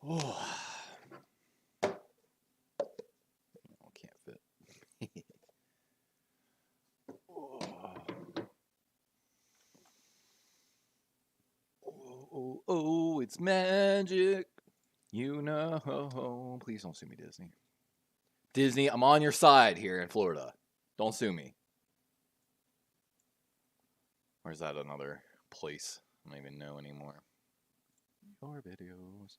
Oh, can't fit. Oh, oh, it's magic. You know. Please don't sue me, Disney. Disney, I'm on your side here in Florida. Don't sue me. Or is that another place? I don't even know anymore. Your videos.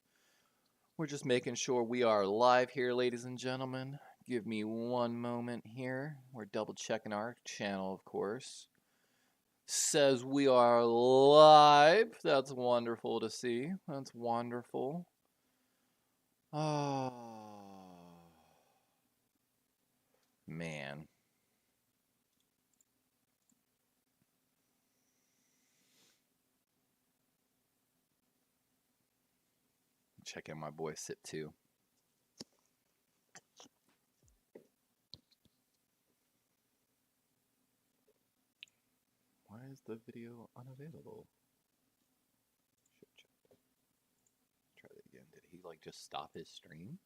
We're just making sure we are live here, ladies and gentlemen. Give me one moment here. We're double checking our channel, of course. Says we are live. That's wonderful to see. That's wonderful. Oh, man. Check in my boy Sip 2. Why is the video unavailable? Try that again. Did he like just stop his stream?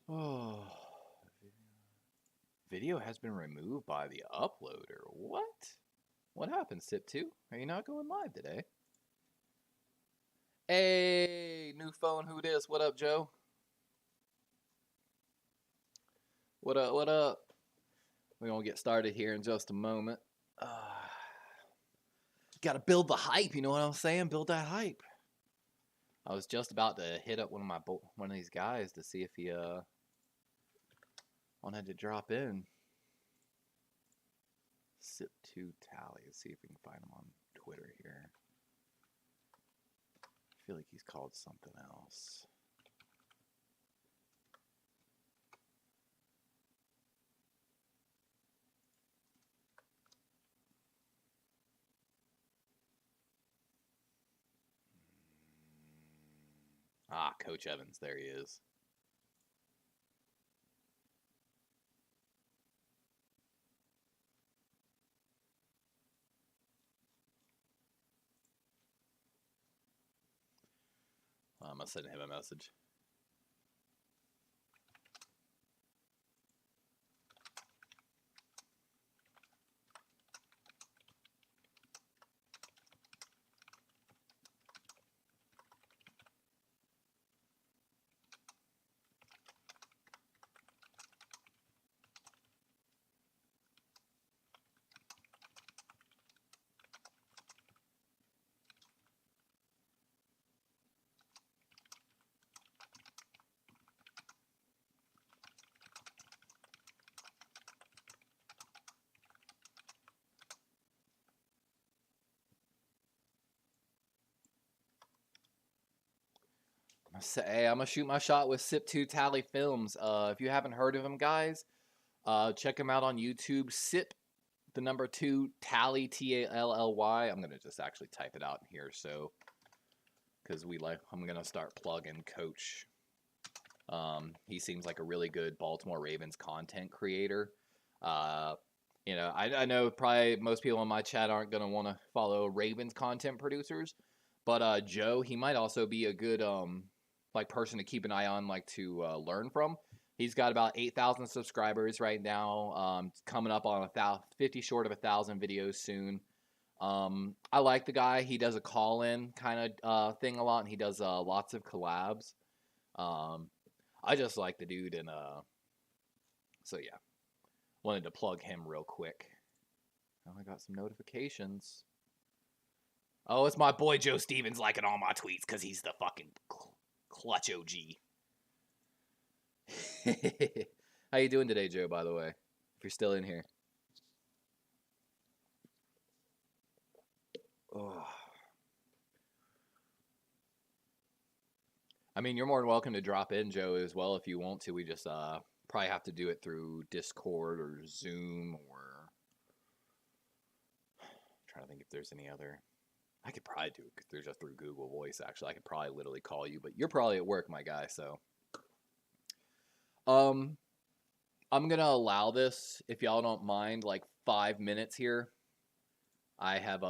Oh, video has been removed by the uploader. What? What happened, Sip 2? Are you not going live today? Hey, new phone, who dis? What up, Joe? What up, what up? We're going to get started here in just a moment. Got to build the hype, you know what I'm saying? Build that hype. I was just about to hit up one of these guys to see if he wanted to drop in. Sip2 Tally. Let's see if we can find him on Twitter here. I feel like he's called something else. Ah, Coach Evans. There he is. I'm going to send him a message. Hey, I'm gonna shoot my shot with Sip2 Tally Films. If you haven't heard of him, guys, check him out on YouTube. Sip, the number 2 Tally, Tally. I'm gonna just actually type it out in here, so because I'm gonna start plugging Coach. He seems like a really good Baltimore Ravens content creator. You know, I know probably most people in my chat aren't gonna want to follow Ravens content producers, but Joe, he might also be a good like person to keep an eye on, like to learn from. He's got about 8,000 subscribers right now. Coming up on 50 short of 1,000 videos soon. I like the guy. He does a call-in kind of thing a lot, and he does lots of collabs. I just like the dude, and so yeah, wanted to plug him real quick. Oh, I got some notifications. Oh, it's my boy Joe Stevens liking all my tweets because he's the fucking clutch OG. How you doing today, Joe, by the way? If you're still in here. Oh. I mean, you're more than welcome to drop in, Joe, as well, if you want to. We just probably have to do it through Discord or Zoom, or I'm trying to think if there's any other. I could probably do it just through Google Voice, actually. I could probably literally call you, but you're probably at work, my guy, so. I'm gonna allow this, if y'all don't mind, like 5 minutes here. I have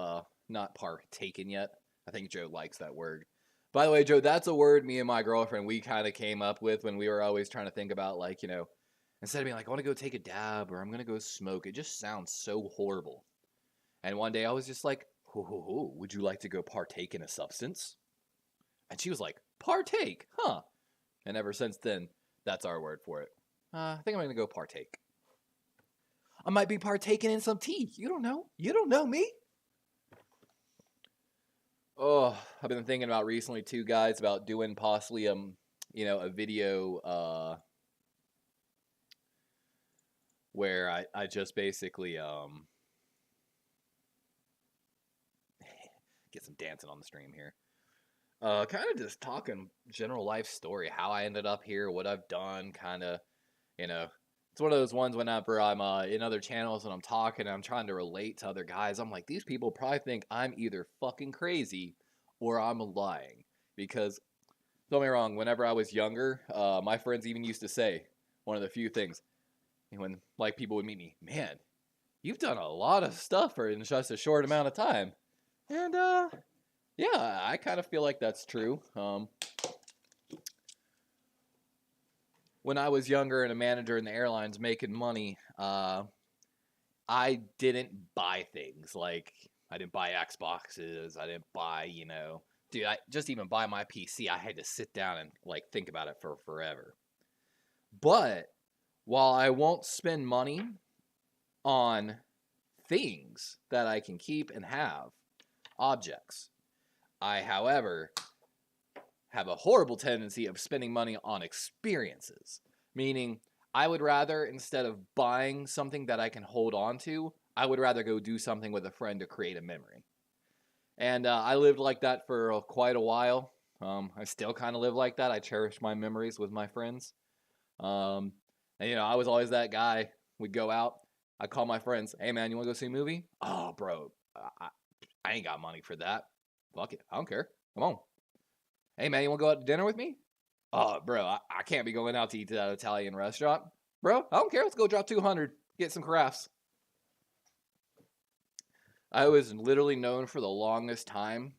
not partaken yet. I think Joe likes that word. By the way, Joe, that's a word me and my girlfriend, we kind of came up with when we were always trying to think about, like, instead of being like, I want to go take a dab or I'm going to go smoke, it just sounds so horrible. And one day I was just like, would you like to go partake in a substance? And she was like, partake? Huh. And ever since then, that's our word for it. I think I'm going to go partake. I might be partaking in some tea. You don't know. You don't know me. Oh, I've been thinking about recently too, guys, about doing possibly a video where I just basically get some dancing on the stream here. Kind of just talking general life story, how I ended up here, what I've done, kind of, it's one of those ones whenever I'm in other channels and I'm talking and I'm trying to relate to other guys, I'm like, these people probably think I'm either fucking crazy or I'm lying. Because, don't get me wrong, whenever I was younger, my friends even used to say, one of the few things, when like people would meet me, man, you've done a lot of stuff in just a short amount of time. And, yeah, I kind of feel like that's true. When I was younger and a manager in the airlines making money, I didn't buy things. Like, I didn't buy Xboxes. I didn't buy, dude, I just even buy my PC. I had to sit down and, like, think about it for forever. But while I won't spend money on things that I can keep and have, objects, I, however, have a horrible tendency of spending money on experiences. Meaning, I would rather, instead of buying something that I can hold on to, I would rather go do something with a friend to create a memory. And I lived like that for quite a while. I still kind of live like that. I cherish my memories with my friends. And, I was always that guy. We'd go out. I'd call my friends. Hey, man, you want to go see a movie? Oh, bro, I ain't got money for that. Fuck it. I don't care. Come on. Hey, man, you want to go out to dinner with me? Oh, bro, I can't be going out to eat at that Italian restaurant. Bro, I don't care. Let's go drop 200. Get some crafts. I was literally known for the longest time.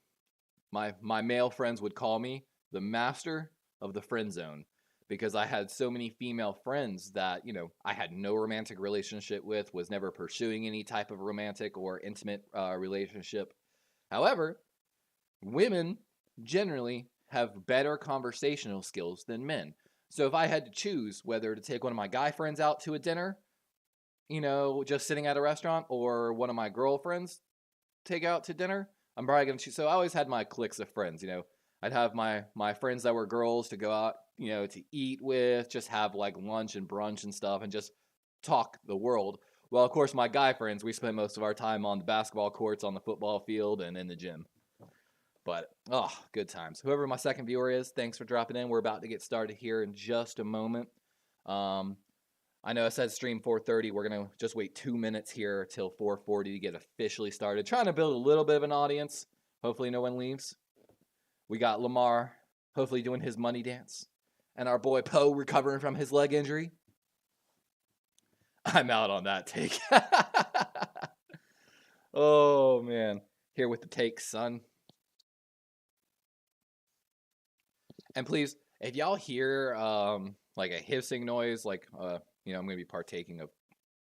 My male friends would call me the master of the friend zone because I had so many female friends that, I had no romantic relationship with, was never pursuing any type of romantic or intimate relationship. However, women generally have better conversational skills than men. So if I had to choose whether to take one of my guy friends out to a dinner, just sitting at a restaurant, or one of my girlfriends take out to dinner, I'm probably going to choose. So I always had my cliques of friends, I'd have my friends that were girls to go out, to eat with, just have like lunch and brunch and stuff and just talk the world. Well, of course, my guy friends, we spend most of our time on the basketball courts, on the football field, and in the gym. But, good times. Whoever my second viewer is, thanks for dropping in. We're about to get started here in just a moment. I know it says stream 4:30. We're going to just wait 2 minutes here till 4:40 to get officially started. Trying to build a little bit of an audience. Hopefully no one leaves. We got Lamar hopefully doing his money dance. And our boy Poe recovering from his leg injury. I'm out on that take. Oh, man. Here with the takes, son. And please, if y'all hear like a hissing noise, like I'm gonna be partaking of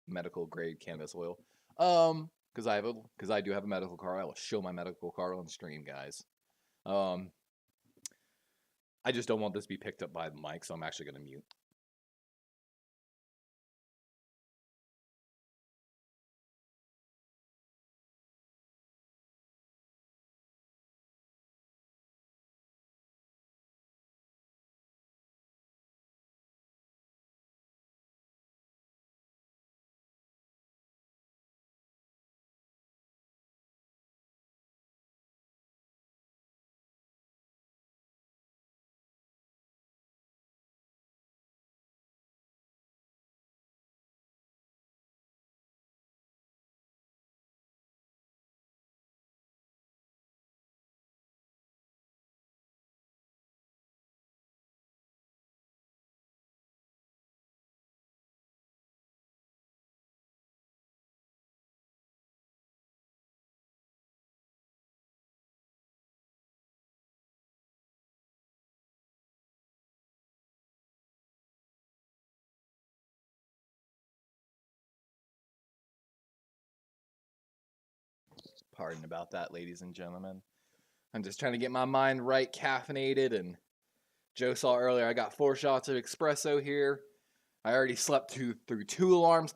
medical grade cannabis oil. Because I do have a medical card. I will show my medical card on stream, guys. I just don't want this to be picked up by the mic, so I'm actually gonna mute. Pardon about that, ladies and gentlemen. I'm just trying to get my mind right, caffeinated, and Joe saw earlier I got 4 shots of espresso here. I already slept through 2 alarms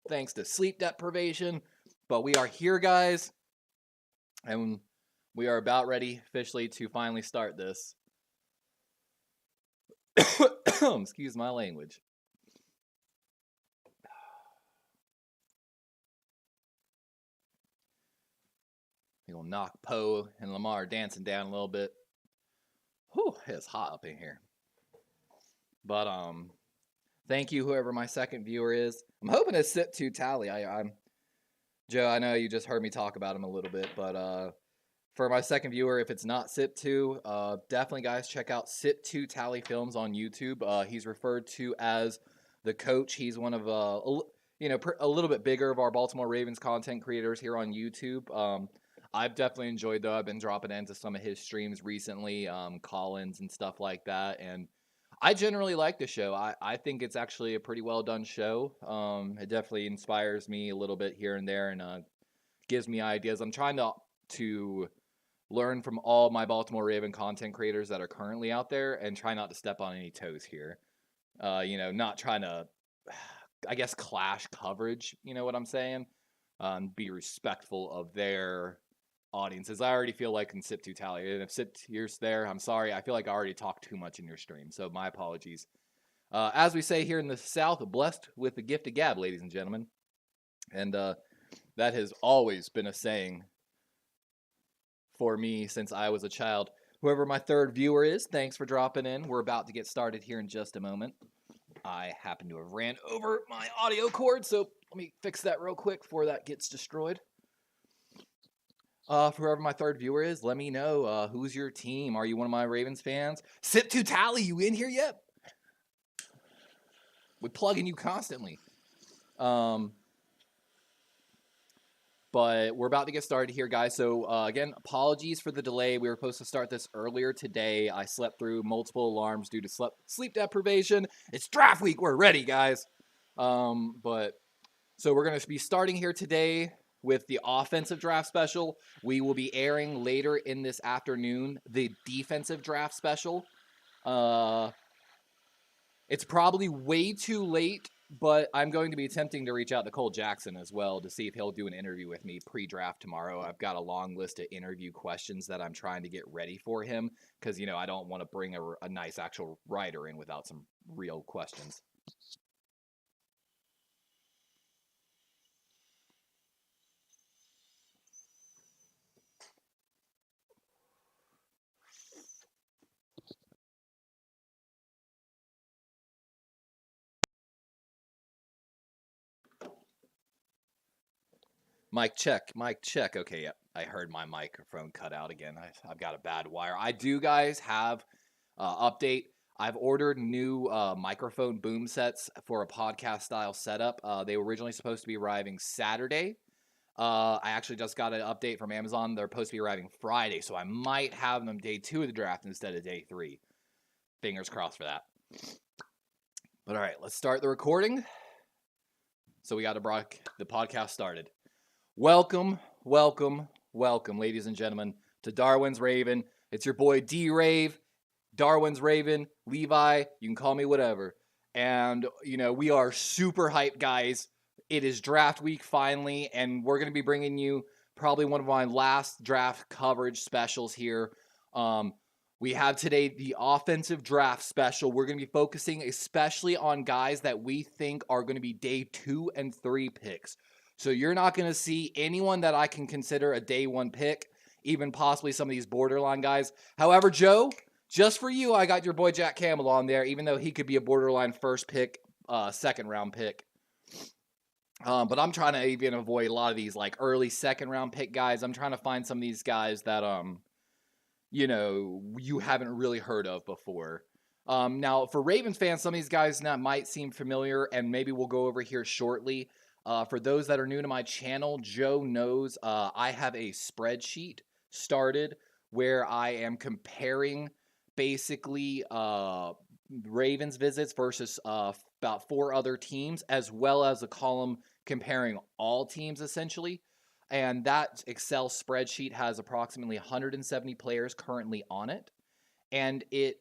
thanks to sleep deprivation, but we are here, guys, and we are about ready officially to finally start this. Excuse my language. We'll knock Poe and Lamar dancing down a little bit. Whew, it's hot up in here. But thank you, whoever my second viewer is. I'm hoping it's Sip2 Tally. I'm Joe. I know you just heard me talk about him a little bit, but for my second viewer, if it's not Sip2, definitely guys check out Sip2 Tally Films on YouTube. He's referred to as the coach. He's one of a little bit bigger of our Baltimore Ravens content creators here on YouTube. I've definitely enjoyed, though. I've been dropping into some of his streams recently, Collins and stuff like that, and I generally like the show. I think it's actually a pretty well done show. It definitely inspires me a little bit here and there, and gives me ideas. I'm trying to learn from all my Baltimore Raven content creators that are currently out there, and try not to step on any toes here. Not trying to, I guess, clash coverage. You know what I'm saying? Be respectful of their audiences. I already feel like in Sip2 Tally, and if Sip2's there, I'm sorry. I feel like I already talked too much in your stream, so my apologies. As we say here in the South, blessed with the gift of gab, ladies and gentlemen. And that has always been a saying for me since I was a child. Whoever my third viewer is, thanks for dropping in. We're about to get started here in just a moment. I happen to have ran over my audio cord, so let me fix that real quick before that gets destroyed. For whoever my third viewer is, let me know. Who's your team? Are you one of my Ravens fans? Sip2 Tally, you in here yet? We're plugging you constantly. But we're about to get started here, guys. So, again, apologies for the delay. We were supposed to start this earlier today. I slept through multiple alarms due to sleep deprivation. It's draft week. We're ready, guys. So we're going to be starting here today with the offensive draft special. We will be airing later in this afternoon the defensive draft special. It's probably way too late, but I'm going to be attempting to reach out to Cole Jackson as well to see if he'll do an interview with me pre-draft tomorrow. I've got a long list of interview questions that I'm trying to get ready for him because, I don't want to bring a nice actual writer in without some real questions. Mic check. Okay, yep. I heard my microphone cut out again. I've got a bad wire. I do, guys, have update. I've ordered new microphone boom sets for a podcast style setup. They were originally supposed to be arriving Saturday. I actually just got an update from Amazon. They're supposed to be arriving Friday, so I might have them day 2 of the draft instead of day 3. Fingers crossed for that. But all right, let's start the recording. So we got the podcast started. Welcome, ladies and gentlemen, to Darwin's Raven. It's your boy D-Rave, Darwin's Raven, Levi, you can call me whatever. And, we are super hyped, guys. It is draft week finally, and we're going to be bringing you probably one of my last draft coverage specials here. We have today the offensive draft special. We're going to be focusing especially on guys that we think are going to be day 2 and 3 picks. So you're not going to see anyone that I can consider a day 1 pick, even possibly some of these borderline guys. However, Joe, just for you, I got your boy Jack Campbell on there, even though he could be a borderline first pick, second round pick. But I'm trying to even avoid a lot of these like early second round pick guys. I'm trying to find some of these guys that, you haven't really heard of before. Now, for Ravens fans, some of these guys that might seem familiar, and maybe we'll go over here shortly. For those that are new to my channel, Joe knows I have a spreadsheet started where I am comparing basically Ravens visits versus about 4 other teams, as well as a column comparing all teams essentially. and that Excel spreadsheet has approximately 170 players currently on it, and it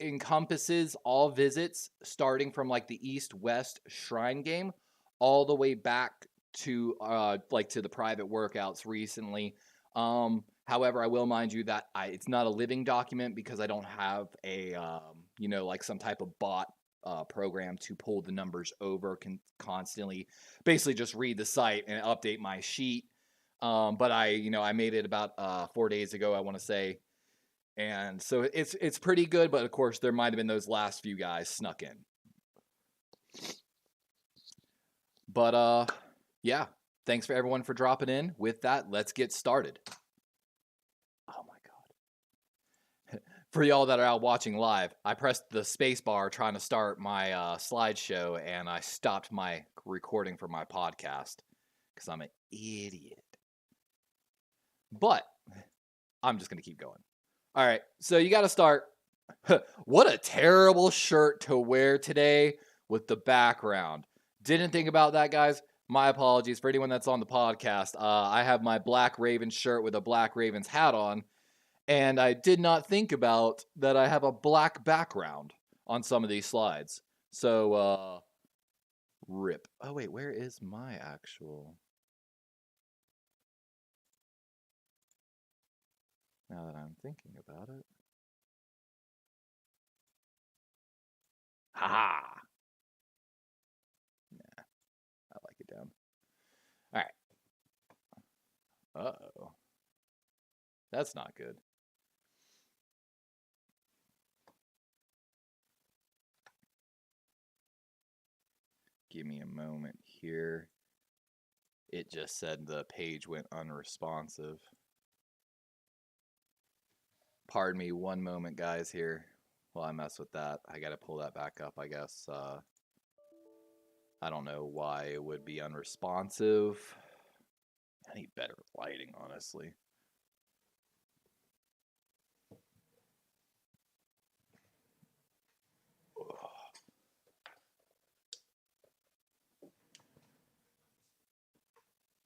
encompasses all visits starting from like the East-West Shrine game all the way back to like to the private workouts recently. However, I will mind you that it's not a living document because I don't have a like some type of bot program to pull the numbers over constantly. Basically, just read the site and update my sheet. But I made it about 4 days ago, I want to say, and so it's pretty good. But of course, there might have been those last few guys snuck in. But yeah, thanks for everyone for dropping in. With that, let's get started. Oh my god. For y'all that are out watching live, I pressed the space bar trying to start my slideshow, and I stopped my recording for my podcast because I'm an idiot. But I'm just going to keep going. All right, so you got to start. What a terrible shirt to wear today with the background. Didn't think about that, guys. My apologies for anyone that's on the podcast. I have my Black Ravens shirt with a Black Ravens hat on, and I did not think about that I have a black background on some of these slides. So, rip. Oh, wait, where is my actual... Now that I'm thinking about it. Ha! Nah, I like it down. All right. Uh-oh. That's not good. Give me a moment here. It just said the page went unresponsive. Pardon me one moment, guys, here while I mess with that. I gotta pull that back up, I guess. I don't know why it would be unresponsive. I need better lighting, honestly.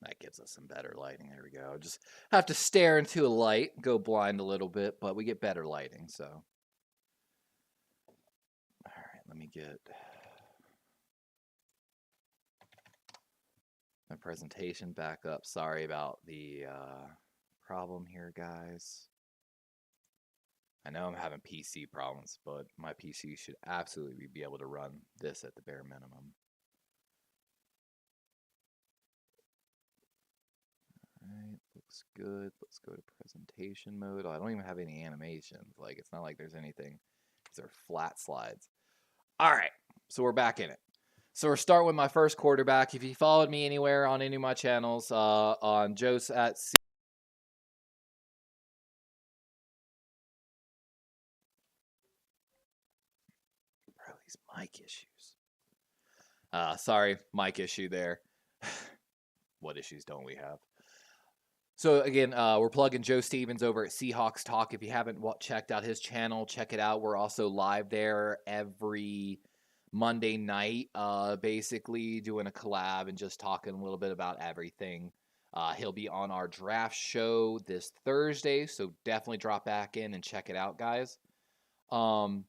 That gives us some better lighting. There we go. Just have to stare into a light, go blind a little bit, but we get better lighting, so. All right, let me get my presentation back up. Sorry about the problem here, guys. I know I'm having PC problems, but my PC should absolutely be able to run this at the bare minimum. Alright, looks good. Let's go to presentation mode. Oh, I don't even have any animations. Like, it's not like there's anything. These are flat slides. Alright, so we're back in it. So we're starting with my first quarterback. If you followed me anywhere on any of my channels, on Joe's at C. Bro, these mic issues. Sorry, mic issue there. What issues don't we have? So again, we're plugging Joe Stevens over at Seahawks Talk. If you haven't checked out his channel, check it out. We're also live there every Monday night, basically doing a collab and just talking a little bit about everything. He'll be on our draft show this Thursday, so definitely drop back in and check it out, guys. So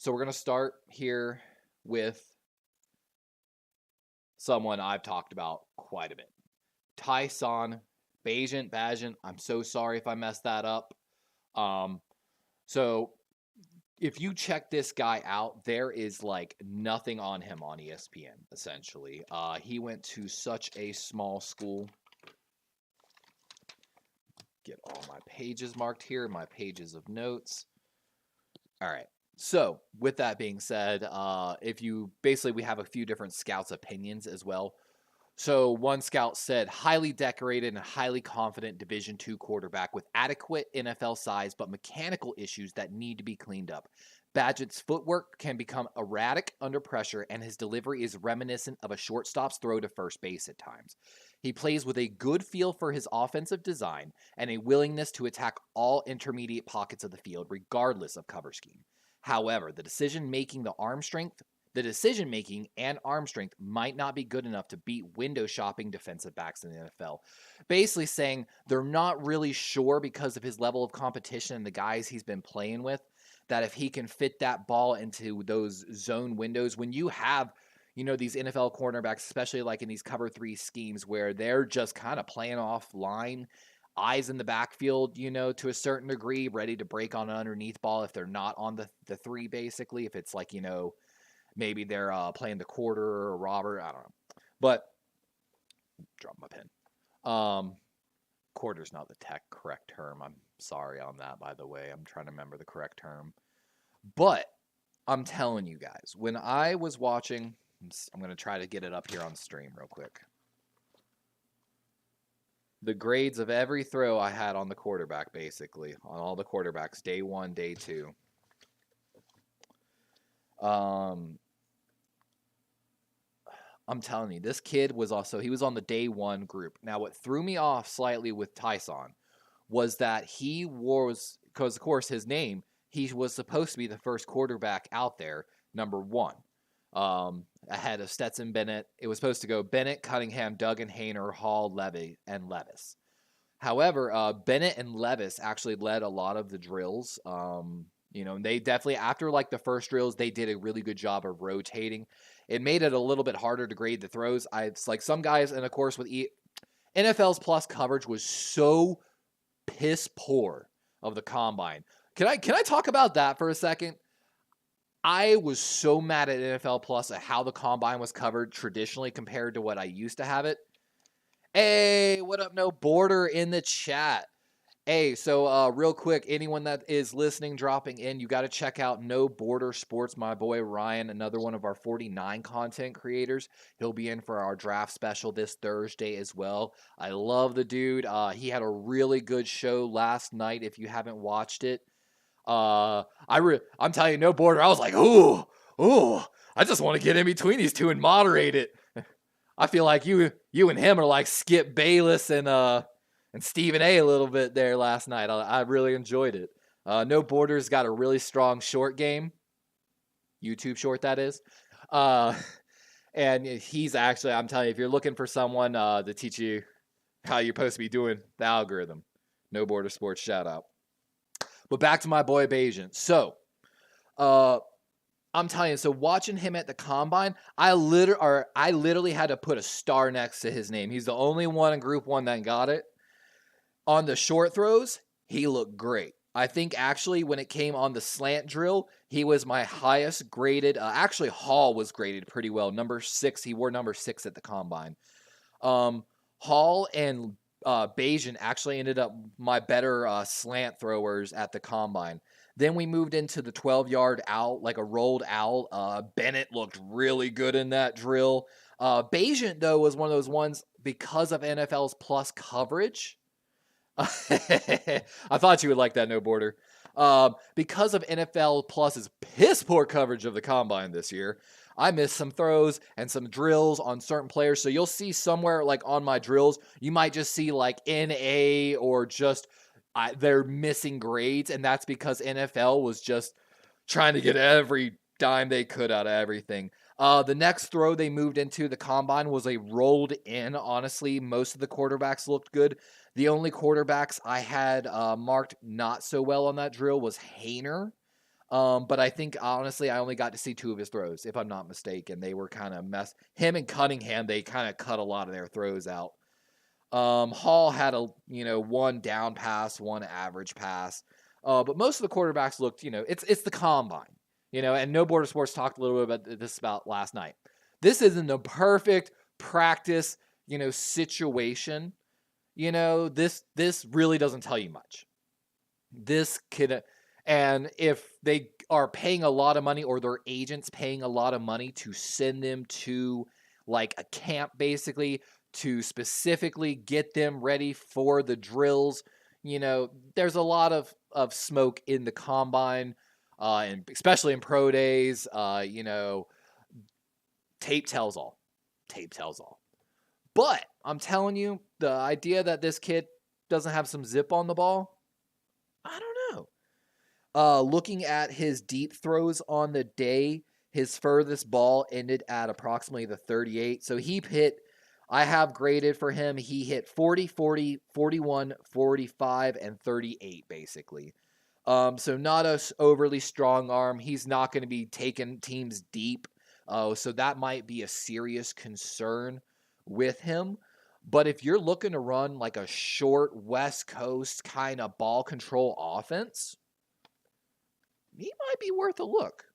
we're going to start here with someone I've talked about quite a bit. Tyson Bagent, I'm so sorry if I messed that up. So if you check this guy out, there is like nothing on him on ESPN, essentially. He went to such a small school. Get all my pages marked here, my pages of notes. All right. So with that being said, we have a few different scouts' opinions as well. So one scout said, highly decorated and highly confident Division II quarterback with adequate NFL size, but mechanical issues that need to be cleaned up. Bagent's footwork can become erratic under pressure, and his delivery is reminiscent of a shortstop's throw to first base at times. He plays with a good feel for his offensive design and a willingness to attack all intermediate pockets of the field, regardless of cover scheme. However, the decision making, the arm strength, the decision making and arm strength might not be good enough to beat window shopping defensive backs in the NFL. Basically saying they're not really sure because of his level of competition and the guys he's been playing with, that if he can fit that ball into those zone windows, when you have, these NFL cornerbacks, especially like in these cover 3 schemes where they're just kind of playing offline, eyes in the backfield, to a certain degree, ready to break on an underneath ball if they're not on the 3, basically. If it's like, maybe they're playing the quarter or Robert, I don't know. But, drop my pen. Quarter's not the correct term. I'm sorry on that, by the way. I'm trying to remember the correct term. But I'm telling you guys, when I was watching, I'm going to try to get it up here on stream real quick. The grades of every throw I had on the quarterback, basically, on all the quarterbacks, day 1, day 2. I'm telling you, this kid was he was on the day 1 group. Now, what threw me off slightly with Tyson was that because of course his name, he was supposed to be the first quarterback out there, number 1, ahead of Stetson Bennett. It was supposed to go Bennett, Cunningham, Duggan, Haener, Hall, Levy, and Levis. However, Bennett and Levis actually led a lot of the drills. And they definitely, after like the first drills, they did a really good job of rotating. It made it a little bit harder to grade the throws. It's like some guys, and of course with NFL's plus coverage was so piss poor of the combine. Can I talk about that for a second? I was so mad at NFL Plus at how the combine was covered traditionally compared to what I used to have it. Hey, what up, No Border in the chat? Hey, so real quick, anyone that is listening, dropping in, you got to check out No Border Sports. My boy Ryan, another one of our 49 content creators. He'll be in for our draft special this Thursday as well. I love the dude. He had a really good show last night. If you haven't watched it, I'm telling you, No Border. I was like, ooh, I just want to get in between these two and moderate it. I feel like you and him are like Skip Bayless and Stephen A. little bit there last night. I really enjoyed it. No Border's got a really strong short game. YouTube short, that is. And he's actually, I'm telling you, if you're looking for someone to teach you how you're supposed to be doing the algorithm, No Border Sports, shout out. But back to my boy Bayesian. So, I'm telling you, so watching him at the combine, I literally had to put a star next to his name. He's the only one in Group 1 that got it. On the short throws, he looked great. I think actually when it came on the slant drill, he was my highest graded. Actually, Hall was graded pretty well. Number 6, he wore number 6 at the combine. Hall and Bayesian actually ended up my better slant throwers at the combine. Then we moved into the 12-yard out, like a rolled out. Bennett looked really good in that drill. Bayesian, though, was one of those ones because of NFL's plus coverage. I thought you would like that, No Border. Because of NFL Plus's piss poor coverage of the combine this year, I missed some throws and some drills on certain players. So you'll see somewhere like on my drills, you might just see like NA or just they're missing grades. And that's because NFL was just trying to get every dime they could out of everything. The next throw they moved into the combine was a rolled in. Honestly, most of the quarterbacks looked good. The only quarterbacks I had marked not so well on that drill was Haener. But I think, honestly, I only got to see 2 of his throws, if I'm not mistaken. They were kind of him and Cunningham, they kind of cut a lot of their throws out. Hall had a, 1 down pass, 1 average pass. But most of the quarterbacks looked, it's the combine. And No Border Sports talked a little bit about this about last night. This isn't the perfect practice, situation. This really doesn't tell you much. And if they are paying a lot of money or their agents paying a lot of money to send them to like a camp, basically, to specifically get them ready for the drills, there's a lot of smoke in the combine. And especially in pro days, tape tells all. Tape tells all. But I'm telling you, the idea that this kid doesn't have some zip on the ball, I don't know. Looking at his deep throws on the day, His furthest ball ended at approximately the 38. So he hit, I have graded for him, he hit 40, 40, 41, 45, and 38, basically. So not a overly strong arm. He's not going to be taking teams deep. So that might be a serious concern with him. But if you're looking to run like a short West Coast kind of ball control offense, he might be worth a look.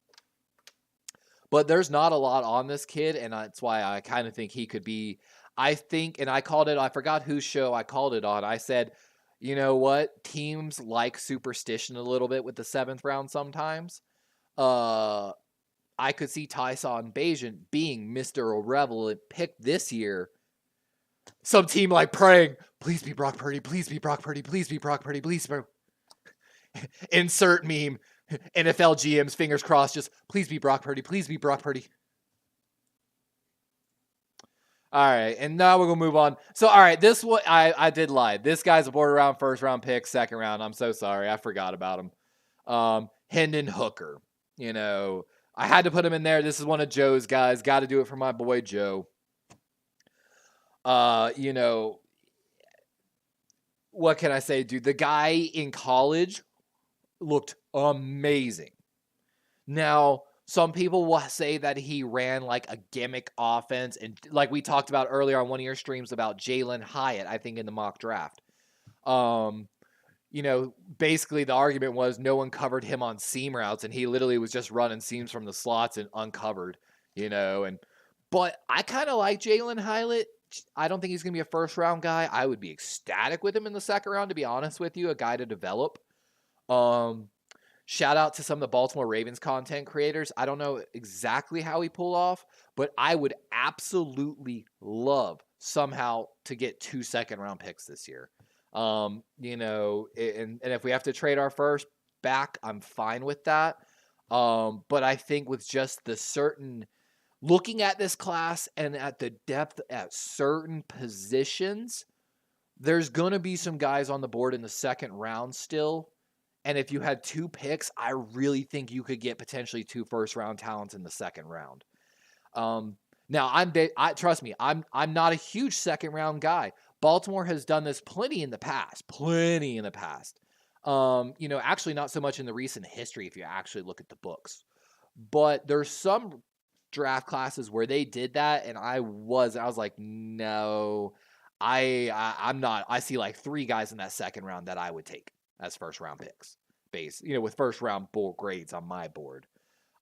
But there's not a lot on this kid, and that's why I kind of think he could be. I think, and I called it, I forgot whose show I called it on. I said, you know what? Teams like superstition a little bit with the 7th round sometimes. I could see Tyson Bagent being Mr. Irrelevant pick this year. Some team like praying, please be Brock Purdy, please be Brock Purdy, please be Brock Purdy, please be. Insert meme. NFL GMs, fingers crossed, just please be Brock Purdy, please be Brock Purdy. All right, and now we're going to move on. So, all right, this one, I did lie. This guy's a border round, 1st round pick, 2nd round. I'm so sorry. I forgot about him. Hendon Hooker. You know, I had to put him in there. This is one of Joe's guys. Got to do it for my boy Joe. You know, what can I say, dude? The guy in college looked amazing. Now, some people will say that he ran like a gimmick offense, and like we talked about earlier on one of your streams about Jalen Hyatt, I think in the mock draft. You know, basically the argument was no one covered him on seam routes, and he literally was just running seams from the slots and uncovered, you know. But I kind of like Jalen Hyatt. I don't think he's going to be a 1st round guy. I would be ecstatic with him in the 2nd round, to be honest with you, a guy to develop. Shout out to some of the Baltimore Ravens content creators. I don't know exactly how he pulled off, but I would absolutely love somehow to get 2 2nd round picks this year. You know, and if we have to trade our first back, I'm fine with that. But I think with just the certain looking at this class and at the depth at certain positions, there's going to be some guys on the board in the 2nd round still. And if you had 2 picks, I really think you could get potentially 2 1st round talents in the 2nd round. Now trust me, I'm not a huge 2nd round guy. Baltimore has done this plenty in the past. You know, actually not so much in the recent history if you actually look at the books. But there's some draft classes where they did that, and I was like, no, I'm not. I see like 3 guys in that 2nd round that I would take as 1st round picks, you know, with 1st round board grades on my board.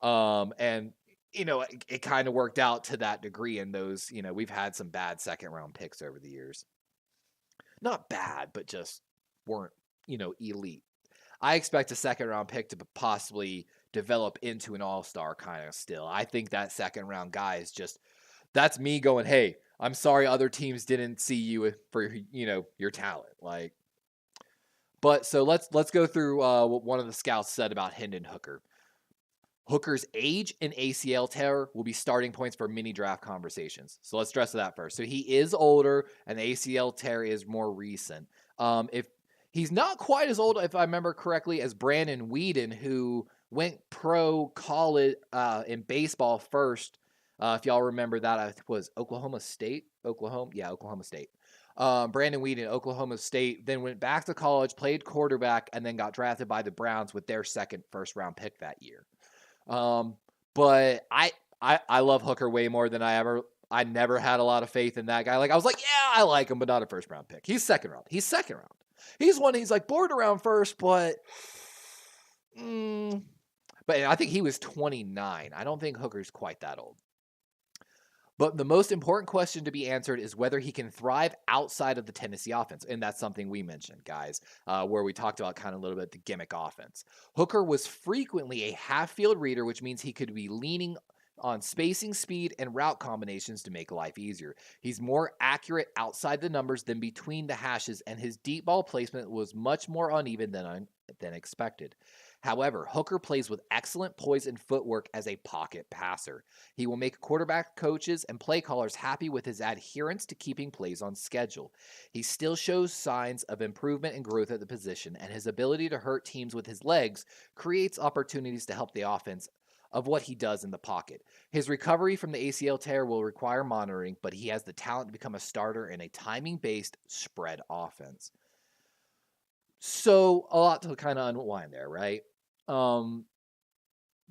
And you know, it kind of worked out to that degree in those, you know, we've had some bad 2nd round picks over the years. Not bad, but just weren't, you know, elite. I expect a 2nd round pick to possibly develop into an all-star kind of still. I think that 2nd round guy is just, that's me going, hey, I'm sorry other teams didn't see you for, you know, your talent. Like, but so let's go through what one of the scouts said about Hendon Hooker. Hooker's age and ACL tear will be starting points for mini draft conversations. So let's address that first. So he is older, and the ACL tear is more recent. If he's not quite as old, if I remember correctly, as Brandon Weeden, who went pro college in baseball first. If y'all remember that, it was Oklahoma State. Oklahoma State. Brandon Weeden, Oklahoma State, then went back to college, played quarterback, and then got drafted by the Browns with their 2nd 1st round pick that year. But I love Hooker way more than I never had a lot of faith in that guy. Like I was like, yeah, I like him, but not a 1st round pick. He's 2nd round. He's like board around 1st, but I think he was 29. I don't think Hooker's quite that old. But the most important question to be answered is whether he can thrive outside of the Tennessee offense. And that's something we mentioned, guys, where we talked about kind of a little bit the gimmick offense. Hooker was frequently a half-field reader, which means he could be leaning on spacing, speed, and route combinations to make life easier. He's more accurate outside the numbers than between the hashes, and his deep ball placement was much more uneven than expected. However, Hooker plays with excellent poise and footwork as a pocket passer. He will make quarterback coaches and play callers happy with his adherence to keeping plays on schedule. He still shows signs of improvement and growth at the position, and his ability to hurt teams with his legs creates opportunities to help the offense of what he does in the pocket. His recovery from the ACL tear will require monitoring, but he has the talent to become a starter in a timing-based spread offense. So a lot to kind of unwind there, right?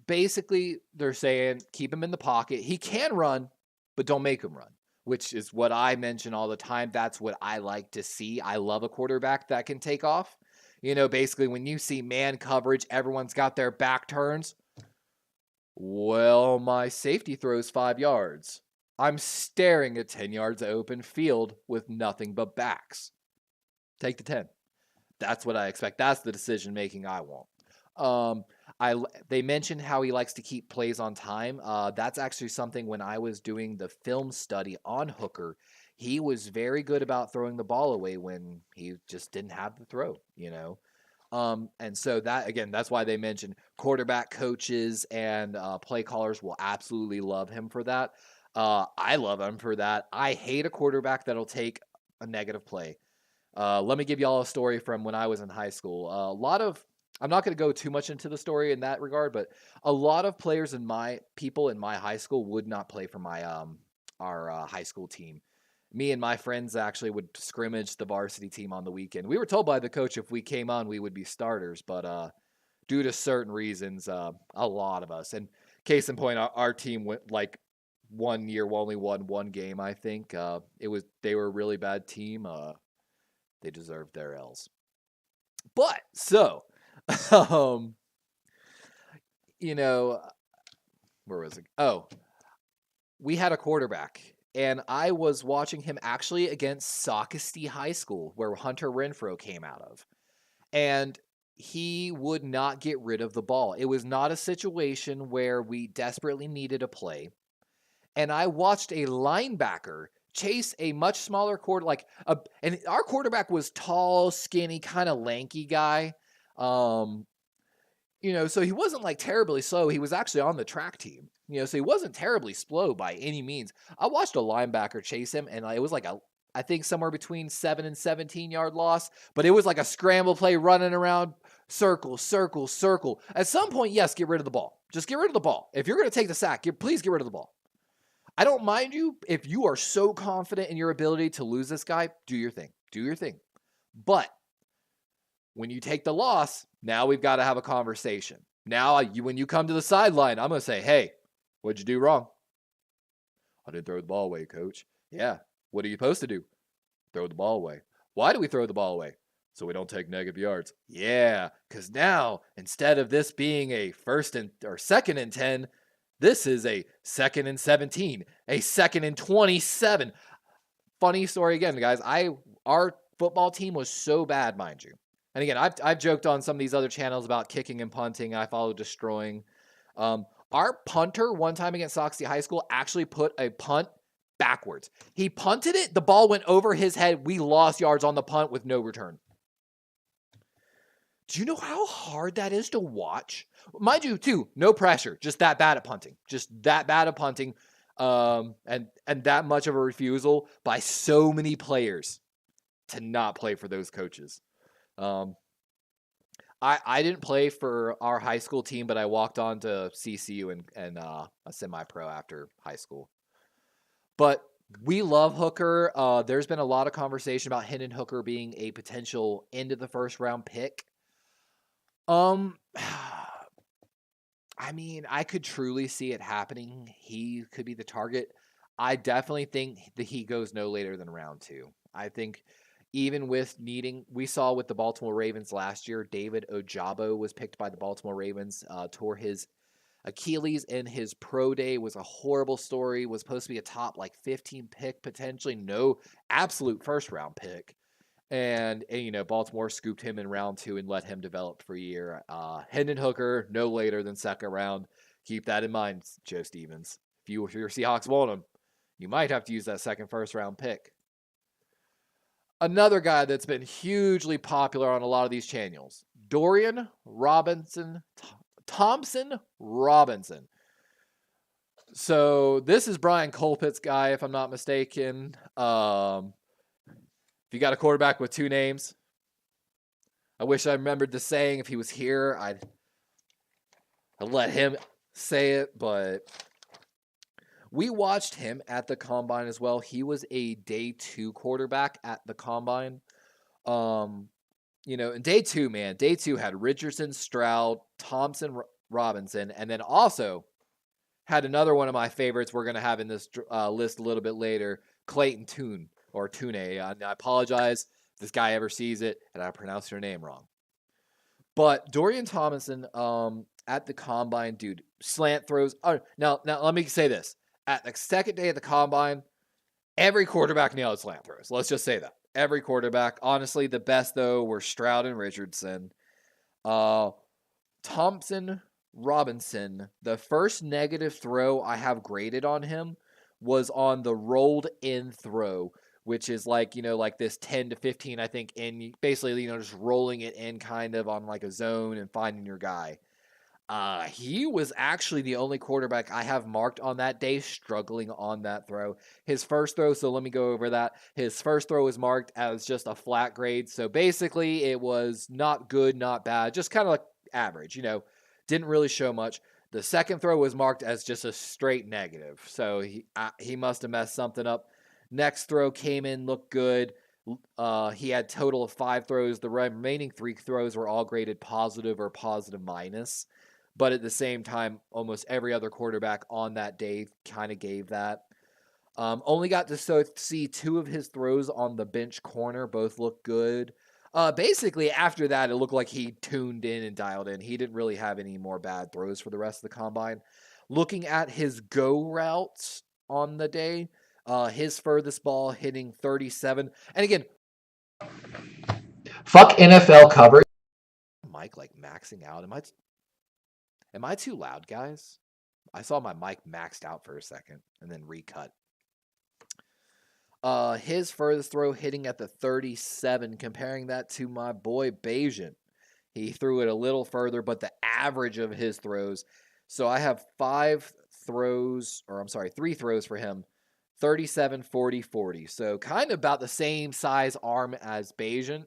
Basically, they're saying keep him in the pocket. He can run, but don't make him run, which is what I mention all the time. That's what I like to see. I love a quarterback that can take off. Basically, when you see man coverage, everyone's got their back turns. Well, my safety throws 5 yards. I'm staring at 10 yards of open field with nothing but backs. Take the 10. That's what I expect. That's the decision making I want. They mentioned how he likes to keep plays on time. That's actually something when I was doing the film study on Hooker, he was very good about throwing the ball away when he just didn't have the throw, And so that's why they mentioned quarterback coaches and play callers will absolutely love him for that. I love him for that. I hate a quarterback that'll take a negative play. Let me give y'all a story from when I was in high school. I'm not going to go too much into the story in that regard, but a lot of players people in my high school would not play for our high school team. Me and my friends actually would scrimmage the varsity team on the weekend. We were told by the coach if we came on, we would be starters, but due to certain reasons, a lot of us. And case in point, our team went like 1 year, only won 1 game. I think they were a really bad team. They deserved their L's. But so, where was it? Oh, we had a quarterback. And I was watching him actually against Socastee High School, where Hunter Renfrow came out of. And he would not get rid of the ball. It was not a situation where we desperately needed a play. And I watched a linebacker chase a much smaller and our quarterback was tall, skinny, kind of lanky guy. So he wasn't like terribly slow. He was actually on the track team. So he wasn't terribly slow by any means. I watched a linebacker chase him, and it was like I think somewhere between 7 and 17 yard loss, but it was like a scramble play running around, circle, circle, circle. At some point, yes, get rid of the ball. Just get rid of the ball. If you're going to take the sack, please get rid of the ball. I don't mind you if you are so confident in your ability to lose this guy, do your thing. Do your thing. But when you take the loss, now we've got to have a conversation. Now, when you come to the sideline, I'm going to say, hey, what'd you do wrong? I didn't throw the ball away, coach. Yeah. What are you supposed to do? Throw the ball away. Why do we throw the ball away? So we don't take negative yards. Yeah, because now, instead of this being a 2nd and 10, this is a 2nd and 17, a 2nd and 27. Funny story again, guys. Our football team was so bad, mind you. And again, I've joked on some of these other channels about kicking and punting. I follow destroying. Our punter one time against Socastee High School actually put a punt backwards. He punted it. The ball went over his head. We lost yards on the punt with no return. Do you know how hard that is to watch? Mind you, too, no pressure. Just that bad at punting. And that much of a refusal by so many players to not play for those coaches. I didn't play for our high school team, but I walked on to CCU and a semi-pro after high school. But we love Hooker. There's been a lot of conversation about Hendon Hooker being a potential end of the first round pick. I mean, I could truly see it happening. He could be the target. I definitely think that he goes no later than round 2. I think even with we saw with the Baltimore Ravens last year, David Ojabo was picked by the Baltimore Ravens, tore his Achilles in his pro day, was a horrible story, was supposed to be a top 15 pick, potentially no absolute first round pick. And Baltimore scooped him in round 2 and let him develop for a year. Hendon Hooker, no later than 2nd round. Keep that in mind, Joe Stevens. If your Seahawks want him, you might have to use that 2nd first round pick. Another guy that's been hugely popular on a lot of these channels, Dorian Thompson Robinson. So this is Brian Colpitt's guy, if I'm not mistaken. If you got a quarterback with 2 names, I wish I remembered the saying. If he was here, I'd let him say it, but we watched him at the combine as well. He was a day 2 quarterback at the combine. In day 2, man, day 2 had Richardson, Stroud, Thompson, Robinson, and then also had another one of my favorites we're going to have in this list a little bit later, Clayton Tune, or Tune. I apologize if this guy ever sees it and I pronounce your name wrong. But Dorian Thompson at the combine, dude, slant throws. Now let me say this. At the second day of the combine, every quarterback nailed slant throws. Let's just say that. Every quarterback. Honestly, the best, though, were Stroud and Richardson. Thompson, Robinson, the first negative throw I have graded on him was on the rolled in throw, which is like this 10 to 15, I think, in basically, just rolling it in kind of on like a zone and finding your guy. He was actually the only quarterback I have marked on that day struggling on that throw. His first throw, so let me go over that. His first throw was marked as just a flat grade. So basically, it was not good, not bad, just kind of like average, didn't really show much. The second throw was marked as just a straight negative. So he must have messed something up. Next throw came in, looked good. He had total of 5 throws. The remaining 3 throws were all graded positive or positive minus. But at the same time, almost every other quarterback on that day kind of gave that. Only got to see 2 of his throws on the bench corner. Both looked good. Basically, after that, it looked like he tuned in and dialed in. He didn't really have any more bad throws for the rest of the combine. Looking at his go routes on the day, his furthest ball hitting 37. And again, fuck NFL coverage. Mic like maxing out. Am I too loud, guys? I saw my mic maxed out for a second and then recut. His furthest throw hitting at the 37, comparing that to my boy Bayesian. He threw it a little further, but the average of his throws. So I have 3 throws for him. 37, 40, 40. So kind of about the same size arm as Bayesian.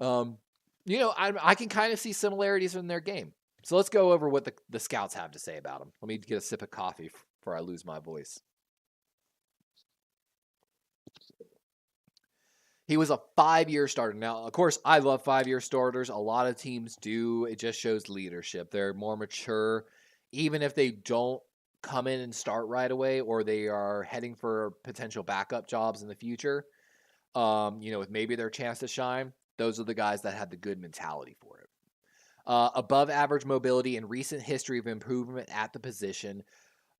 I can kind of see similarities in their game. So let's go over what the scouts have to say about him. Let me get a sip of coffee before I lose my voice. He was a 5-year starter. Now, of course, I love 5-year starters. A lot of teams do. It just shows leadership. They're more mature. Even if they don't come in and start right away, or they are heading for potential backup jobs in the future, with maybe their chance to shine, those are the guys that have the good mentality for it. Above average mobility and recent history of improvement at the position.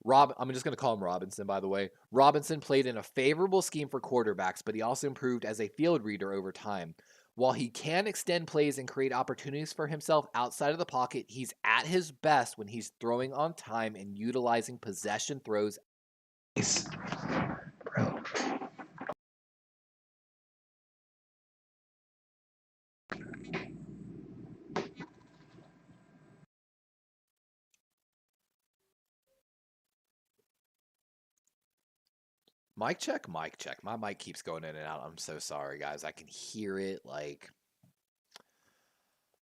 I'm just going to call him Robinson, by the way. Robinson played in a favorable scheme for quarterbacks, but he also improved as a field reader over time. While he can extend plays and create opportunities for himself outside of the pocket, he's at his best when he's throwing on time and utilizing possession throws. Bro. Mic check, mic check. My mic keeps going in and out. I'm so sorry, guys. I can hear it like...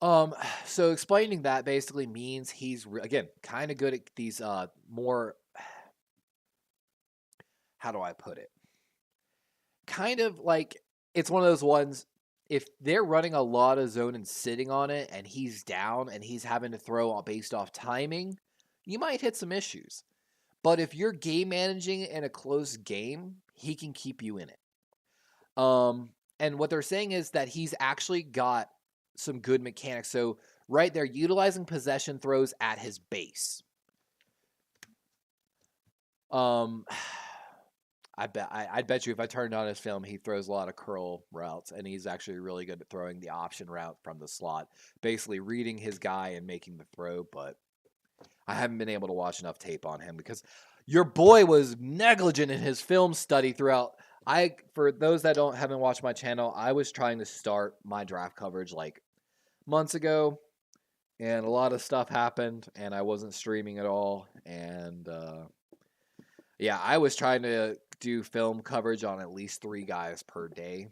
So explaining that basically means he's, again, kind of good at these more... How do I put it? Kind of like, it's one of those ones, if they're running a lot of zone and sitting on it, and he's down and he's having to throw based off timing, you might hit some issues. But if you're game managing in a close game, he can keep you in it. And what they're saying is that he's actually got some good mechanics. So right there, utilizing possession throws at his base. I'd bet you if I turned on his film, he throws a lot of curl routes, and he's actually really good at throwing the option route from the slot, basically reading his guy and making the throw. But I haven't been able to watch enough tape on him because your boy was negligent in his film study throughout. For those that haven't watched my channel, I was trying to start my draft coverage like months ago, and a lot of stuff happened, and I wasn't streaming at all. And yeah, I was trying to do film coverage on at least 3 guys per day,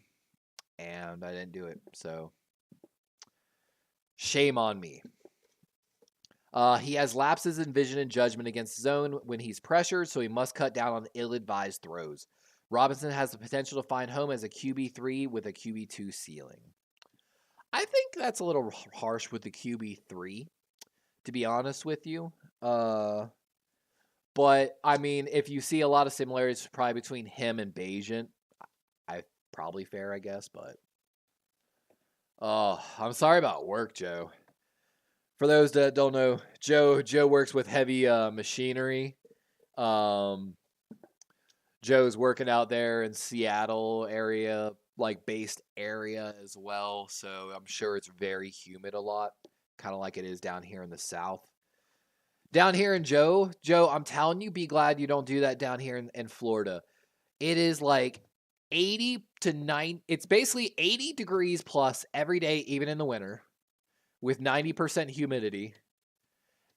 and I didn't do it. So shame on me. He has lapses in vision and judgment against zone when he's pressured, so he must cut down on ill-advised throws. Robinson has the potential to find home as a QB3 with a QB2 ceiling. I think that's a little harsh with the QB3, to be honest with you. But I mean, if you see a lot of similarities probably between him and Bagent, I probably fair, I guess, but I'm sorry about work, Joe. For those that don't know, Joe works with heavy machinery. Joe's working out there in Seattle area, like based area as well. So I'm sure it's very humid a lot, kind of like it is down here in the South. Down here in Joe, I'm telling you, be glad you don't do that down here in Florida. It is like 80 to 9. It's basically 80 degrees plus every day, even in the winter, with 90% humidity.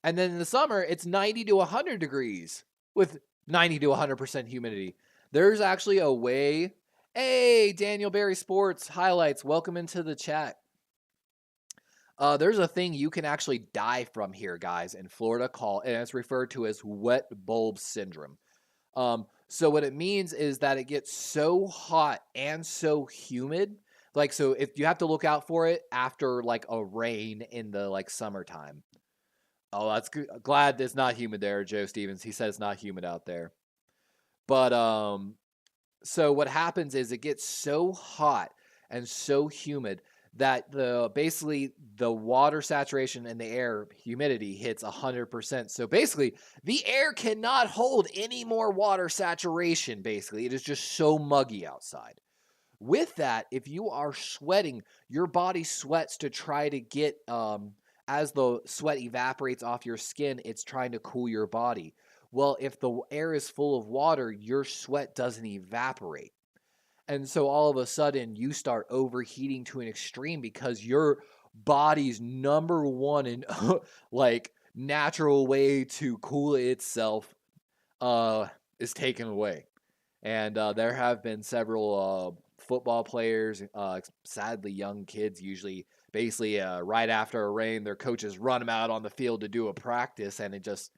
And then in the summer, it's 90 to 100 degrees with 90 to 100% humidity. There's actually a way. Hey, Daniel Berry Sports Highlights, welcome into the chat. There's a thing you can actually die from here, guys, in Florida, and it's referred to as wet bulb syndrome. So what it means is that it gets so hot and so humid. Like, so if you have to look out for it after like a rain in the like summertime. Oh, that's good. Glad it's not humid there, Joe Stevens. He says it's not humid out there. But so what happens is it gets so hot and so humid that basically the water saturation in the air humidity hits 100%. So basically the air cannot hold any more water saturation. Basically, it is just so muggy outside. With that, if you are sweating, your body sweats to try to get as the sweat evaporates off your skin, it's trying to cool your body. Well, if the air is full of water, your sweat doesn't evaporate. And so all of a sudden you start overheating to an extreme because your body's number one and like natural way to cool itself is taken away. And there have been several football players, sadly young kids usually, basically right after a rain, their coaches run them out on the field to do a practice, and it just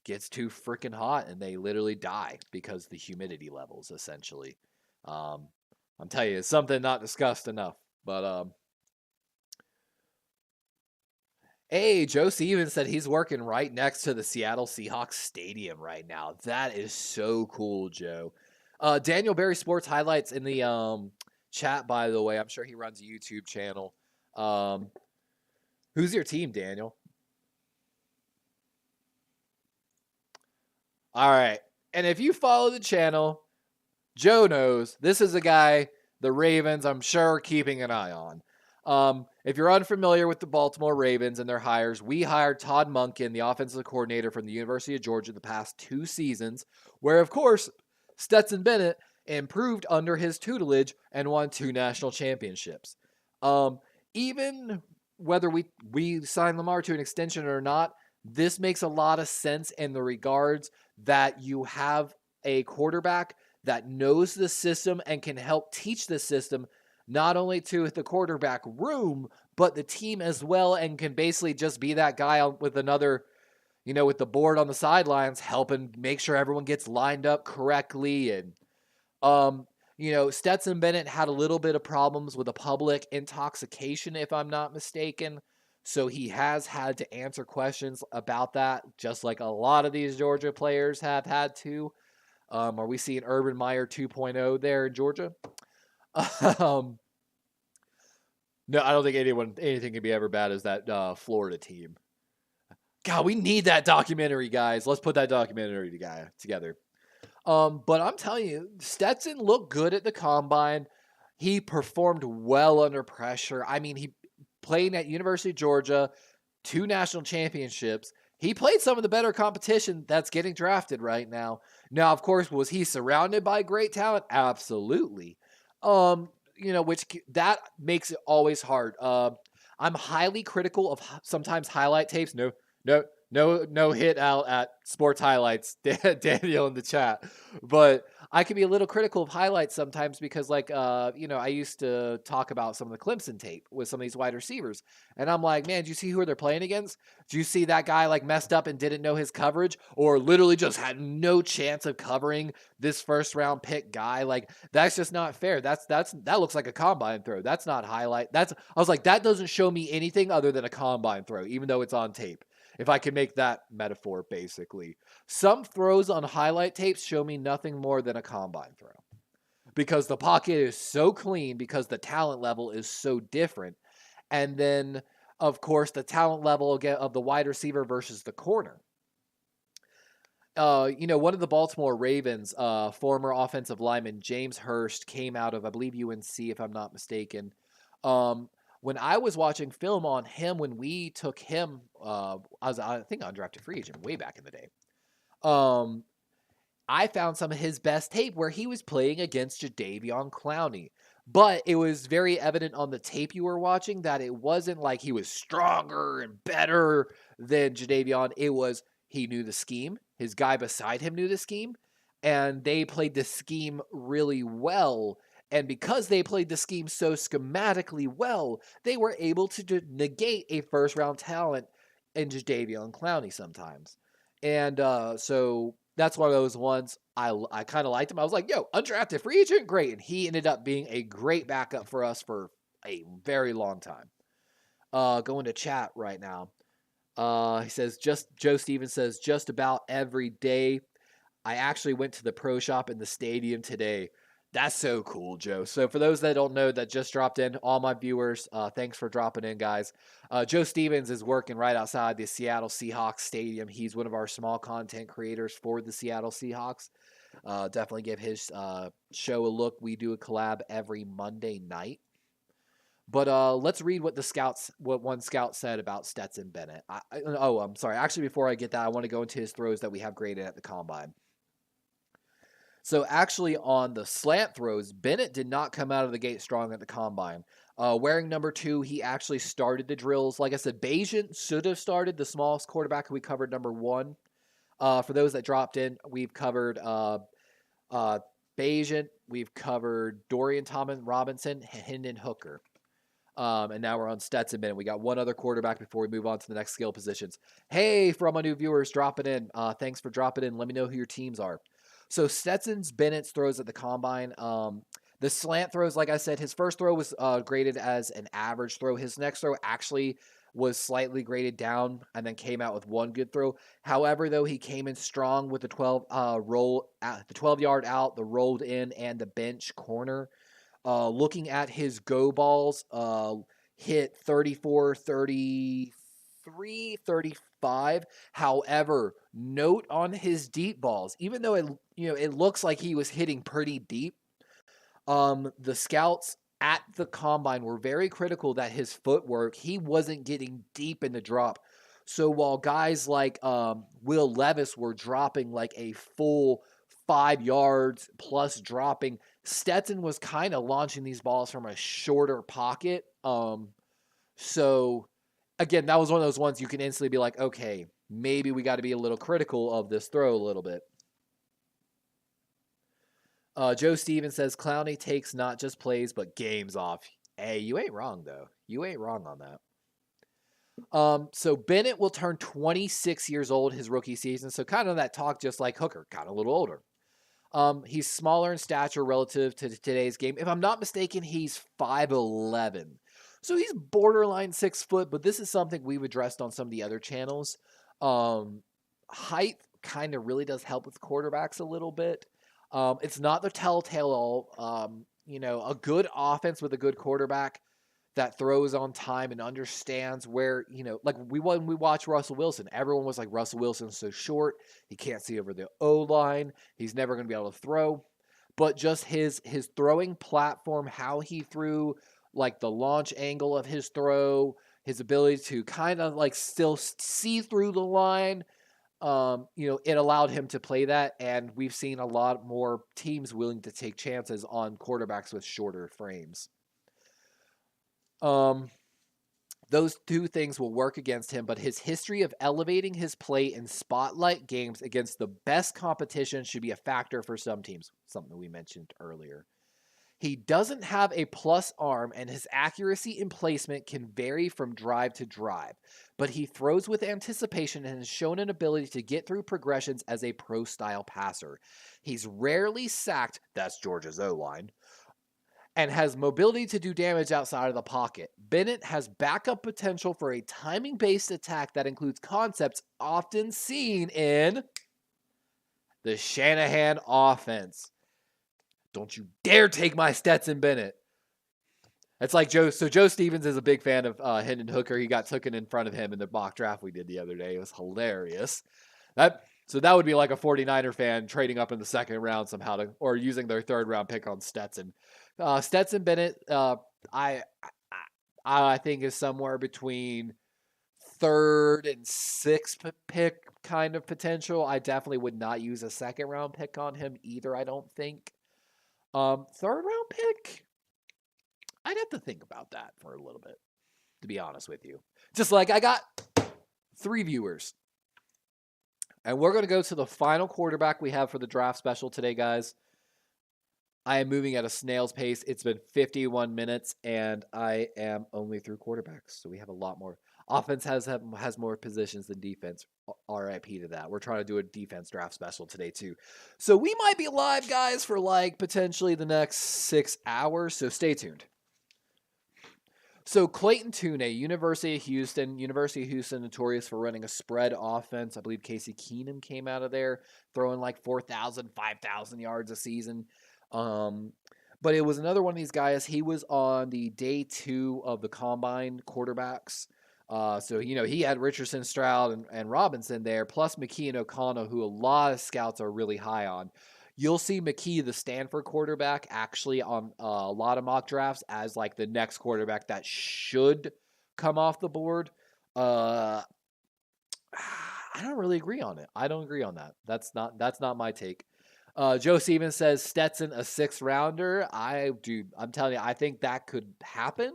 gets too freaking hot and they literally die because the humidity levels essentially. I'm telling you, it's something not discussed enough. But hey, Joe Stevens said he's working right next to the Seattle Seahawks stadium right now. That is so cool, Joe. Daniel Berry Sports Highlights in the chat, by the way. I'm sure he runs a YouTube channel. Who's your team, Daniel? All right. And if you follow the channel, Joe knows this is a guy the Ravens, I'm sure, are keeping an eye on. If you're unfamiliar with the Baltimore Ravens and their hires, we hired Todd Monken, the offensive coordinator from the University of Georgia, the past 2 seasons, where, of course, Stetson Bennett improved under his tutelage and won 2 national championships. Even whether we sign Lamar to an extension or not, this makes a lot of sense in the regards that you have a quarterback that knows the system and can help teach the system not only to the quarterback room, but the team as well, and can basically just be that guy with another, with the board on the sidelines, helping make sure everyone gets lined up correctly. And, Stetson Bennett had a little bit of problems with a public intoxication, if I'm not mistaken. So he has had to answer questions about that, just like a lot of these Georgia players have had to. Are we seeing Urban Meyer 2.0 there in Georgia? No, I don't think anything can be ever bad as that Florida team. God, we need that documentary, guys. Let's put that documentary together. But I'm telling you, Stetson looked good at the combine. He performed well under pressure. I mean, he played at University of Georgia, 2 national championships. He played some of the better competition that's getting drafted right now. Now, of course, was he surrounded by great talent? Absolutely. Which that makes it always hard. I'm highly critical of sometimes highlight tapes. No hit out at Sports Highlights, Daniel in the chat. But I can be a little critical of highlights sometimes because, like, I used to talk about some of the Clemson tape with some of these wide receivers, and I'm like, man, do you see who they're playing against? Do you see that guy like messed up and didn't know his coverage, or literally just had no chance of covering this first round pick guy? Like, that's just not fair. That looks like a combine throw. That's not highlight. I was like, that doesn't show me anything other than a combine throw, even though it's on tape. If I can make that metaphor, basically. Some throws on highlight tapes show me nothing more than a combine throw because the pocket is so clean, because the talent level is so different. And then, of course, the talent level of the wide receiver versus the corner. One of the Baltimore Ravens, former offensive lineman James Hurst, came out of, I believe, UNC, if I'm not mistaken. When I was watching film on him, when we took him, I think undrafted free agent way back in the day. I found some of his best tape where he was playing against Jadeveon Clowney. But it was very evident on the tape you were watching that it wasn't like he was stronger and better than Jadeveon. It was he knew the scheme. His guy beside him knew the scheme. And they played the scheme really well. And because they played the scheme so schematically well, they were able to negate a first-round talent in Jadeveon Clowney sometimes. And so that's one of those ones I kind of liked him. I was like, yo, undrafted free agent, great. And he ended up being a great backup for us for a very long time. Going to chat right now. He says, Joe Stevens says, just about every day. I actually went to the pro shop in the stadium today. That's so cool, Joe. So for those that don't know that just dropped in, all my viewers, thanks for dropping in, guys. Joe Stevens is working right outside the Seattle Seahawks stadium. He's one of our small content creators for the Seattle Seahawks. Definitely give his show a look. We do a collab every Monday night. But let's read what one scout said about Stetson Bennett. I'm sorry. Actually, before I get that, I want to go into his throws that we have graded at the combine. So actually on the slant throws, Bennett did not come out of the gate strong at the combine. Wearing number 2, he actually started the drills. Like I said, Bagent should have started, the smallest quarterback. We covered number 1. For those that dropped in, we've covered Bagent, we've covered Dorian Thompson-Robinson, Hendon Hooker. And now we're on Stetson Bennett. We got one other quarterback before we move on to the next skill positions. Hey, for all my new viewers dropping in, thanks for dropping in. Let me know who your teams are. So Stetson's Bennett's throws at the combine. The slant throws, like I said, his first throw was graded as an average throw. His next throw actually was slightly graded down and then came out with one good throw. However, though, he came in strong with the 12-yard out, the rolled in, and the bench corner. Looking at his go balls, hit 34, 33, 35. However, note on his deep balls, even though it looks like he was hitting pretty deep, the scouts at the combine were very critical that his footwork, he wasn't getting deep in the drop. So while guys like Will Levis were dropping like a full 5 yards plus dropping, Stetson was kind of launching these balls from a shorter pocket. So again, that was one of those ones you can instantly be like, okay, maybe we got to be a little critical of this throw a little bit. Joe Stevens says Clowney takes not just plays, but games off. Hey, you ain't wrong, though. You ain't wrong on that. So Bennett will turn 26 years old his rookie season. So kind of that talk just like Hooker, kind of a little older. He's smaller in stature relative to today's game. If I'm not mistaken, he's 5'11". So he's borderline 6 foot, but this is something we've addressed on some of the other channels. Height kind of really does help with quarterbacks a little bit. It's not the telltale all. A good offense with a good quarterback that throws on time and understands where, like when we watch Russell Wilson, everyone was like, Russell Wilson's so short, he can't see over the O-line, he's never going to be able to throw. But just his throwing platform, how he threw, like the launch angle of his throw, his ability to kind of like still see through the line, it allowed him to play that, and we've seen a lot more teams willing to take chances on quarterbacks with shorter frames. The those two things will work against him, but his history of elevating his play in spotlight games against the best competition should be a factor for some teams, something we mentioned earlier. He doesn't have a plus arm, and his accuracy and placement can vary from drive to drive, but he throws with anticipation and has shown an ability to get through progressions as a pro-style passer. He's rarely sacked, that's Georgia's O-line, and has mobility to do damage outside of the pocket. Bennett has backup potential for a timing-based attack that includes concepts often seen in the Shanahan offense. Don't you dare take my Stetson Bennett. It's like Joe. So Joe Stevens is a big fan of Hendon Hooker. He got taken in front of him in the mock draft we did the other day. It was hilarious. So that would be like a 49er fan trading up in the second round somehow or using their third round pick on Stetson. Stetson Bennett, I think is somewhere between third and sixth pick kind of potential. I definitely would not use a second round pick on him either. I don't think. Third round pick, I'd have to think about that for a little bit, to be honest with you. Just like I got 3 viewers. And we're going to go to the final quarterback we have for the draft special today, guys. I am moving at a snail's pace. It's been 51 minutes, and I am only through quarterbacks. So we have a lot more. Offense has more positions than defense. RIP to that. We're trying to do a defense draft special today, too. So we might be live, guys, for like potentially the next 6 hours. So stay tuned. So Clayton Tune, University of Houston, notorious for running a spread offense. I believe Casey Keenum came out of there, throwing like 4,000, 5,000 yards a season. But it was another one of these guys. He was on the day 2 of the combine quarterbacks. So, he had Richardson, Stroud, and Robinson there, plus McKee and O'Connell, who a lot of scouts are really high on. You'll see McKee, the Stanford quarterback, actually on a lot of mock drafts as like the next quarterback that should come off the board. I don't really agree on it. I don't agree on that. That's not my take. Joe Stevens says Stetson a 6th rounder. I'm telling you, I think that could happen,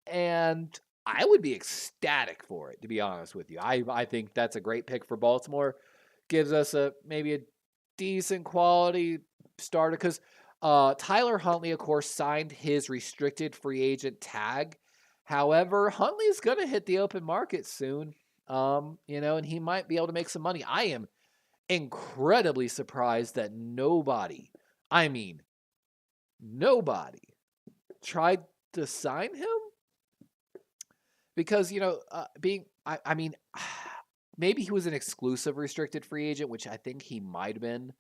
and I would be ecstatic for it, to be honest with you. I think that's a great pick for Baltimore. Gives us maybe a decent quality starter, because Tyler Huntley, of course, signed his restricted free agent tag. However, Huntley's going to hit the open market soon, and he might be able to make some money. I am incredibly surprised that nobody tried to sign him, because maybe he was an exclusive restricted free agent, which I think he might have been.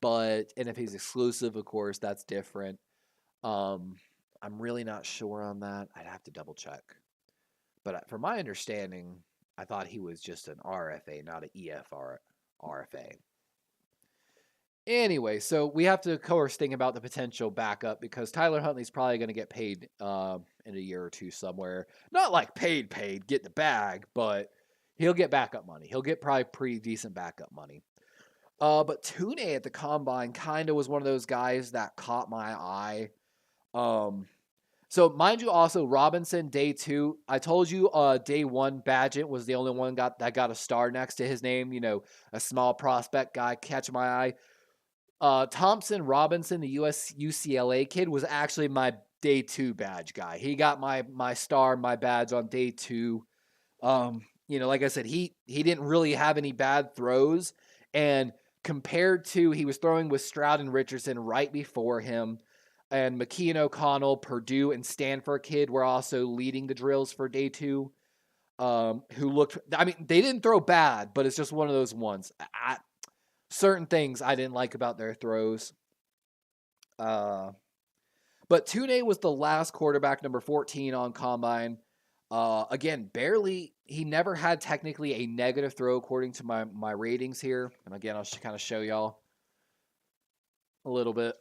And if he's exclusive, of course, that's different. I'm really not sure on that. I'd have to double check. But from my understanding, I thought he was just an RFA, not an RFA. Anyway, so we have to, of course, think about the potential backup, because Tyler Huntley's probably going to get paid in a year or two somewhere. Not like paid, get the bag, but he'll get backup money. He'll get probably pretty decent backup money. But Tune at the combine kind of was one of those guys that caught my eye. So mind you, also Robinson day 2. I told you day 1 Badgett was the only one that got a star next to his name. A small prospect guy catch my eye. Thompson Robinson, the UCLA kid, was actually my day 2 badge guy. He got my star, my badge on day 2. Like I said, he didn't really have any bad throws, and compared to, he was throwing with Stroud and Richardson right before him, and McKee and O'Connell, Purdue, and Stanford kid were also leading the drills for day 2. They didn't throw bad, but it's just one of those ones. Certain things I didn't like about their throws. But Tune was the last quarterback, number 14 on combine. Again, he never had technically a negative throw according to my ratings here. And again, I'll kind of show y'all a little bit,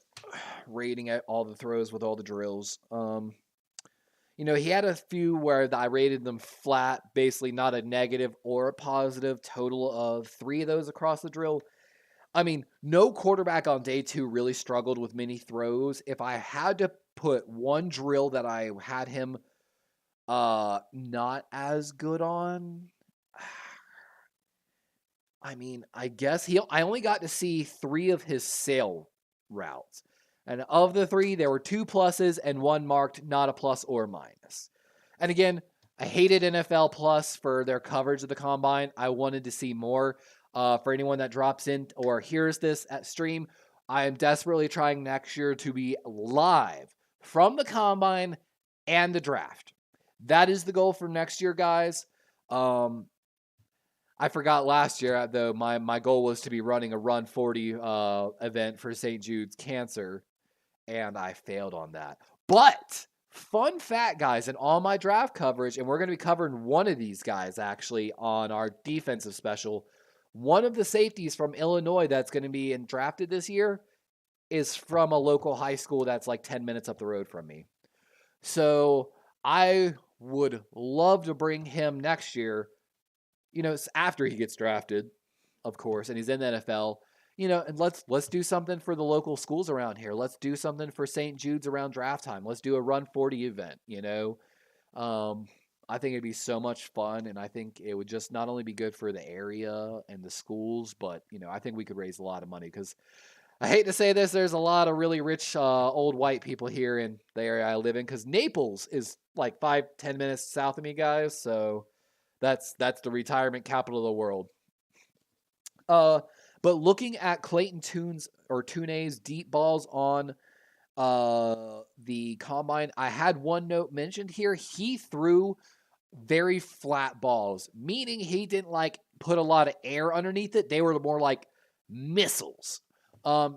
rating at all the throws with all the drills. He had a few where I rated them flat, basically not a negative or a positive, total of 3 of those across the drill. No quarterback on day 2 really struggled with many throws. If I had to put one drill that I had him Not as good on. I mean, I guess I only got to see 3 of his sail routes. And of the 3, there were 2 pluses and 1 marked not a plus or minus. And again, I hated NFL Plus for their coverage of the combine. I wanted to see more. For anyone that drops in or hears this at stream, I am desperately trying next year to be live from the combine and the draft. That is the goal for next year, guys. I forgot last year, though, my goal was to be running a Run 40 event for St. Jude's Cancer, and I failed on that. But, fun fact, guys, in all my draft coverage, and we're going to be covering one of these guys, actually, on our defensive special, one of the safeties from Illinois that's going to be drafted this year is from a local high school that's like 10 minutes up the road from me. So, I would love to bring him next year, after he gets drafted, of course, and he's in the NFL, and let's do something for the local schools around here. Let's do something for St. Jude's around draft time. Let's do a Run 40 event, I think it'd be so much fun, and I think it would just not only be good for the area and the schools, but, I think we could raise a lot of money because I hate to say this, there's a lot of really rich old white people here in the area I live in because Naples is like 5-10 minutes south of me, guys, so that's the retirement capital of the world. But looking at Clayton Tune's deep balls on the combine, I had one note mentioned here. He threw very flat balls, meaning he didn't like put a lot of air underneath it. They were more like missiles.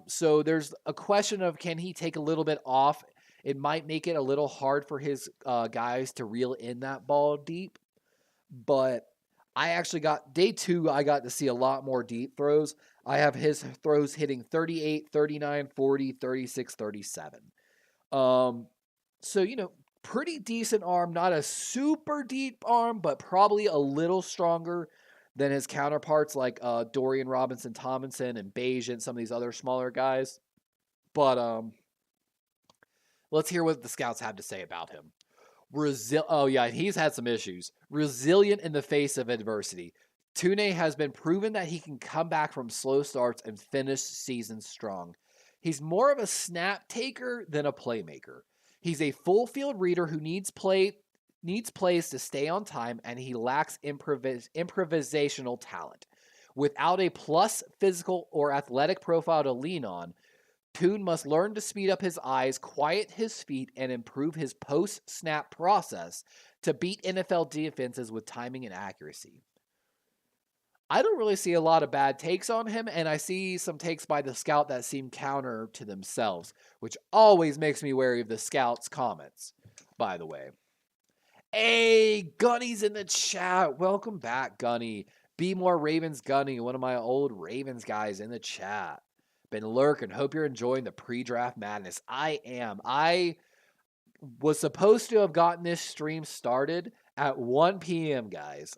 So there's a question of can he take a little bit off? It might make it a little hard for his guys to reel in that ball deep. But I actually got day 2, I got to see a lot more deep throws. I have his throws hitting 38, 39, 40, 36, 37. So, pretty decent arm, not a super deep arm, but probably a little stronger than his counterparts like Dorian Robinson-Tomlinson and Beige and some of these other smaller guys. But let's hear what the scouts have to say about him. He's had some issues. Resilient in the face of adversity. Tune has been proven that he can come back from slow starts and finish seasons strong. He's more of a snap taker than a playmaker. He's a full field reader who needs plays to stay on time, and he lacks improvisational talent. Without a plus physical or athletic profile to lean on, Tune must learn to speed up his eyes, quiet his feet, and improve his post-snap process to beat NFL defenses with timing and accuracy. I don't really see a lot of bad takes on him, and I see some takes by the scout that seem counter to themselves, which always makes me wary of the scout's comments, by the way. Hey, Gunny's in the chat. Welcome back, Gunny. Be More Ravens Gunny, one of my old Ravens guys in the chat. Been lurking. Hope you're enjoying the pre-draft madness. I am. I was supposed to have gotten this stream started at 1 p.m., guys.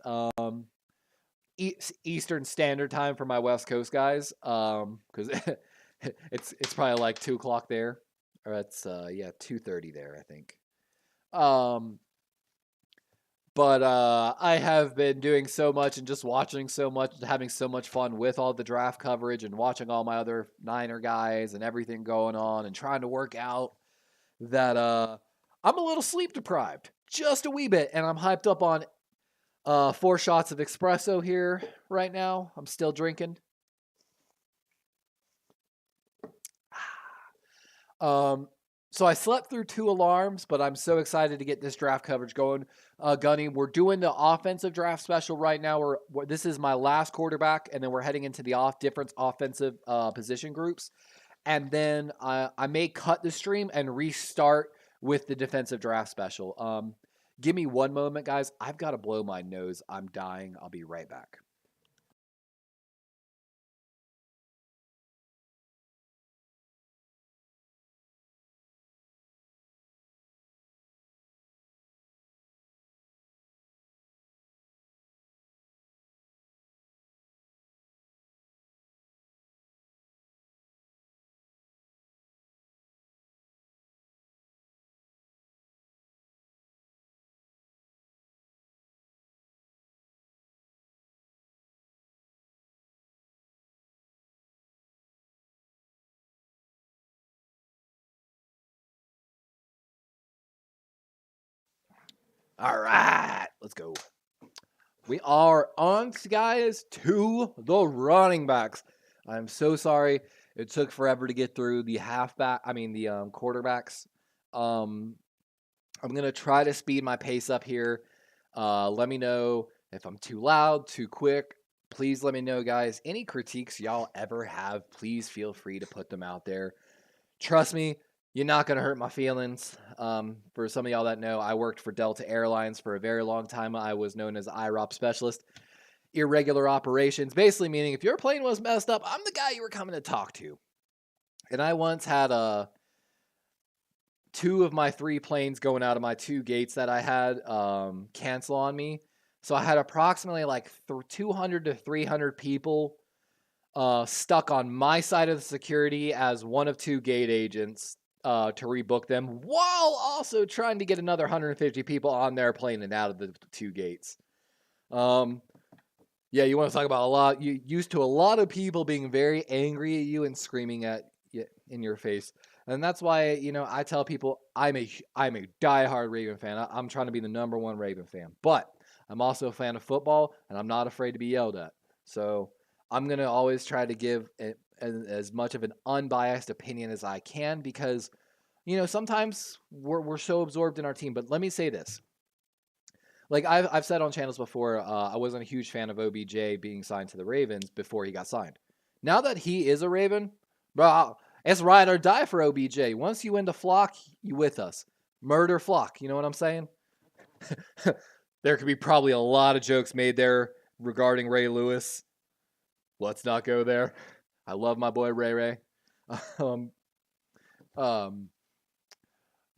Eastern Standard Time for my West Coast guys. Because it's probably like 2 o'clock there. Or it's 2:30 there, I think. But I have been doing so much and just watching so much, having so much fun with all the draft coverage and watching all my other Niner guys and everything going on and trying to work out that I'm a little sleep deprived, just a wee bit, and I'm hyped up on 4 shots of espresso here right now. I'm still drinking. So I slept through 2 alarms, but I'm so excited to get this draft coverage going. Gunny, we're doing the offensive draft special right now. This is my last quarterback, and then we're heading into the different offensive position groups. And then I may cut the stream and restart with the defensive draft special. Give me one moment, guys. I've got to blow my nose. I'm dying. I'll be right back. All right, let's go. We are on, guys, to the running backs. I'm so sorry it took forever to get through the quarterbacks. I'm gonna try to speed my pace up here. Let me know if I'm too loud, too quick. Please let me know, guys. Any critiques y'all ever have, please feel free to put them out there. Trust me, you're not going to hurt my feelings. For some of y'all that know, I worked for Delta Airlines for a very long time. I was known as IROP specialist, irregular operations, basically meaning if your plane was messed up, I'm the guy you were coming to talk to. And I once had 2 of my 3 planes going out of my 2 gates that I had cancel on me. So I had approximately like 200 to 300 people stuck on my side of the security as one of 2 gate agents to rebook them, while also trying to get another 150 people on their plane and out of the 2 gates. Yeah, you want to talk about you used to a lot of people being very angry at you and screaming at you in your face. And that's why, I tell people I'm a diehard Raven fan. I'm trying to be the #1 Raven fan. But I'm also a fan of football, and I'm not afraid to be yelled at. So I'm going to always try to give as much of an unbiased opinion as I can because, sometimes we're so absorbed in our team. But let me say this. Like I've said on channels before, I wasn't a huge fan of OBJ being signed to the Ravens before he got signed. Now that he is a Raven, bro, it's ride or die for OBJ. Once you win the flock, you with us. Murder flock. You know what I'm saying? There could be probably a lot of jokes made there regarding Ray Lewis. Let's not go there. I love my boy Ray.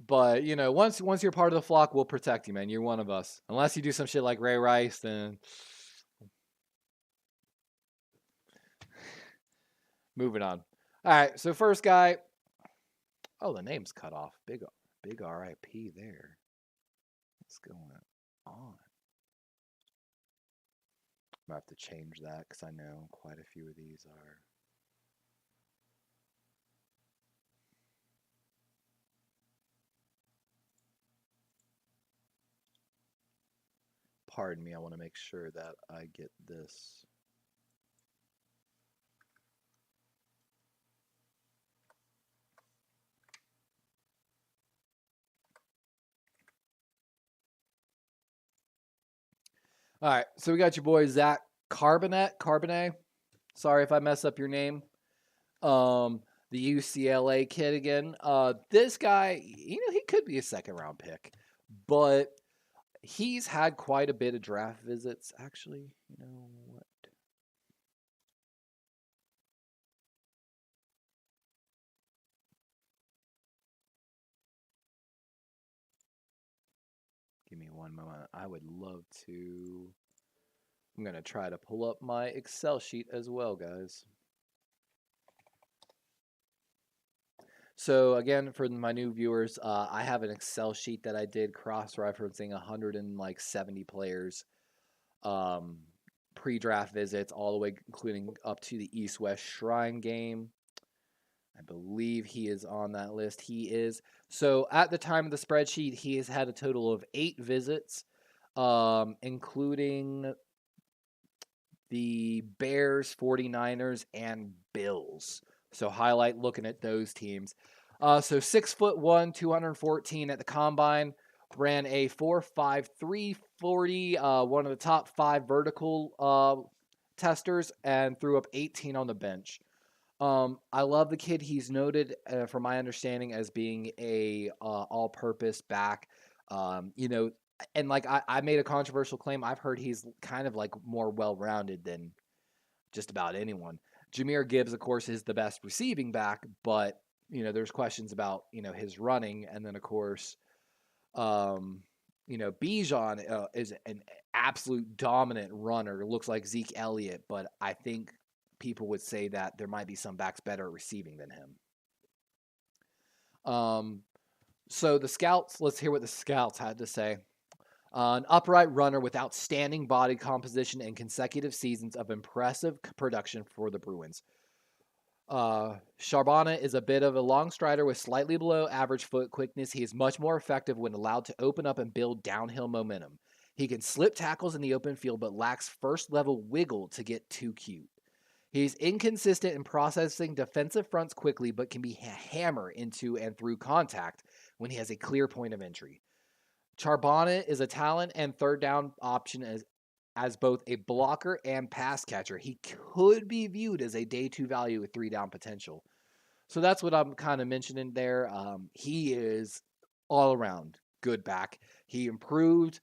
But once you're part of the flock, we'll protect you, man. You're one of us. Unless you do some shit like Ray Rice, then moving on. All right, so first guy. Oh, the name's cut off. Big RIP there. What's going on? I'm gonna have to change that because I know quite a few of these are. Pardon me, I want to make sure that I get this. All right, so we got your boy Zach Carbonet. Sorry if I mess up your name. The UCLA kid again. This guy, he could be a second-round pick, but he's had quite a bit of draft visits, actually. You know what? Give me one moment. I would love to. I'm going to try to pull up my Excel sheet as well, guys. So again, for my new viewers, I have an Excel sheet that I did cross-referencing 170 players, pre-draft visits, all the way including up to the East-West Shrine game. I believe he is on that list. He is. So at the time of the spreadsheet, he has had a total of 8 visits, including the Bears, 49ers, and Bills. So highlight looking at those teams. So 6'1", 214 at the combine, ran a 4.53 40, one of the top 5 vertical testers, and threw up 18 on the bench. I love the kid. He's noted, from my understanding, as being a all-purpose back. And like I made a controversial claim. I've heard he's kind of like more well-rounded than just about anyone. Jahmyr Gibbs, of course, is the best receiving back, but there's questions about his running, and then of course, Bijan is an absolute dominant runner. Looks like Zeke Elliott, but I think people would say that there might be some backs better at receiving than him. So the scouts, let's hear what the scouts had to say. An upright runner with outstanding body composition and consecutive seasons of impressive production for the Bruins. Charbonnet is a bit of a long strider with slightly below average foot quickness. He is much more effective when allowed to open up and build downhill momentum. He can slip tackles in the open field, but lacks first level wiggle to get too cute. He's inconsistent in processing defensive fronts quickly, but can be hammer into and through contact when he has a clear point of entry. Charbonnet is a talent and third down option as both a blocker and pass catcher. He could be viewed as a day 2 value with 3 down potential. So that's what I'm kind of mentioning there. He is all around good back. He improved.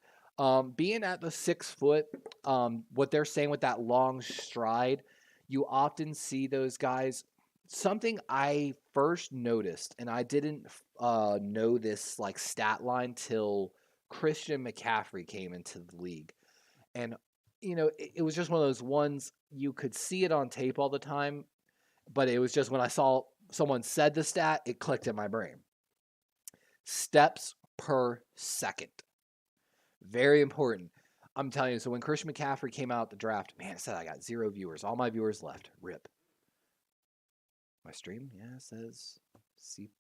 Being at the 6 foot, what they're saying with that long stride, you often see those guys. Something I first noticed, and I didn't know this like stat line till Christian McCaffrey came into the league. And, you know, it was just one of those ones you could see it on tape all the time, but it was just when I saw someone said the stat, it clicked in my brain. Steps per second. Very important. I'm telling you, so when Christian McCaffrey came out the draft, man, it said I got 0 viewers. All my viewers left. Rip. My stream, yeah, it says, see,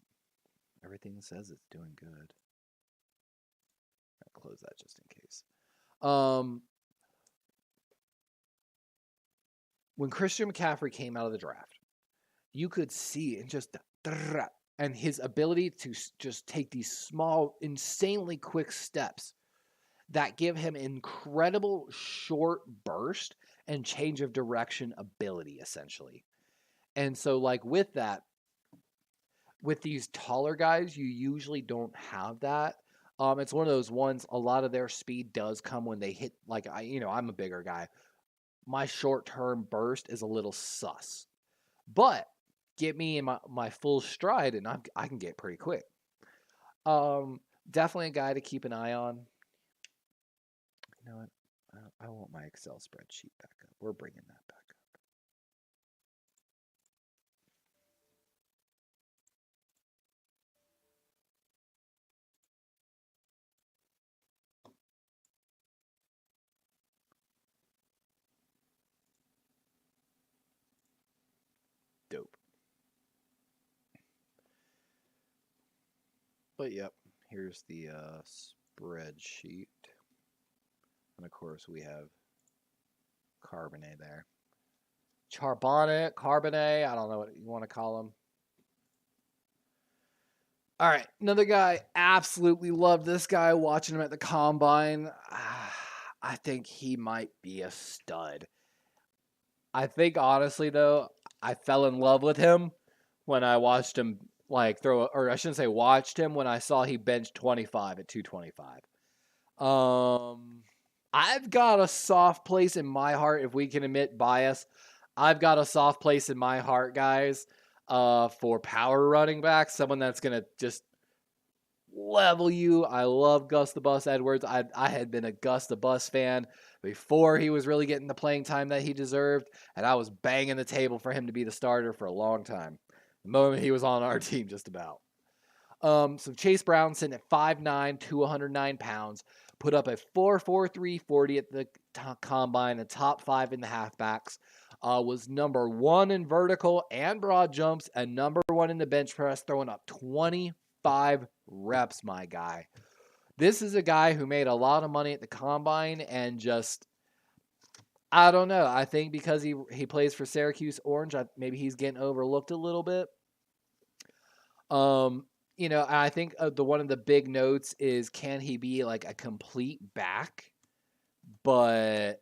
everything says it's doing good. I'll close that just in case. When Christian McCaffrey came out of the draft, you could see and just and his ability to just take these small, insanely quick steps that give him incredible short burst and change of direction ability, essentially. And so, like, with that, with these taller guys, you usually don't have that. It's one of those ones, a lot of their speed does come when they hit, like, I'm a bigger guy. My short-term burst is a little sus. But get me in my full stride, and I can get pretty quick. Definitely a guy to keep an eye on. You know what? I want my Excel spreadsheet back up. We're bringing that back up. Dope. But yep, here's the spreadsheet. And of course we have Charbonnet there. Charbonnet, Charbonnet, I don't know what you want to call him. All right, another guy, absolutely loved this guy, watching him at the Combine. I think he might be a stud. I think, honestly, though, I fell in love with him when I watched him, like, or I shouldn't say watched him, when I saw he benched 25 at 225. I've got a soft place in my heart, if we can admit bias. I've got a soft place in my heart, guys, for power running back, someone that's going to just level you. I love Gus the Bus Edwards. I had been a Gus the Bus fan before he was really getting the playing time that he deserved, and I was banging the table for him to be the starter for a long time. The moment he was on our team, just about. So Chase Brown sitting at 5'9", 209 pounds, put up a 4.43 40 at the combine, a top 5 in the halfbacks. Was number 1 in vertical and broad jumps, and number 1 in the bench press, throwing up 25 reps, my guy. This is a guy who made a lot of money at the combine and just, I don't know. I think because he plays for Syracuse Orange, maybe he's getting overlooked a little bit. You know, I think one of the big notes is, can he be like a complete back? But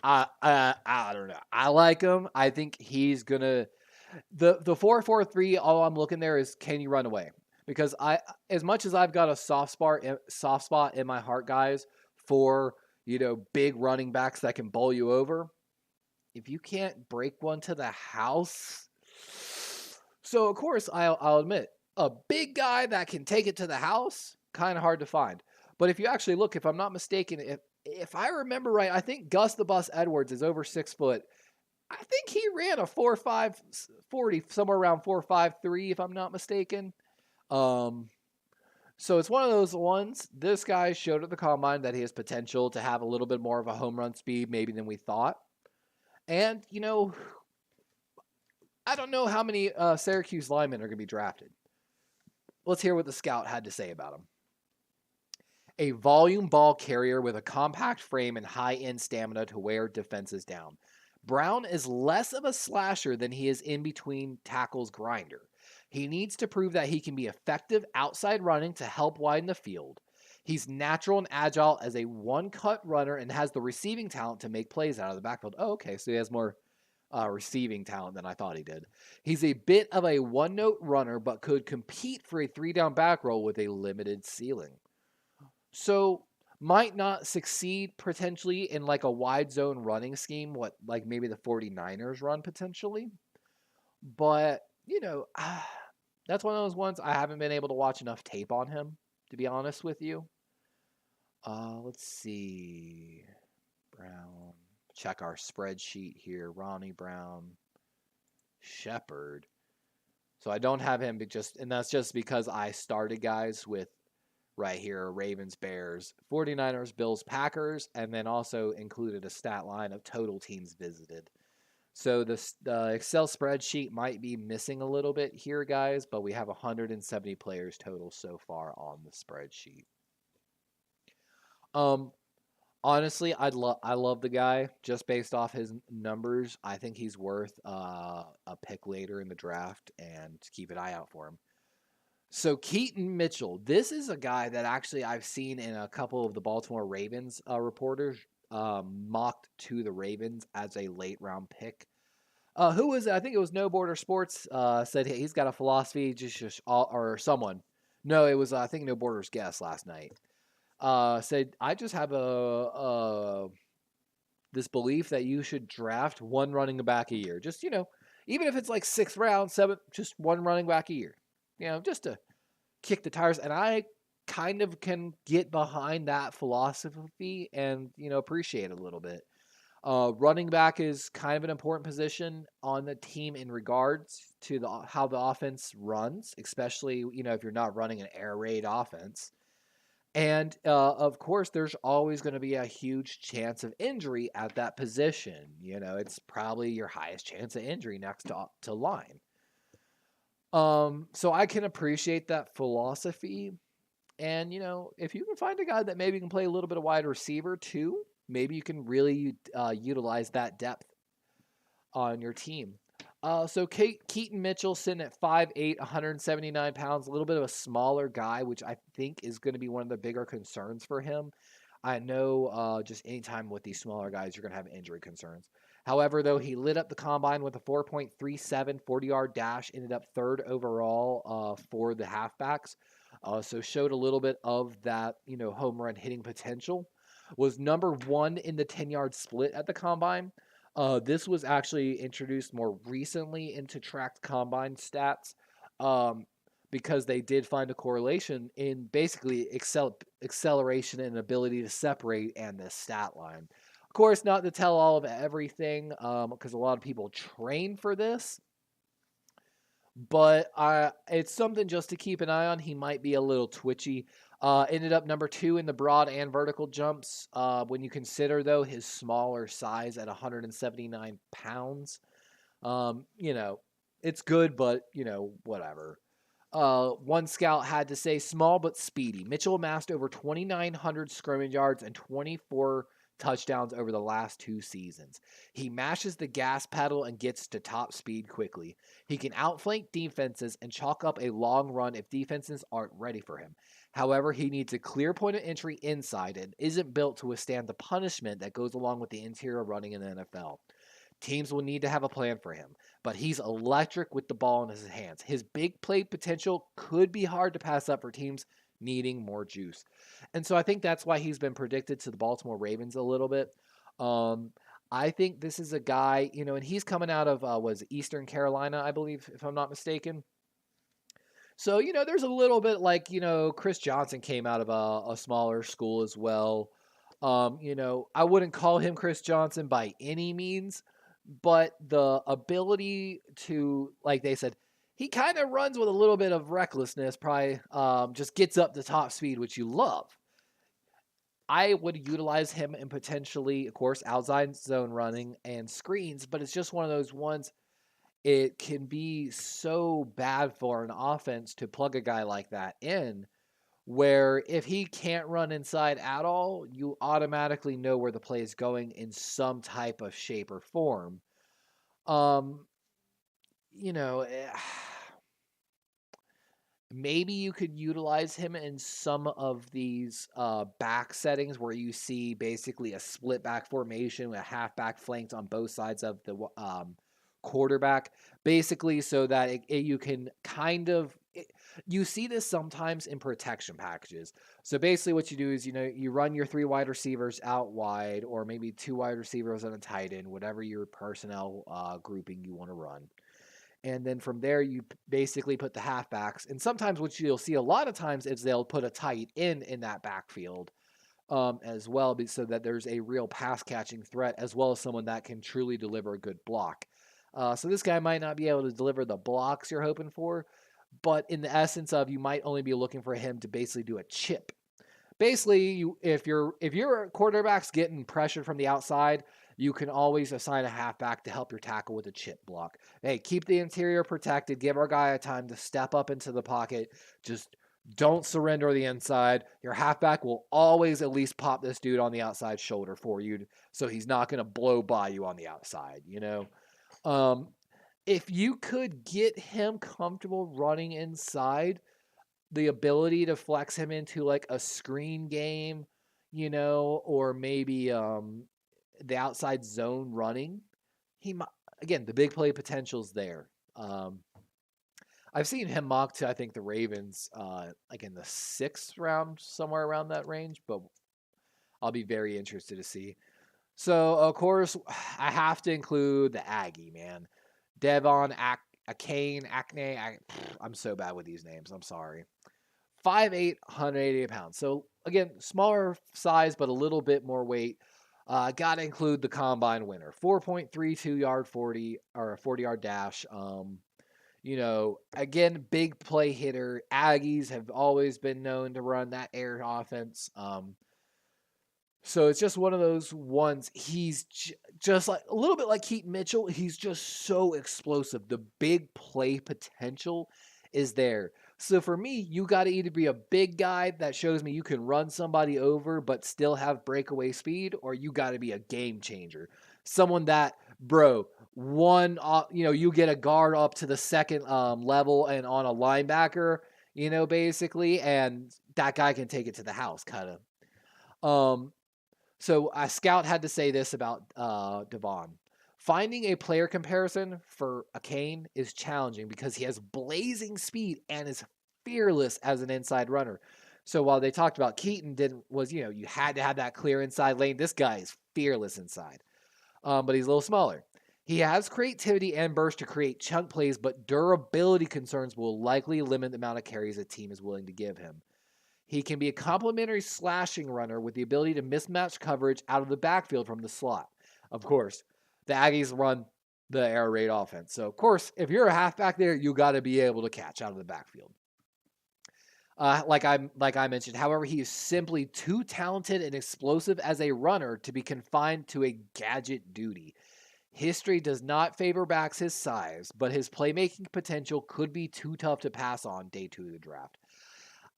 I don't know. I like him. I think he's gonna the 4.43. All I'm looking there is, can you run away? Because as much as I've got a soft spot in my heart, guys, for, you know, big running backs that can bowl you over, if you can't break one to the house. So of course I'll admit, a big guy that can take it to the house, kind of hard to find. But if you actually look, if I'm not mistaken, if I remember right, I think Gus the Bus Edwards is over 6 foot. I think he ran a 4.5 40, somewhere around 4.53, if I'm not mistaken. So it's one of those ones. This guy showed at the combine that he has potential to have a little bit more of a home run speed maybe than we thought. And, you know, I don't know how many Syracuse linemen are going to be drafted. Let's hear what the scout had to say about him. A volume ball carrier with a compact frame and high-end stamina to wear defenses down. Brown is less of a slasher than he is in between tackles grinder. He needs to prove that he can be effective outside running to help widen the field. He's natural and agile as a one-cut runner and has the receiving talent to make plays out of the backfield. Oh, okay, so he has more receiving talent than I thought he did. He's a bit of a one-note runner, but could compete for a three-down back role with a limited ceiling. So might not succeed potentially in like a wide zone running scheme, what like maybe the 49ers run potentially. But, that's one of those ones I haven't been able to watch enough tape on him, to be honest with you. Let's see. Brown. Check our spreadsheet here. Ronnie Brown. Shepard. So I don't have him and that's just because I started guys with right here, Ravens, Bears, 49ers, Bills, Packers, and then also included a stat line of total teams visited. So the Excel spreadsheet might be missing a little bit here, guys, but we have 170 players total so far on the spreadsheet. Honestly, I love the guy just based off his numbers. I think he's worth a pick later in the draft, and keep an eye out for him. So Keaton Mitchell, this is a guy that actually I've seen in a couple of the Baltimore Ravens reporters mocked to the Ravens as a late round pick. Who was it? I think it was No Border Sports said he's got a philosophy or someone. No, it was I think No Border's guest last night. Said I just have this belief that you should draft one running back a year. Just even if it's like 6th round, 7th, just one running back a year. Just to kick the tires. And I kind of can get behind that philosophy and, appreciate it a little bit. Running back is kind of an important position on the team in regards to how the offense runs, especially, if you're not running an air raid offense. And, of course, there's always going to be a huge chance of injury at that position. It's probably your highest chance of injury next to line. So I can appreciate that philosophy. And, if you can find a guy that maybe can play a little bit of wide receiver too, maybe you can really utilize that depth on your team. So Keaton Mitchell sitting at 5'8", 179 pounds, a little bit of a smaller guy, which I think is going to be one of the bigger concerns for him. I know just anytime with these smaller guys, you're going to have injury concerns. However, though, he lit up the combine with a 4.37 40-yard dash, ended up 3rd overall for the halfbacks. So showed a little bit of that, home run hitting potential. Was number 1 in the 10-yard split at the combine. This was actually introduced more recently into tracked combine stats because they did find a correlation in basically acceleration and ability to separate and the stat line. Of course, not to tell all of everything because a lot of people train for this. But it's something just to keep an eye on. He might be a little twitchy. Ended up number 2 in the broad and vertical jumps. When you consider, though, his smaller size at 179 pounds, it's good, but, whatever. One scout had to say small but speedy. Mitchell amassed over 2,900 scrimmage yards and 24 touchdowns over the last 2 seasons. He mashes the gas pedal and gets to top speed quickly. He can outflank defenses and chalk up a long run if defenses aren't ready for him. However, he needs a clear point of entry inside and isn't built to withstand the punishment that goes along with the interior running in the NFL. Teams will need to have a plan for him, but he's electric with the ball in his hands. His big play potential could be hard to pass up for teams needing more juice. And so I think that's why he's been predicted to the Baltimore Ravens a little bit. I think this is a guy, and he's coming out of, was Eastern Carolina, I believe, if I'm not mistaken. So, there's a little bit like, Chris Johnson came out of a smaller school as well. I wouldn't call him Chris Johnson by any means, but the ability to, like they said, he kind of runs with a little bit of recklessness, probably just gets up to top speed, which you love. I would utilize him in potentially, of course, outside zone running and screens, but it's just one of those ones. it can be so bad for an offense to plug a guy like that in, where if he can't run inside at all, you automatically know where the play is going in some type of shape or form. Um, you know, maybe you could utilize him in some of these back settings where you see basically a split back formation with a halfback flanked on both sides of the quarterback, basically so that you can kind of you see this sometimes in protection packages. So basically what you do is, you run your 3 wide receivers out wide, or maybe 2 wide receivers and a tight end, whatever your personnel grouping you want to run. And then from there, you basically put the halfbacks. And sometimes what you'll see a lot of times is they'll put a tight end in that backfield as well, so that there's a real pass catching threat, as well as someone that can truly deliver a good block. So this guy might not be able to deliver the blocks you're hoping for, but in the essence of, you might only be looking for him to basically do a chip. Basically, if your quarterback's getting pressured from the outside, you can always assign a halfback to help your tackle with a chip block. Hey, keep the interior protected. Give our guy a time to step up into the pocket. Just don't surrender the inside. Your halfback will always at least pop this dude on the outside shoulder for you, so he's not going to blow by you on the outside, If you could get him comfortable running inside, the ability to flex him into like a screen game, or maybe the outside zone running, he might, again, the big play potential's there. I've seen him mocked to, I think, the Ravens like in the 6th round, somewhere around that range, but I'll be very interested to see. So of course I have to include the Aggie, man. Devon Akane, I'm so bad with these names. I'm sorry. 5'8", 188 pounds. So again, smaller size, but a little bit more weight. Got to include the combine winner. 4.32 yard 40 or a 40-yard dash. Again, big play hitter. Aggies have always been known to run that air offense. So it's just one of those ones. He's just like a little bit like Keaton Mitchell. He's just so explosive. The big play potential is there. So for me, you got to either be a big guy that shows me you can run somebody over but still have breakaway speed, or you got to be a game changer. Someone that, bro, you get a guard up to the 2nd level and on a linebacker, basically, and that guy can take it to the house, kind of. So a scout had to say this about Devon. Finding a player comparison for Akane is challenging because he has blazing speed and is fearless as an inside runner. So while they talked about Keaton you had to have that clear inside lane, this guy is fearless inside. But he's a little smaller. He has creativity and burst to create chunk plays, but durability concerns will likely limit the amount of carries a team is willing to give him. He can be a complementary slashing runner with the ability to mismatch coverage out of the backfield from the slot. Of course, the Aggies run the air raid offense. So, of course, if you're a halfback there, you got to be able to catch out of the backfield. Like I mentioned, however, he is simply too talented and explosive as a runner to be confined to a gadget duty. History does not favor backs his size, but his playmaking potential could be too tough to pass on day 2 of the draft.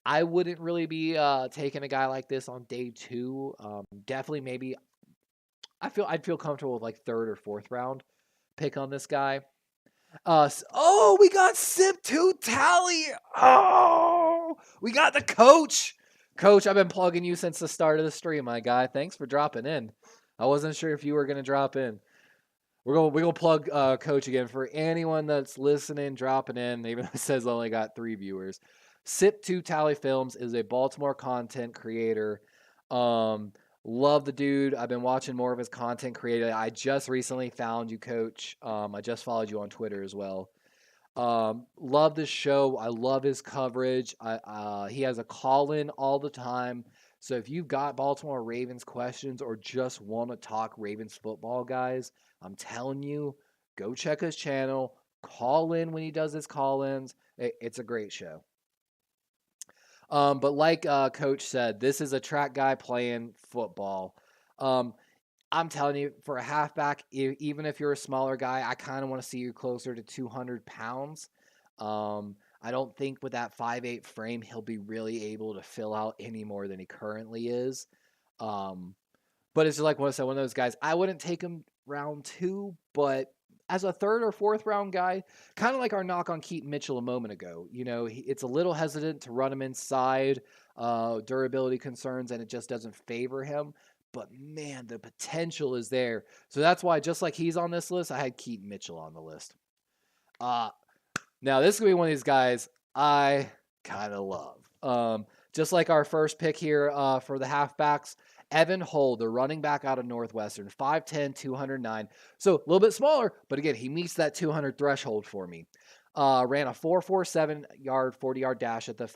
I wouldn't really be taking a guy like this on day 2. Definitely, maybe I'd feel comfortable with like 3rd or 4th round pick on this guy. We got Sip 2 Tally. Oh, we got the coach. Coach, I've been plugging you since the start of the stream, my guy. Thanks for dropping in. I wasn't sure if you were gonna drop in. We're gonna plug Coach again for anyone that's listening, dropping in. Even though it says I only got 3 viewers. Sip2 Tally Films is a Baltimore content creator. Love the dude. I've been watching more of his content created. I just recently found you, Coach. I just followed you on Twitter as well. Love this show. I love his coverage. He has a call-in all the time. So if you've got Baltimore Ravens questions or just want to talk Ravens football, guys, I'm telling you, go check his channel. Call in when he does his call-ins. It's a great show. But like Coach said, this is a track guy playing football. I'm telling you, for a halfback, even if you're a smaller guy, I kind of want to see you closer to 200 pounds. I don't think with that 5'8" frame, he'll be really able to fill out any more than he currently is. Um, but it's just like what I said, one of those guys. I wouldn't take him round 2, but as a 3rd or 4th round guy, kind of like our knock on Keaton Mitchell a moment ago. It's a little hesitant to run him inside, durability concerns, and it just doesn't favor him. But man, the potential is there. So that's why, just like he's on this list, I had Keaton Mitchell on the list. Now this is gonna be one of these guys I kind of love. Just like our first pick here for the halfbacks, Evan Hull, the running back out of Northwestern, 5'10", 209. So a little bit smaller, but again, he meets that 200 threshold for me. Ran a 4.47 yard, 40-yard dash at the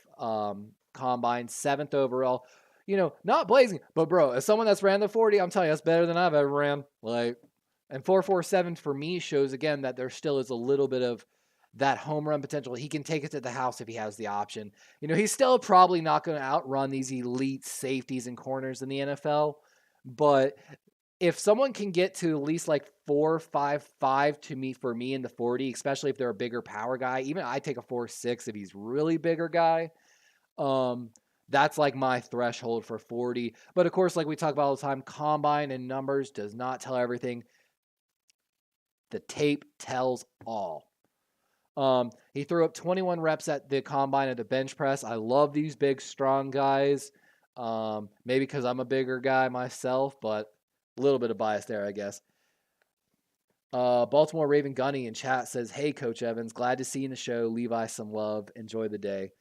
combine, 7th overall. Not blazing, but bro, as someone that's ran the 40, I'm telling you, that's better than I've ever ran. And 4.47 for me shows again that there still is a little bit of that home run potential. He can take it to the house if he has the option. He's still probably not going to outrun these elite safeties and corners in the NFL, but if someone can get to at least like 4.55 to me for me in the 40, especially if they're a bigger power guy, even I take a 4.6 if he's really bigger guy. That's like my threshold for 40. But of course, like we talk about all the time, combine and numbers does not tell everything. The tape tells all. He threw up 21 reps at the combine at the bench press. I love these big, strong guys. Maybe because I'm a bigger guy myself, but a little bit of bias there, I guess. Baltimore Raven Gunny in chat says, "Hey, Coach Evans, glad to see you in the show. Levi some love. Enjoy the day."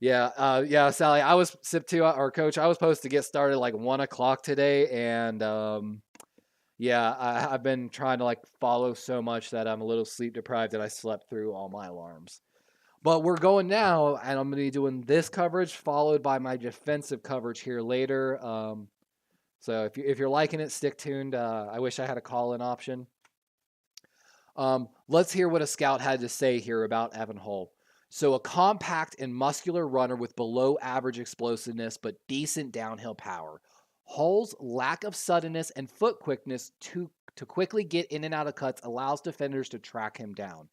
Yeah, Sally. I was SIP 2 or Coach. I was supposed to get started like 1 o'clock today, and I've been trying to like follow so much that I'm a little sleep deprived that I slept through all my alarms. But we're going now, and I'm going to be doing this coverage followed by my defensive coverage here later. So if you're liking it, stick tuned. I wish I had a call-in option. Let's hear what a scout had to say here about Evan Hull. So a compact and muscular runner with below average explosiveness but decent downhill power. Hull's lack of suddenness and foot quickness to quickly get in and out of cuts allows defenders to track him down.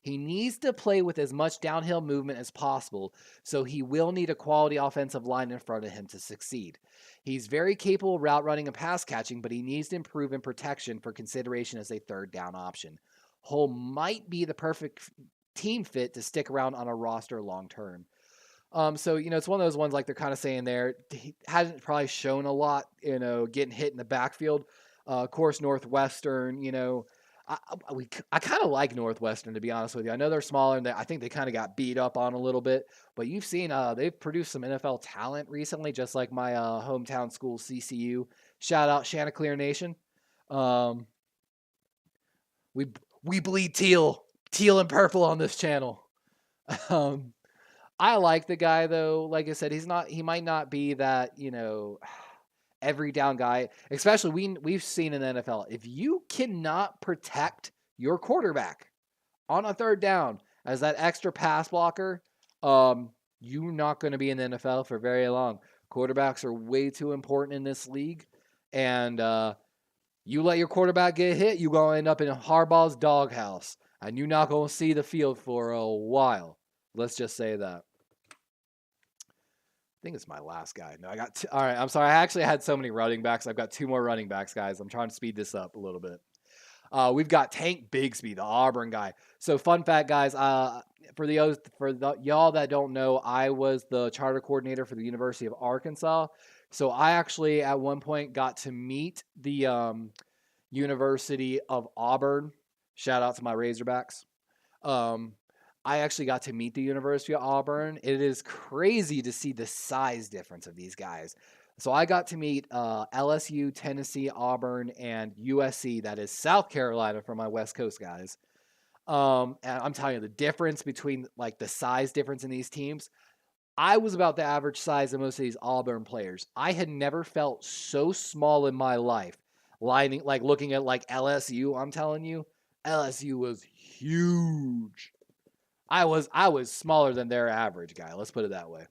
He needs to play with as much downhill movement as possible, so he will need a quality offensive line in front of him to succeed. He's very capable of route running and pass catching, but he needs to improve in protection for consideration as a 3rd down option. Hull might be the perfect team fit to stick around on a roster long term. So, it's one of those ones like they're kind of saying there. He hasn't probably shown a lot, getting hit in the backfield. Of course, Northwestern, I kind of like Northwestern, to be honest with you. I know they're smaller, and I think they kind of got beat up on a little bit. But you've seen they've produced some NFL talent recently, just like my hometown school, CCU. Shout out Chanticleer Nation. We bleed teal and purple on this channel. I like the guy though. Like I said, he might not be that, every down guy, especially we've seen in the NFL. If you cannot protect your quarterback on a 3rd down as that extra pass blocker, you're not going to be in the NFL for very long. Quarterbacks are way too important in this league, and you let your quarterback get hit, you're going to end up in Harbaugh's doghouse, and you're not going to see the field for a while. Let's just say that. I think it's my last guy. No, I got all right. I'm sorry. I actually had so many running backs. I've got 2 more running backs, guys. I'm trying to speed this up a little bit. We've got Tank Bigsby, the Auburn guy. So, fun fact, guys. For y'all that don't know, I was the charter coordinator for the University of Arkansas. So, I actually at one point got to meet the University of Auburn. Shout out to my Razorbacks. I actually got to meet the University of Auburn. It is crazy to see the size difference of these guys. So I got to meet LSU, Tennessee, Auburn, and USC. That is South Carolina for my West Coast guys. And I'm telling you, the difference between like the size difference in these teams, I was about the average size of most of these Auburn players. I had never felt so small in my life. Looking at like LSU, I'm telling you, LSU was huge. I was smaller than their average guy. Let's put it that way.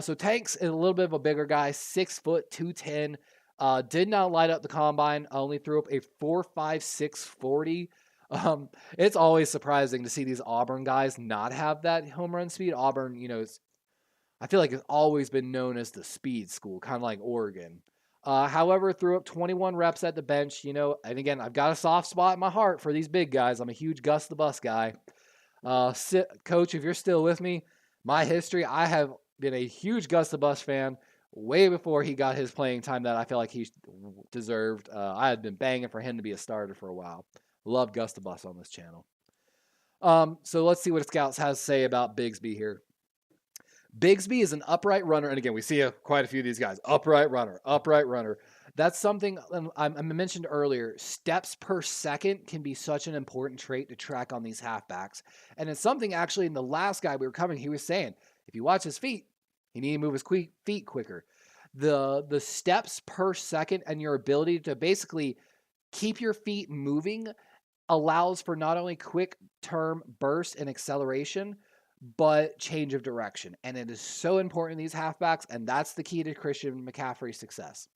So Tank's a little bit of a bigger guy, 6 foot, 210. Did not light up the combine. Only threw up a 4.56 40. It's always surprising to see these Auburn guys not have that home run speed. Auburn, I feel like it's always been known as the speed school, kind of like Oregon. However, threw up 21 reps at the bench, and again, I've got a soft spot in my heart for these big guys. I'm a huge Gus the Bus guy. Coach, if you're still with me, my history, I have been a huge Gus the Bus fan way before he got his playing time that I feel like he deserved. I had been banging for him to be a starter for a while. Love Gus the Bus on this channel. So let's see what Scouts has to say about Bigsby here. Bigsby is an upright runner. And again, we see quite a few of these guys. Upright runner. That's something I mentioned earlier. Steps per second can be such an important trait to track on these halfbacks. And it's something actually in the last guy we were covering, he was saying, if you watch his feet, he needed to move his feet quicker. The steps per second and your ability to basically keep your feet moving allows for not only quick term burst and acceleration, but change of direction. And it is so important in these halfbacks, and that's the key to Christian McCaffrey's success.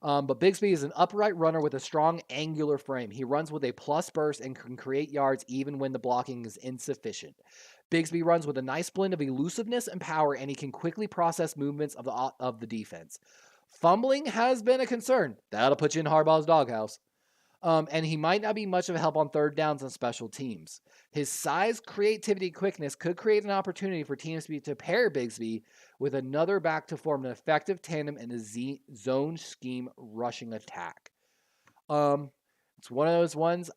But Bigsby is an upright runner with a strong angular frame. He runs with a plus burst and can create yards even when the blocking is insufficient. Bigsby runs with a nice blend of elusiveness and power, and he can quickly process movements of the defense. Fumbling has been a concern. That'll put you in Harbaugh's doghouse. And he might not be much of a help on third downs and special teams. His size, creativity, quickness could create an opportunity for teams to pair Bigsby with another back to form an effective tandem in a zone scheme rushing attack. It's one of those ones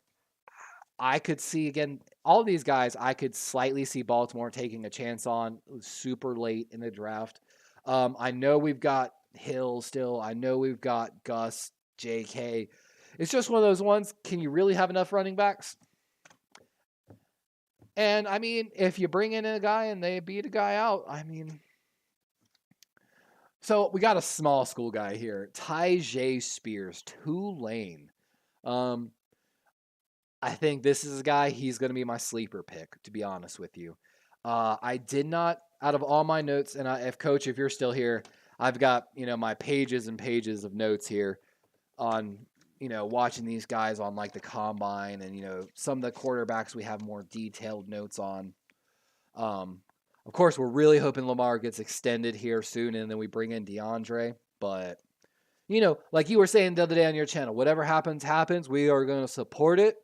I could see, again, all of these guys I could slightly see Baltimore taking a chance on super late in the draft. I know we've got Hill still. I know we've got Gus, JK. It's just one of those ones, can you really have enough running backs? And, I mean, if you bring in a guy and they beat a guy out, I mean... So, we got a small school guy here. Tyjae Spears, Tulane. I think this is a guy, he's going to be my sleeper pick, to be honest with you. I did not, out of all my notes, and Coach, if you're still here, I've got, my pages and pages of notes here on... watching these guys on like the combine and, some of the quarterbacks we have more detailed notes on. Of course, we're really hoping Lamar gets extended here soon and then we bring in DeAndre. But, like you were saying the other day on your channel, whatever happens, happens. We are going to support it.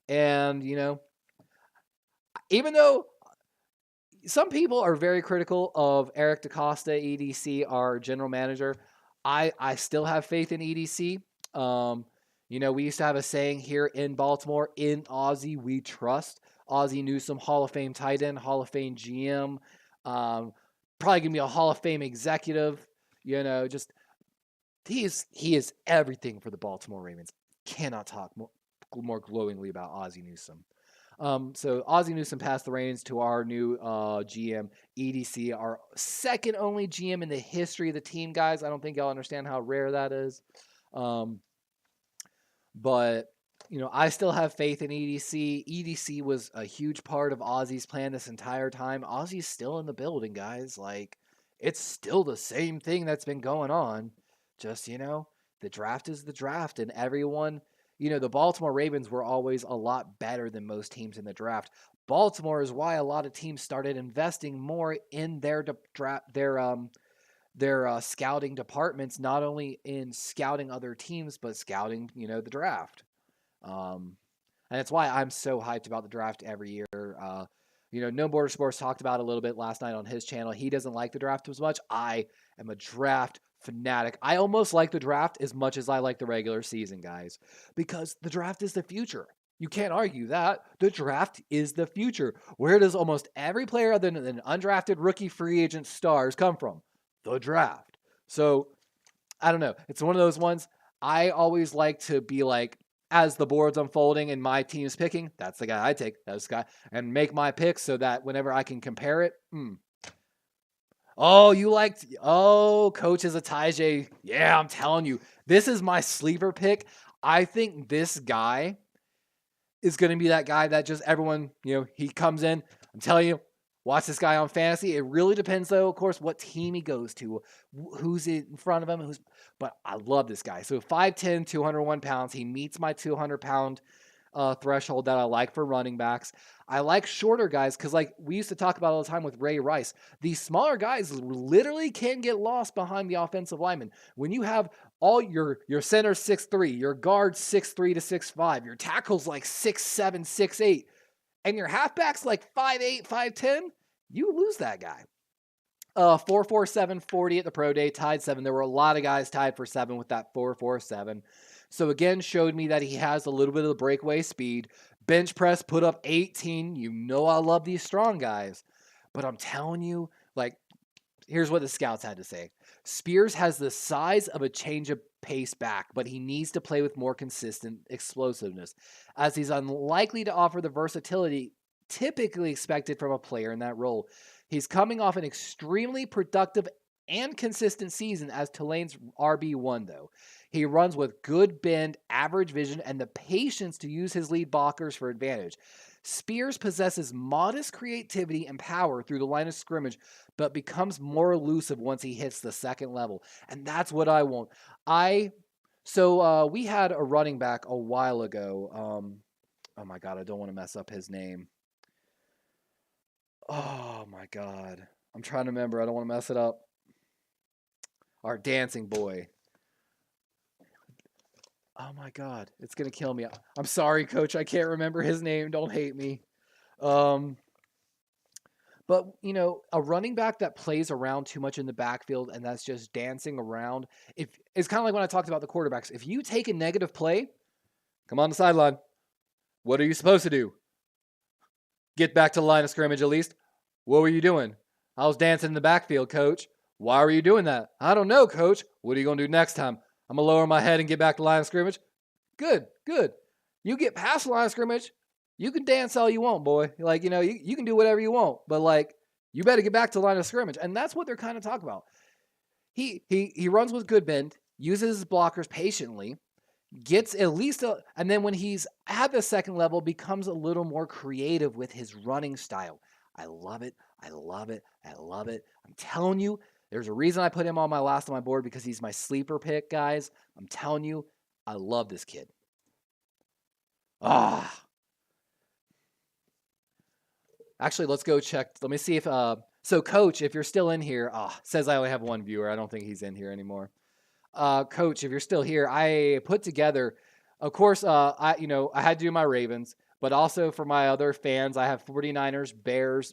And, even though some people are very critical of Eric DeCosta, EDC, our general manager, I still have faith in EDC. We used to have a saying here in Baltimore, in Ozzie, we trust. Ozzie Newsome, Hall of Fame tight end, Hall of Fame GM, probably going to be a Hall of Fame executive. He is everything for the Baltimore Ravens. Cannot talk more glowingly about Ozzie Newsome. So Ozzie Newsome passed the reins to our new GM, EDC, our second only GM in the history of the team, guys. I don't think y'all understand how rare that is. But, I still have faith in EDC. EDC was a huge part of Ozzie's plan this entire time. Ozzie's still in the building, guys. Like, it's still the same thing that's been going on. Just, the draft is the draft. And everyone, the Baltimore Ravens were always a lot better than most teams in the draft. Baltimore is why a lot of teams started investing more in their scouting departments, not only in scouting other teams, but scouting, the draft. And that's why I'm so hyped about the draft every year. No Border Sports talked about it a little bit last night on his channel. He doesn't like the draft as much. I am a draft fanatic. I almost like the draft as much as I like the regular season, guys, because the draft is the future. You can't argue that. The draft is the future. Where does almost every player other than undrafted rookie free agent stars come from? The draft. So, I don't know. It's one of those ones I always like to be like, as the board's unfolding and my team's picking, that's the guy I take. That's the guy. And make my picks so that whenever I can compare it, Coach is a Tyjae. Yeah, I'm telling you. This is my sleeper pick. I think this guy is going to be that guy that just everyone, he comes in. I'm telling you, Watch this guy on fantasy. It really depends, though, of course, what team he goes to, who's in front of him, But I love this guy. So 5'10", 201 pounds. He meets my 200-pound threshold that I like for running backs. I like shorter guys because, like we used to talk about all the time with Ray Rice, these smaller guys literally can get lost behind the offensive lineman. When you have all your center 6'3", your guard 6'3" to 6'5", your tackles like 6'7", 6'8", and your halfback's like 5'8", 5'10", you lose that guy. 4.47 40 at the pro day, tied 7. There were a lot of guys tied for 7 with that 4.47. So again, showed me that he has a little bit of the breakaway speed. Bench press put up 18. You know I love these strong guys. But I'm telling you, like, here's what the scouts had to say. Spears has the size of a change of pace back, but he needs to play with more consistent explosiveness, as he's unlikely to offer the versatility typically expected from a player in that role. He's coming off an extremely productive and consistent season as Tulane's RB1, though. He runs with good bend, average vision, and the patience to use his lead blockers for advantage. Spears possesses modest creativity and power through the line of scrimmage, but becomes more elusive once he hits the second level. And that's what I want. So we had a running back a while ago. Oh my God, I don't want to mess up his name. Oh my God. I'm trying to remember. I don't want to mess it up. Our dancing boy. Oh my God. It's going to kill me. I'm sorry, coach. I can't remember his name. Don't hate me. But, you know, a running back that plays around too much in the backfield and that's just dancing around, it's kind of like when I talked about the quarterbacks. If you take a negative play, come on the sideline. What are you supposed to do? Get back to the line of scrimmage at least. What were you doing? I was dancing in the backfield, coach. Why were you doing that? I don't know, coach. What are you going to do next time? I'm going to lower my head and get back to the line of scrimmage. Good. You get past the line of scrimmage, you can dance all you want, boy. Like, you know, you can do whatever you want, but like, you better get back to the line of scrimmage. And that's what they're kind of talking about. He runs with good bend, uses his blockers patiently, gets at least and then when he's at the second level, becomes a little more creative with his running style. I love it. I'm telling you, there's a reason I put him on my last on my board, because he's my sleeper pick, guys. I'm telling you, I love this kid. Actually, let's go check. Let me see if so coach, if you're still in here, says I only have one viewer. I don't think he's in here anymore. Coach, if you're still here, I put together, of course, I had to do my Ravens, but also for my other fans, I have 49ers, Bears,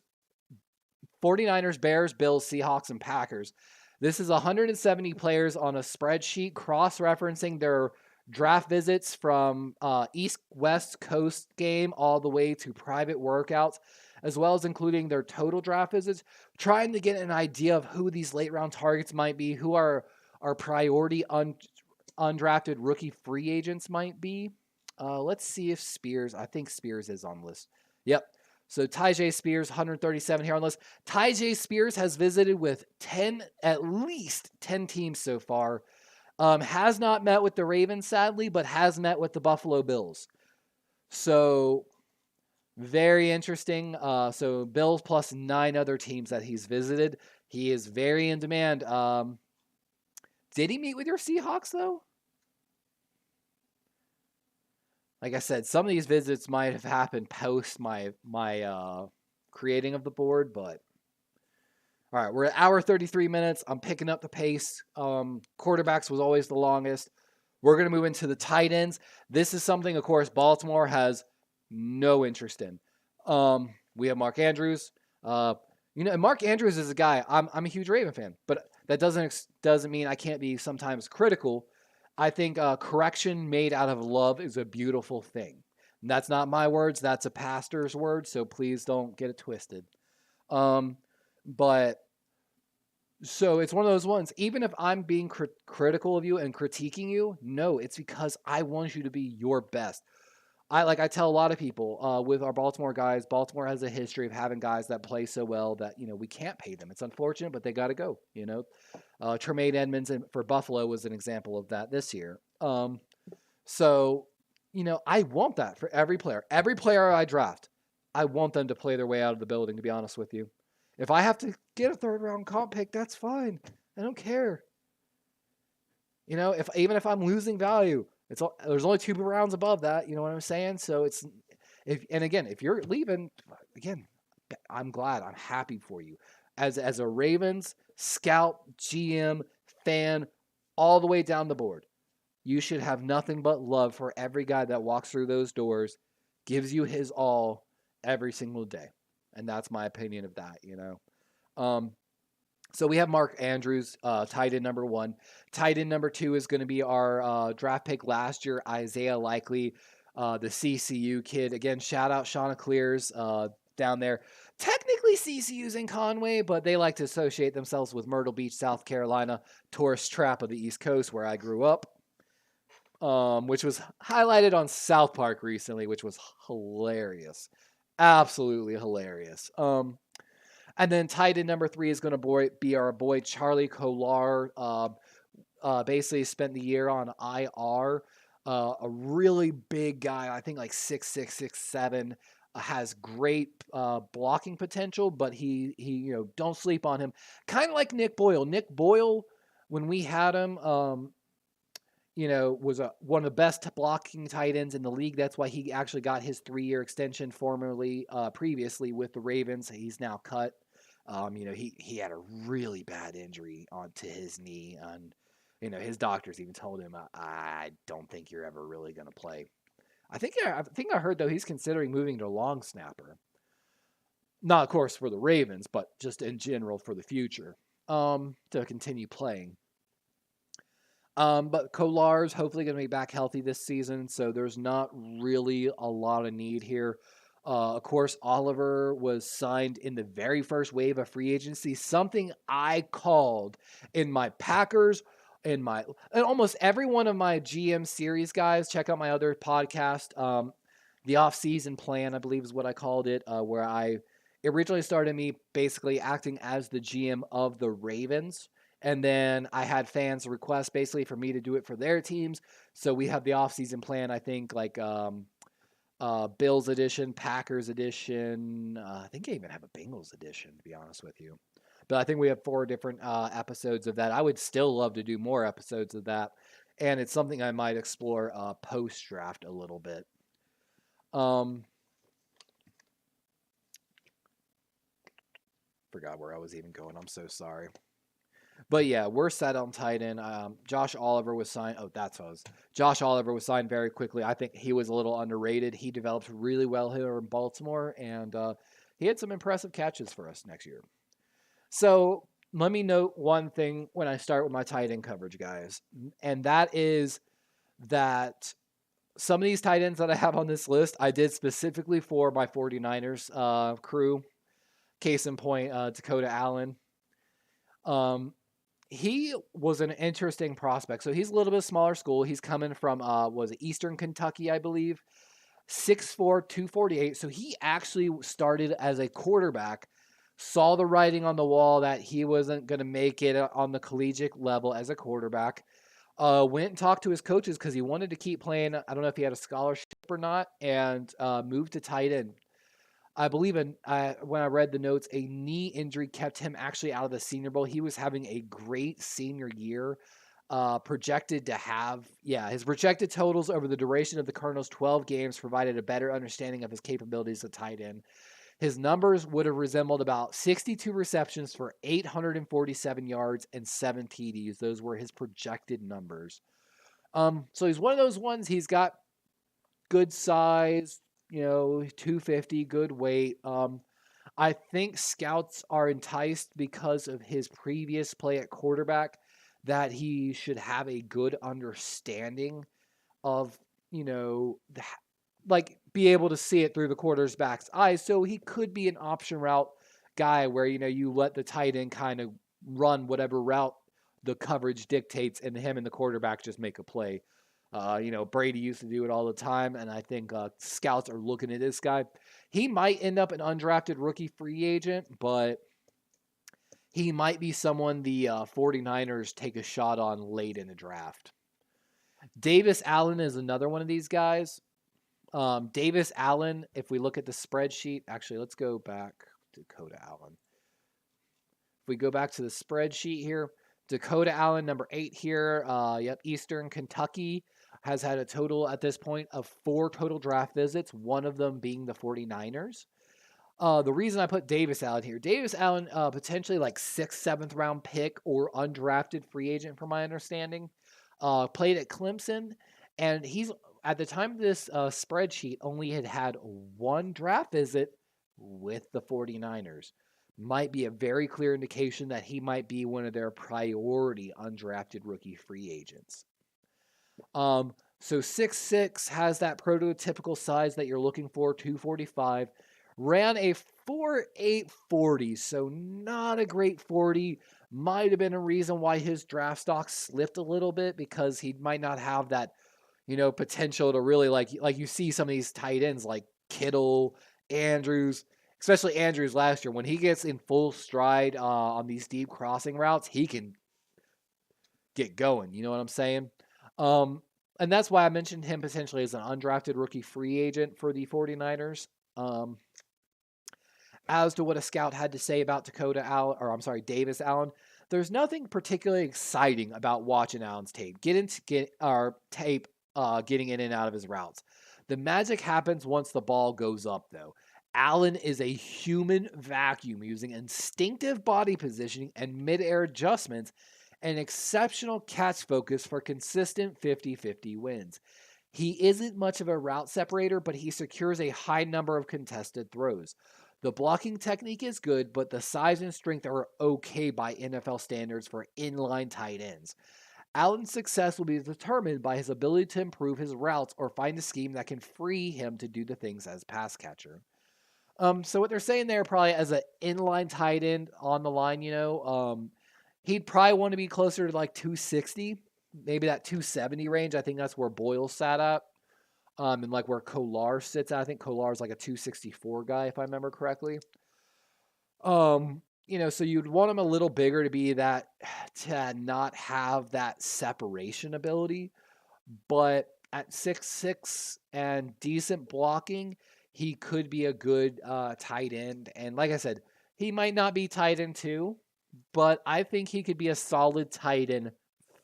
Bills, Seahawks, and Packers. This is 170 players on a spreadsheet, cross-referencing their draft visits from East-West Coast game all the way to private workouts, as well as including their total draft visits, trying to get an idea of who these late-round targets might be, who are our priority undrafted rookie free agents might be. Let's see if Spears, I think Spears is on the list. Yep. So Tyjae Spears, 137 here on the list. Tyjae Spears has visited with at least 10 teams so far. Has not met with the Ravens, sadly, but has met with the Buffalo Bills. So very interesting. So Bills plus 9 other teams that he's visited. He is very in demand. Did he meet with your Seahawks, though? Like I said, some of these visits might have happened post my creating of the board, but all right, we're at hour 33 minutes. I'm picking up the pace. Quarterbacks was always the longest. We're going to move into the tight ends. This is something, of course, Baltimore has no interest in. We have Mark Andrews. Mark Andrews is a guy. I'm a huge Raven fan, but that doesn't mean I can't be sometimes critical. I think correction made out of love is a beautiful thing. And that's not my words. That's a pastor's word, so please don't get it twisted. But so it's one of those ones. Even if I'm being critical of you and critiquing you, no, it's because I want you to be your best. I tell a lot of people with our Baltimore guys, Baltimore has a history of having guys that play so well that, we can't pay them. It's unfortunate, but they got to go, Tremaine Edmonds for Buffalo was an example of that this year. So, I want that for every player. Every player I draft, I want them to play their way out of the building, to be honest with you. If I have to get a third round comp pick, that's fine. I don't care. You know, if even if I'm losing value, there's only 2 rounds above that. You know what I'm saying? So if you're leaving, again, I'm glad. I'm happy for you. As a Ravens scout, GM, fan, all the way down the board, you should have nothing but love for every guy that walks through those doors, gives you his all every single day. And that's my opinion of that, you know. So we have Mark Andrews, tight end number 1. Tight end number 2 is going to be our draft pick last year, Isaiah Likely, the CCU kid. Again, shout out Shauna Clears down there. Technically, CCU's in Conway, but they like to associate themselves with Myrtle Beach, South Carolina, tourist trap of the East Coast where I grew up, which was highlighted on South Park recently, which was hilarious. Absolutely hilarious. And then tight end number 3 is going to be our boy Charlie Kolar. Basically spent the year on IR. A really big guy, I think like 6'6", 6'7", has great blocking potential, but he don't sleep on him. Kind of like Nick Boyle. Nick Boyle, when we had him, was one of the best blocking tight ends in the league. That's why he actually got his 3-year extension previously with the Ravens. He's now cut. He had a really bad injury onto his knee, and his doctors even told him, "I don't think you're ever really going to play." I think I heard though he's considering moving to long snapper. Not of course for the Ravens, but just in general for the future, to continue playing. But Kolar's hopefully going to be back healthy this season, so there's not really a lot of need here. Of course, Oliver was signed in the very first wave of free agency, something I called in my Packers, and almost every one of my GM series guys. Check out my other podcast, the Off-Season Plan, I believe is what I called it, where I originally started me basically acting as the GM of the Ravens. And then I had fans request basically for me to do it for their teams. So we have the off-season plan, I think, like Bills edition, Packers edition. I think I even have a Bengals edition, to be honest with you. But I think we have 4 different episodes of that. I would still love to do more episodes of that. And it's something I might explore post-draft a little bit. Forgot where I was even going. I'm so sorry. But yeah, we're set on tight end. Josh Oliver was signed. Oh, that's what I was. Josh Oliver was signed very quickly. I think he was a little underrated. He developed really well here in Baltimore, and he had some impressive catches for us next year. So let me note one thing when I start with my tight end coverage, guys, and that is that some of these tight ends that I have on this list, I did specifically for my 49ers crew. Case in point, Dakota Allen. He was an interesting prospect. So he's a little bit smaller school. He's coming from, was it Eastern Kentucky, I believe. 6'4", 248. So he actually started as a quarterback, saw the writing on the wall that he wasn't going to make it on the collegiate level as a quarterback. Went and talked to his coaches because he wanted to keep playing. I don't know if he had a scholarship or not, and moved to tight end. I believe when I read the notes, a knee injury kept him actually out of the Senior Bowl. He was having a great senior year, projected to have, his projected totals over the duration of the Cardinals' 12 games provided a better understanding of his capabilities at tight end. His numbers would have resembled about 62 receptions for 847 yards and 7 TDs. Those were his projected numbers. So he's one of those ones, he's got good size, 250, good weight. I think scouts are enticed because of his previous play at quarterback that he should have a good understanding of, be able to see it through the quarterback's eyes. So he could be an option route guy where, you let the tight end kind of run whatever route the coverage dictates and him and the quarterback just make a play. Brady used to do it all the time, and I think scouts are looking at this guy. He might end up an undrafted rookie free agent, but he might be someone the 49ers take a shot on late in the draft. Davis Allen is another one of these guys. Davis Allen, if we look at the spreadsheet, actually, let's go back to Dakota Allen. we go back to the spreadsheet here, Dakota Allen, number 8 here. Yep, Eastern Kentucky has had a total at this point of 4 total draft visits, one of them being the 49ers. The reason I put Davis Allen here, Davis Allen, potentially like 6th, 7th round pick or undrafted free agent, from my understanding. Played at Clemson, and he's at the time of this spreadsheet only had 1 draft visit with the 49ers. Might be a very clear indication that he might be one of their priority undrafted rookie free agents. So 6'6", has that prototypical size that you're looking for, 245. Ran a 4.8 40, so not a great 40. Might have been a reason why his draft stock slipped a little bit, because he might not have that, potential to really like you see some of these tight ends like Kittle, Andrews, especially Andrews last year. When he gets in full stride on these deep crossing routes, he can get going. You know what I'm saying? And that's why I mentioned him potentially as an undrafted rookie free agent for the 49ers. As to what a scout had to say about Davis Allen, there's nothing particularly exciting about watching Allen's tape. Getting in and out of his routes. The magic happens once the ball goes up, though. Allen is a human vacuum using instinctive body positioning and mid-air adjustments and exceptional catch focus for consistent 50-50 wins. He isn't much of a route separator, but he secures a high number of contested throws. The blocking technique is good, but the size and strength are okay by NFL standards for inline tight ends. Allen's success will be determined by his ability to improve his routes or find a scheme that can free him to do the things as pass catcher. So what they're saying there, probably as an inline tight end on the line, he'd probably want to be closer to like 260, maybe that 270 range. I think that's where Boyle sat at. And like where Kolar sits at. I think Kolar's like a 264 guy, if I remember correctly. So you'd want him a little bigger to not have that separation ability. But at 6'6" and decent blocking, he could be a good tight end. And like I said, he might not be tight end 2, but I think he could be a solid tight end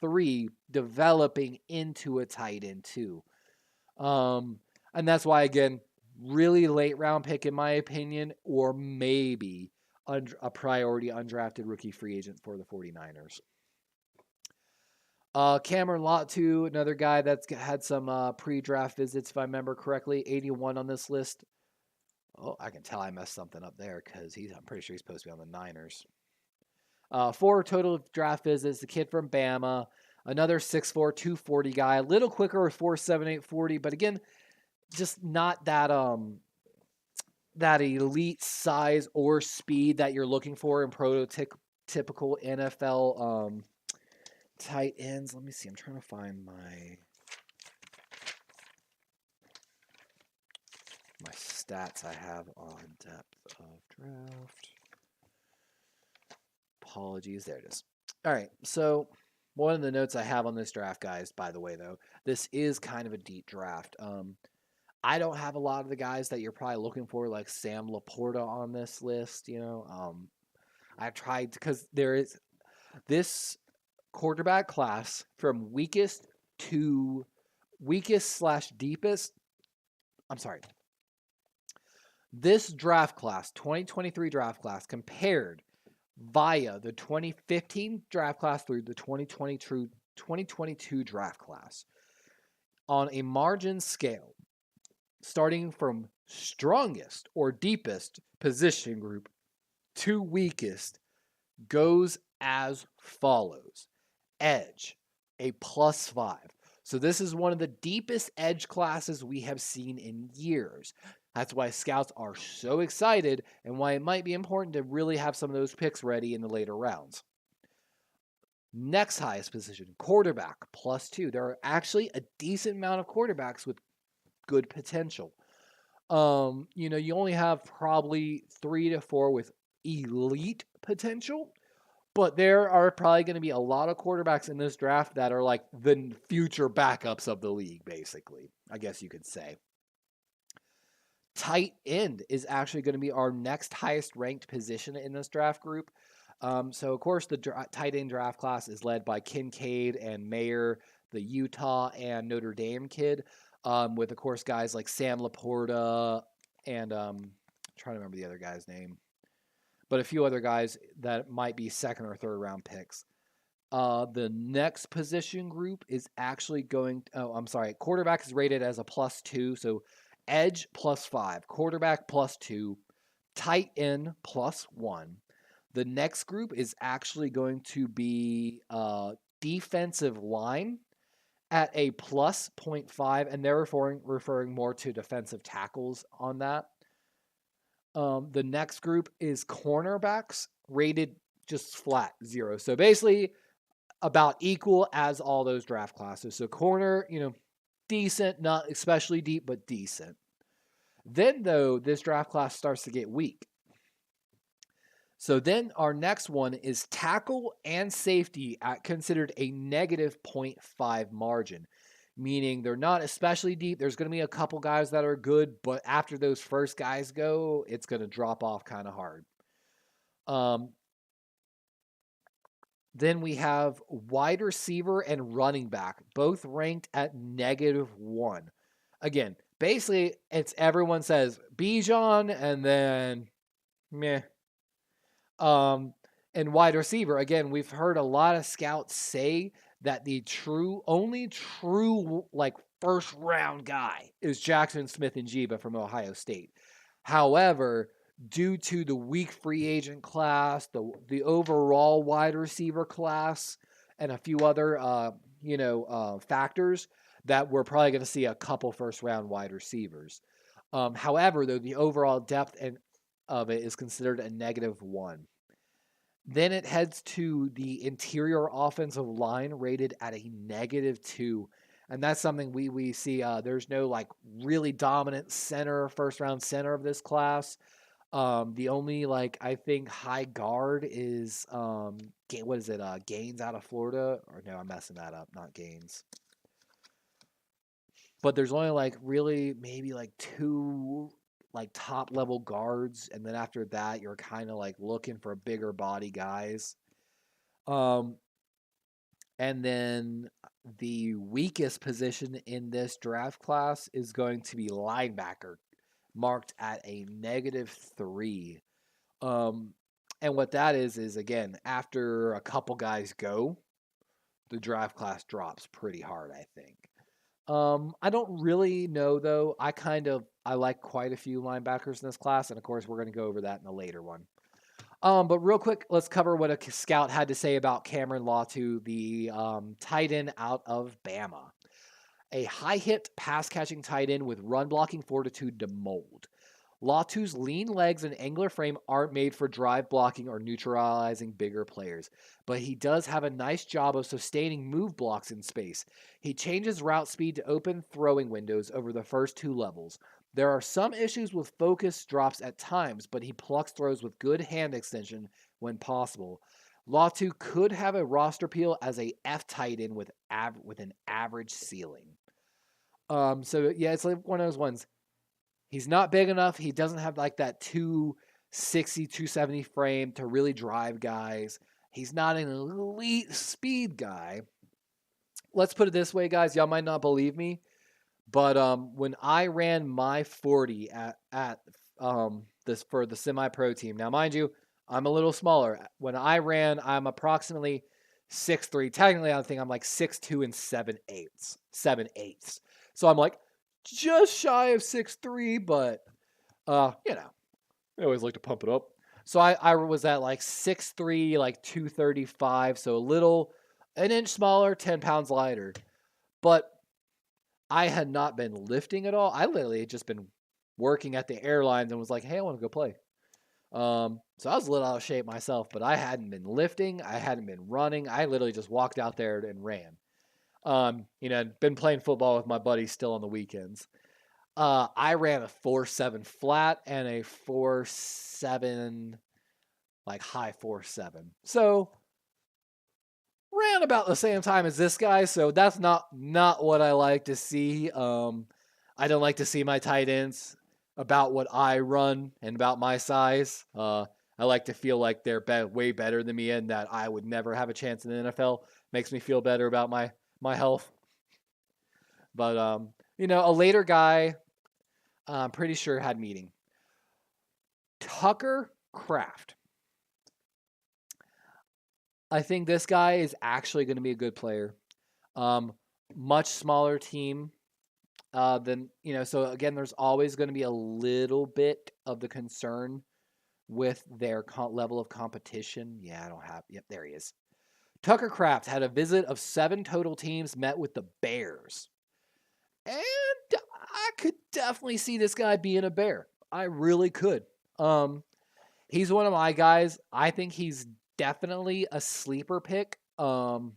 3, developing into a tight end 2. And that's why, again, really late round pick in my opinion, or maybe a priority undrafted rookie free agent for the 49ers. Cameron Latu, another guy that's had some pre-draft visits, if I remember correctly, 81 on this list. Oh, I can tell I messed something up there because I'm pretty sure he's supposed to be on the Niners. 4 total draft visits. The kid from Bama, another 6'4", 240 guy, a little quicker with 4.78 40, but again, just not that that elite size or speed that you're looking for in prototypical NFL tight ends. Let me see. I'm trying to find my stats I have on depth of draft. Apologies. There it is. All right. So one of the notes I have on this draft, guys, by the way, though, this is kind of a deep draft. I don't have a lot of the guys that you're probably looking for, like Sam Laporta on this list. I tried because there is this quarterback class from weakest / deepest. I'm sorry. This draft class, 2023 draft class, compared via the 2015 draft class through the 2022 draft class on a margin scale, starting from strongest or deepest position group to weakest, goes as follows. Edge, a +5. So this is one of the deepest edge classes we have seen in years. That's why scouts are so excited and why it might be important to really have some of those picks ready in the later rounds. Next highest position, quarterback, +2. There are actually a decent amount of quarterbacks with good potential. You only have probably 3 to 4 with elite potential, but there are probably going to be a lot of quarterbacks in this draft that are like the future backups of the league, basically, I guess you could say. Tight end is actually going to be our next highest ranked position in this draft group. So of course the tight end draft class is led by Kincaid and Mayer, the Utah and Notre Dame kid, with of course guys like Sam Laporta and trying to remember the other guy's name, but a few other guys that might be second or third round picks. The next position group is actually going. I'm sorry. Quarterback is rated as a +2, so edge +5, quarterback +2, tight end +1. The next group is actually going to be defensive line at a +0.5, and they're referring more to defensive tackles on that. The next group is cornerbacks rated just flat 0. So basically about equal as all those draft classes. So corner, decent, not especially deep, but decent. Then though, this draft class starts to get weak. So then our next one is tackle and safety at considered a -0.5 margin, meaning they're not especially deep. There's going to be a couple guys that are good, but after those first guys go, it's going to drop off kind of hard. Then we have wide receiver and running back, both ranked at -1. Again, basically, it's everyone says Bijan and then meh. And wide receiver, again, we've heard a lot of scouts say that the only true like first round guy is Jackson Smith-Njigba from Ohio State. However, due to the weak free agent class, the overall wide receiver class, and a few other factors, that we're probably going to see a couple first round wide receivers. However, though, the overall depth of it is considered a -1. Then it heads to the interior offensive line rated at a -2. And that's something we see. There's no like really dominant first round center of this class. The only I think high guard is what is it? Gaines out of Florida, or no, I'm messing that up. Not Gaines. But there's only really maybe 2 top level guards, and then after that you're kind of looking for bigger body guys. And then the weakest position in this draft class is going to be linebacker, marked at a -3. And what that is again, after a couple guys go, the draft class drops pretty hard, I think. I don't really know though. I like quite a few linebackers in this class, and of course we're going to go over that in a later one. But real quick, let's cover what a scout had to say about Cameron Latu, the tight end out of Bama. A high-hit pass-catching tight end with run-blocking fortitude to mold. Latu's lean legs and angular frame aren't made for drive blocking or neutralizing bigger players, but he does have a nice job of sustaining move blocks in space. He changes route speed to open throwing windows over the first 2 levels. There are some issues with focus drops at times, but he plucks throws with good hand extension when possible. Latu could have a roster appeal as a F tight end with an average ceiling. So yeah, it's one of those ones. He's not big enough. He doesn't have that 260, 270 frame to really drive guys. He's not an elite speed guy. Let's put it this way, guys. Y'all might not believe me, but when I ran my 40 at this for the semi-pro team. Now, mind you, I'm a little smaller. When I ran, I'm approximately 6'3". Technically, I think I'm 6'2" and 7/8. So I'm just shy of 6'3", but I always like to pump it up. So I was at 6'3", 235, so an inch smaller, 10 pounds lighter. But I had not been lifting at all. I literally had just been working at the airlines and was like, hey, I want to go play. So I was a little out of shape myself, but I hadn't been lifting. I hadn't been running. I literally just walked out there and ran. Been playing football with my buddies still on the weekends. I ran a 4.7 flat and a 4.7, high 4.7. So ran about the same time as this guy. So that's not what I like to see. I don't like to see my tight ends about what I run and about my size. I like to feel like they're way better than me and that I would never have a chance in the NFL. Makes me feel better about my health. But a later guy, I'm pretty sure had meeting. Tucker Kraft. I think this guy is actually going to be a good player. Much smaller team than, so again, there's always going to be a little bit of the concern with their level of competition. Yeah, I don't have, yep, there he is. Tucker Kraft had a visit of 7 total teams met with the Bears. And I could definitely see this guy being a Bear. I really could. He's one of my guys. I think he's definitely a sleeper pick. I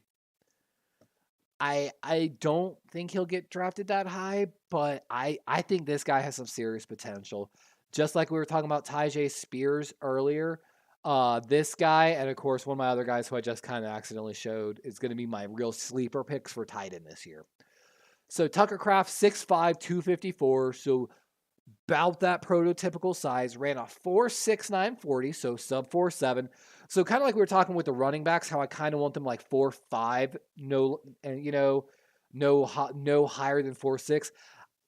don't think he'll get drafted that high, but I think this guy has some serious potential. Just like we were talking about Tyjae Spears earlier, this guy, and of course one of my other guys who I just kind of accidentally showed, is going to be my real sleeper picks for tight end this year. So Tucker Kraft, 6'5", 254, so about that prototypical size, ran a 4.69 40, so sub 4.7. So kind of like we were talking with the running backs, how I kind of want them like 4.5, no higher than 4.6.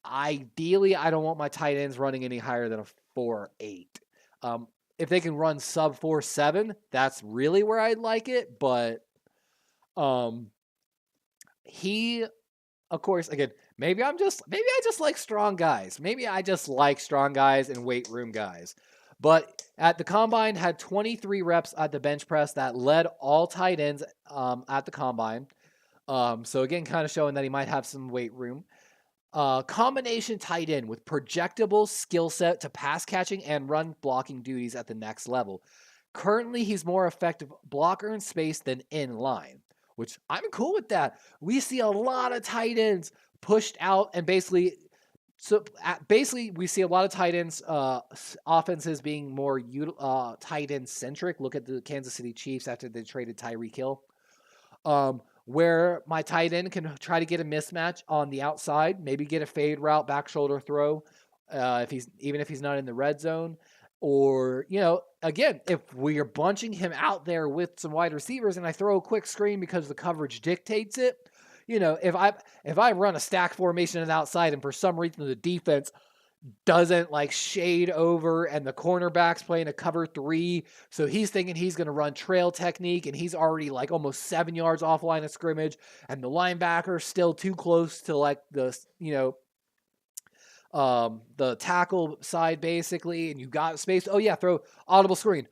Ideally, I don't want my tight ends running any higher than a 4.8. If they can run sub 4.7, that's really where I'd like it. But he, of course, again, maybe I just like strong guys. Maybe I just like strong guys and weight room guys. But at the combine, had 23 reps at the bench press. That led all tight ends at the combine. So again, kind of showing that he might have some weight room. Combination tight end with projectable skill set to pass catching and run blocking duties at the next level. Currently, he's more effective blocker in space than in line, which I'm cool with that. We see a lot of tight ends pushed out and basically we see a lot of tight ends offenses being more tight end centric. Look at the Kansas City Chiefs after they traded Tyreek Hill. Where my tight end can try to get a mismatch on the outside, maybe get a fade route, back shoulder throw, if he's not in the red zone. Or, again, if we are bunching him out there with some wide receivers and I throw a quick screen because the coverage dictates it, if I run a stack formation on the outside and for some reason the defense doesn't like shade over and the cornerback's playing a cover 3, so he's thinking he's going to run trail technique and he's already like almost 7 yards off line of scrimmage and the linebacker's still too close to like the tackle side basically, and you got space. Oh yeah, throw audible screen,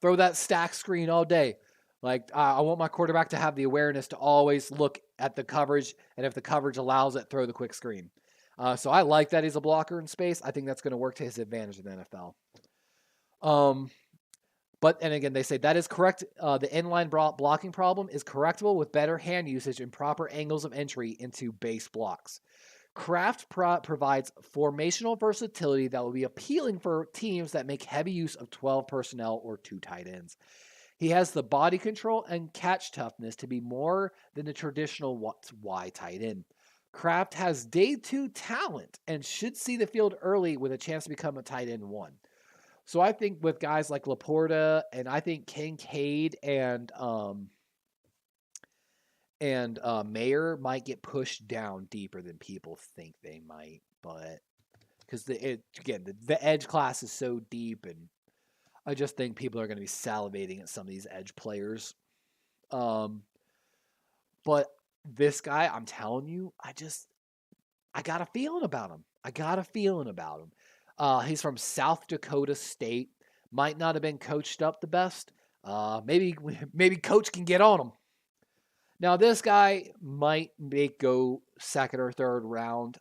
throw that stack screen all day. Like I want my quarterback to have the awareness to always look at the coverage, and if the coverage allows it, throw the quick screen. So I like that he's a blocker in space. I think that's going to work to his advantage in the NFL. And again, they say that is correct. The inline blocking problem is correctable with better hand usage and proper angles of entry into base blocks. Kraft provides formational versatility that will be appealing for teams that make heavy use of 12 personnel or 2 tight ends. He has the body control and catch toughness to be more than the traditional Y tight end. Kraft has day 2 talent and should see the field early with a chance to become a tight end 1. So I think with guys like Laporta and I think Kincaid and Mayer might get pushed down deeper than people think they might, but because the edge class is so deep, and I just think people are going to be salivating at some of these edge players. But this guy, I'm telling you, I got a feeling about him. He's from South Dakota State. Might not have been coached up the best. Maybe coach can get on him. Now, this guy might go second or third round.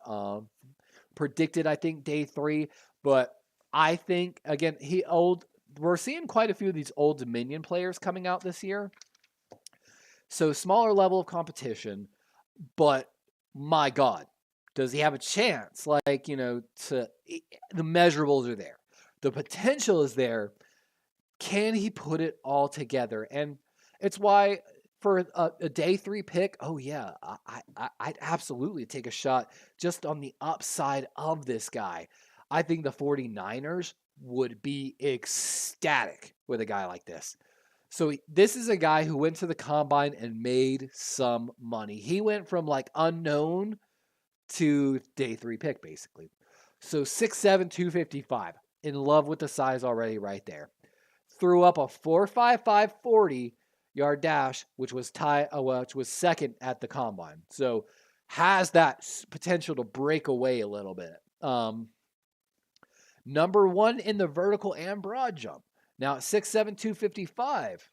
Predicted, I think, day 3. But I think, again, we're seeing quite a few of these Old Dominion players coming out this year. So smaller level of competition. But, my God, does he have a chance? The measurables are there. The potential is there. Can he put it all together? And it's why for a day 3 pick, oh yeah, I'd absolutely take a shot just on the upside of this guy. I think the 49ers would be ecstatic with a guy like this. So this is a guy who went to the combine and made some money. He went from like unknown to day 3 pick, basically. So 6'7", 255. In love with the size already right there. Threw up a 4.55 40-yard dash, which was second at the combine. So has that potential to break away a little bit. Number 1 in the vertical and broad jump. Now at 6'7", 255,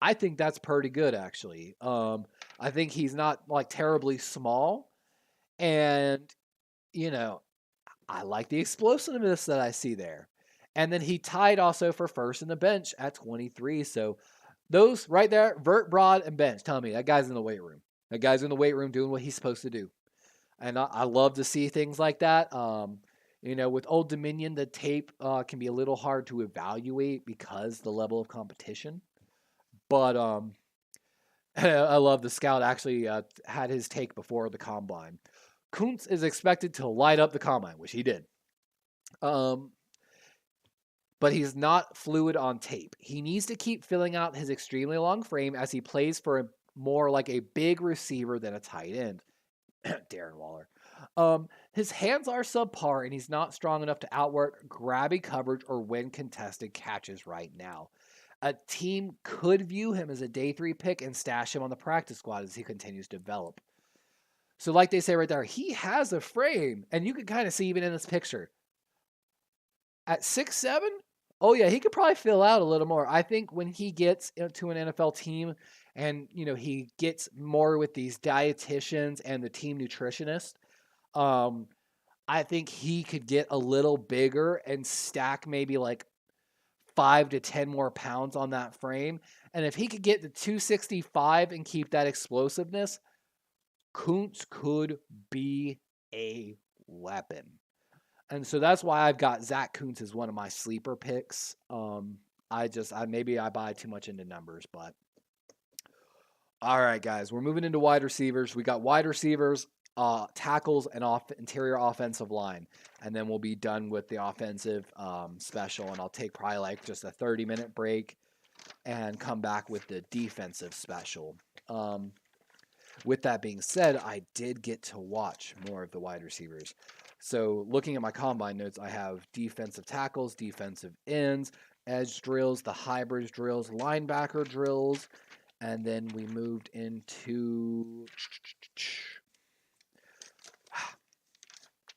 I think that's pretty good, actually. I think he's not like terribly small. And, you know, I like the explosiveness that I see there. And then he tied also for first in the bench at 23. So those right there, vert, broad, and bench, tell me that guy's in the weight room. That guy's in the weight room doing what he's supposed to do. And I love to see things like that. With Old Dominion, the tape can be a little hard to evaluate because the level of competition. But I love the scout actually had his take before the combine. Kuntz is expected to light up the combine, which he did. But he's not fluid on tape. He needs to keep filling out his extremely long frame as he plays for more like a big receiver than a tight end. Darren Waller. His hands are subpar, and he's not strong enough to outwork grabby coverage or win contested catches right now. A team could view him as a day 3 pick and stash him on the practice squad as he continues to develop. So like they say right there, he has a frame, and you can kind of see even in this picture. At 6'7", oh yeah, he could probably fill out a little more. I think when he gets into an NFL team and, he gets more with these dietitians and the team nutritionist, I think he could get a little bigger and stack maybe like 5 to 10 more pounds on that frame. And if he could get to 265 and keep that explosiveness, Kuntz could be a weapon. And so that's why I've got Zach Kuntz as one of my sleeper picks. Maybe I buy too much into numbers, but all right, guys, we're moving into wide receivers. We got wide receivers, tackles, and interior offensive line, and then we'll be done with the offensive special. And I'll take probably like just a 30-minute break and come back with the defensive special. With that being said, I did get to watch more of the wide receivers. So looking at my combine notes, I have defensive tackles, defensive ends, edge drills, the hybrid drills, linebacker drills, and then we moved into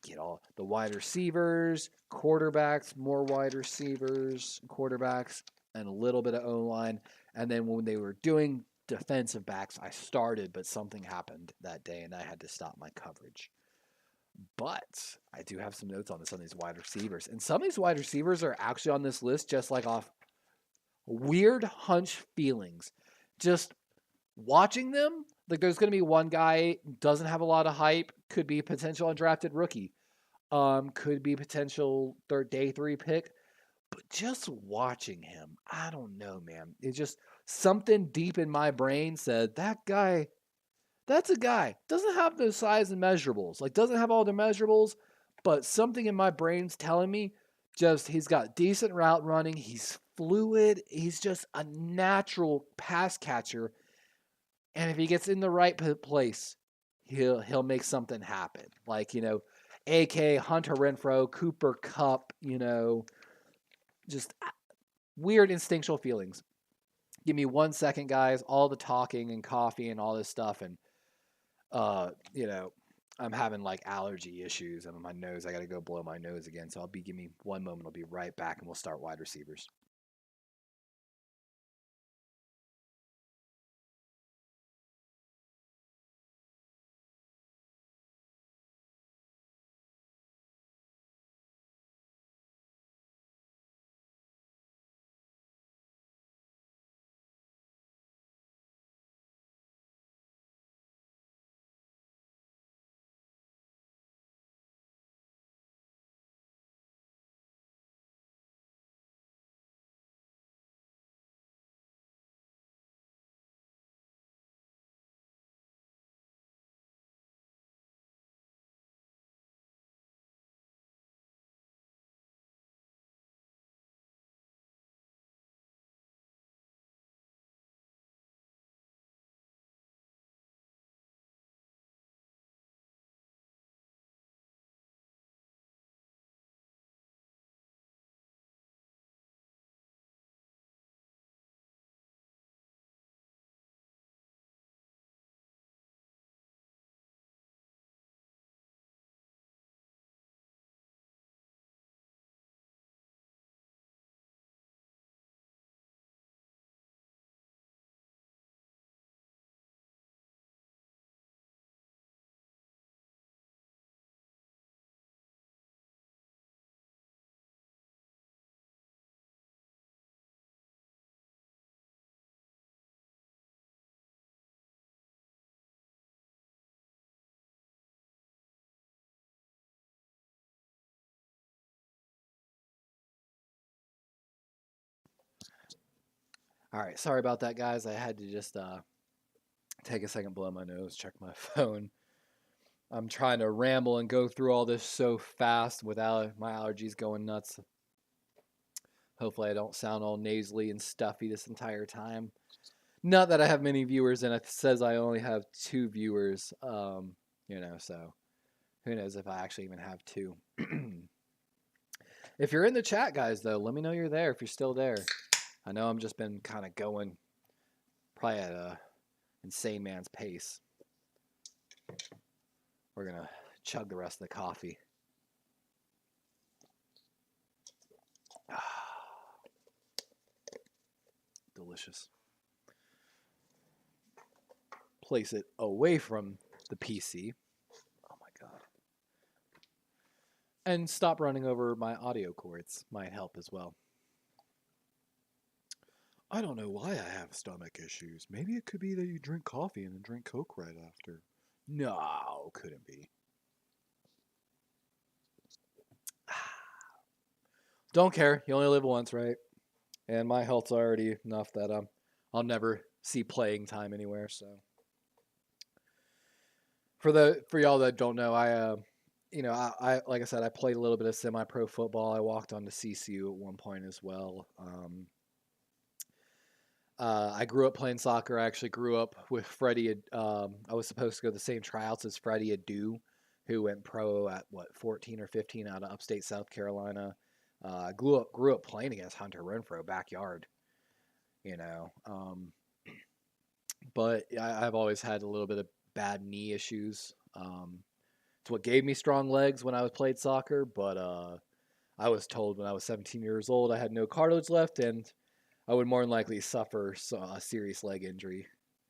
get all the wide receivers, quarterbacks, more wide receivers, quarterbacks, and a little bit of O-line. And then when they were doing defensive backs, I started, but something happened that day and I had to stop my coverage. But I do have some notes on this on these wide receivers. And some of these wide receivers are actually on this list just like off weird hunch feelings. Just watching them, like there's going to be one guy doesn't have a lot of hype, could be potential undrafted rookie, could be potential day 3 pick. But just watching him, I don't know, man. It's just something deep in my brain said, that guy, that's a guy. Doesn't have the size and measurables. Like, doesn't have all the measurables, but something in my brain's telling me just he's got decent route running. He's fluid. He's just a natural pass catcher. And if he gets in the right place, he'll make something happen. Like, AK, Hunter Renfrow, Cooper Kupp, just weird instinctual feelings. Give me 1 second, guys. All the talking and coffee and all this stuff. And, I'm having like allergy issues on my nose. I got to go blow my nose again. So give me 1 moment. I'll be right back and we'll start wide receivers. All right, sorry about that, guys. I had to just take a second, blow my nose, check my phone. I'm trying to ramble and go through all this so fast without my allergies going nuts. Hopefully, I don't sound all nasally and stuffy this entire time. Not that I have many viewers, and it says I only have 2 viewers. So who knows if I actually even have 2. If you're in the chat, guys, though, let me know you're there if you're still there. I know I'm just been kind of going probably at a insane man's pace. We're going to chug the rest of the coffee. Delicious. Place it away from the PC. Oh my God. And stop running over my audio cords might help as well. I don't know why I have stomach issues. Maybe it could be that you drink coffee and then drink Coke right after. No, couldn't be. Don't care. You only live once, right? And my health's already enough that I'll never see playing time anywhere. So for y'all that don't know, I like I said, I played a little bit of semi-pro football. I walked on to CCU at one point as well. I grew up playing soccer. I actually grew up with Freddie. I was supposed to go to the same tryouts as Freddie Adu, who went pro at 14 or 15 out of upstate South Carolina. I grew up playing against Hunter Renfro backyard, but I've always had a little bit of bad knee issues. It's what gave me strong legs when I was played soccer, but I was told when I was 17 years old I had no cartilage left and I would more than likely suffer a serious leg injury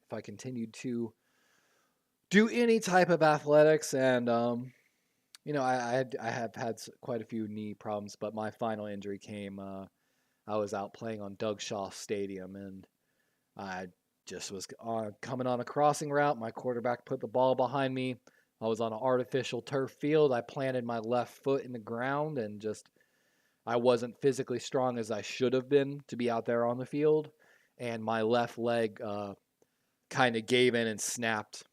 if I continued to do any type of athletics. And I have had quite a few knee problems, but my final injury came. I was out playing on Doug Shaw Stadium, and I just was coming on a crossing route. My quarterback put the ball behind me. I was on an artificial turf field. I planted my left foot in the ground and I wasn't physically strong as I should have been to be out there on the field. And my left leg kind of gave in and snapped.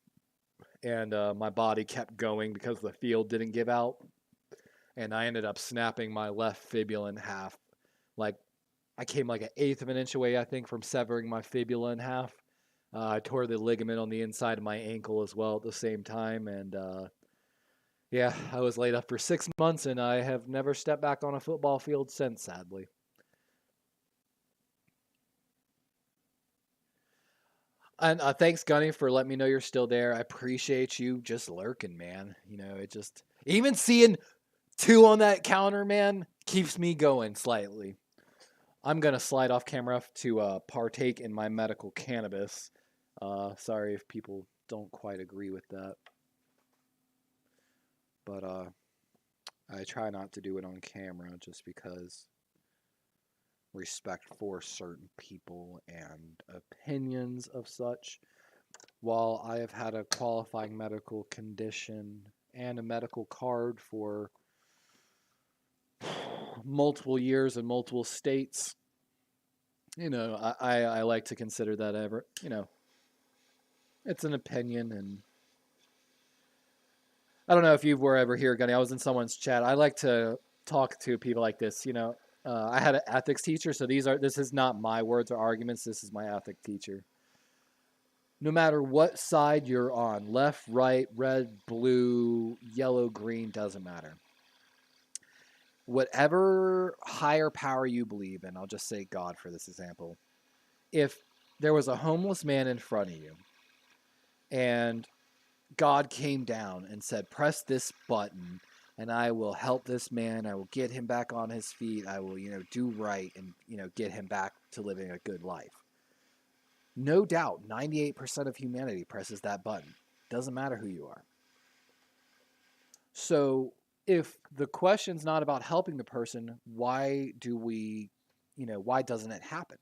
And my body kept going because the field didn't give out. And I ended up snapping my left fibula in half. Like, I came like 1/8 of an inch away, I think, from severing my fibula in half. I tore the ligament on the inside of my ankle as well at the same time. And yeah, I was laid up for 6 months, and I have never stepped back on a football field since, sadly. And thanks, Gunny, for letting me know you're still there. I appreciate you just lurking, man. It just... Even seeing 2 on that counter, man, keeps me going slightly. I'm going to slide off camera to partake in my medical cannabis. Sorry if people don't quite agree with that. But I try not to do it on camera just because respect for certain people and opinions of such. While I have had a qualifying medical condition and a medical card for multiple years in multiple states, I like to consider that it's an opinion. And I don't know if you were ever here, Gunny. I was in someone's chat. I like to talk to people like this. I had an ethics teacher, so this is not my words or arguments. This is my ethics teacher. No matter what side you're on, left, right, red, blue, yellow, green, doesn't matter. Whatever higher power you believe in, I'll just say God for this example. If there was a homeless man in front of you and God came down and said, press this button and I will help this man. I will get him back on his feet. I will, do right and, get him back to living a good life. No doubt, 98% of humanity presses that button. Doesn't matter who you are. So if the question's not about helping the person, why doesn't it happen?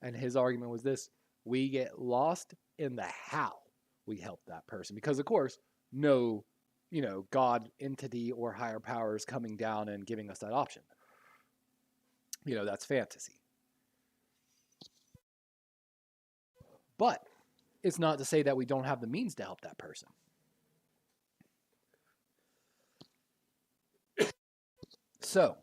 And his argument was this: we get lost in the how we help that person. Because, of course, no, God entity or higher powers coming down and giving us that option. That's fantasy. But it's not to say that we don't have the means to help that person. So,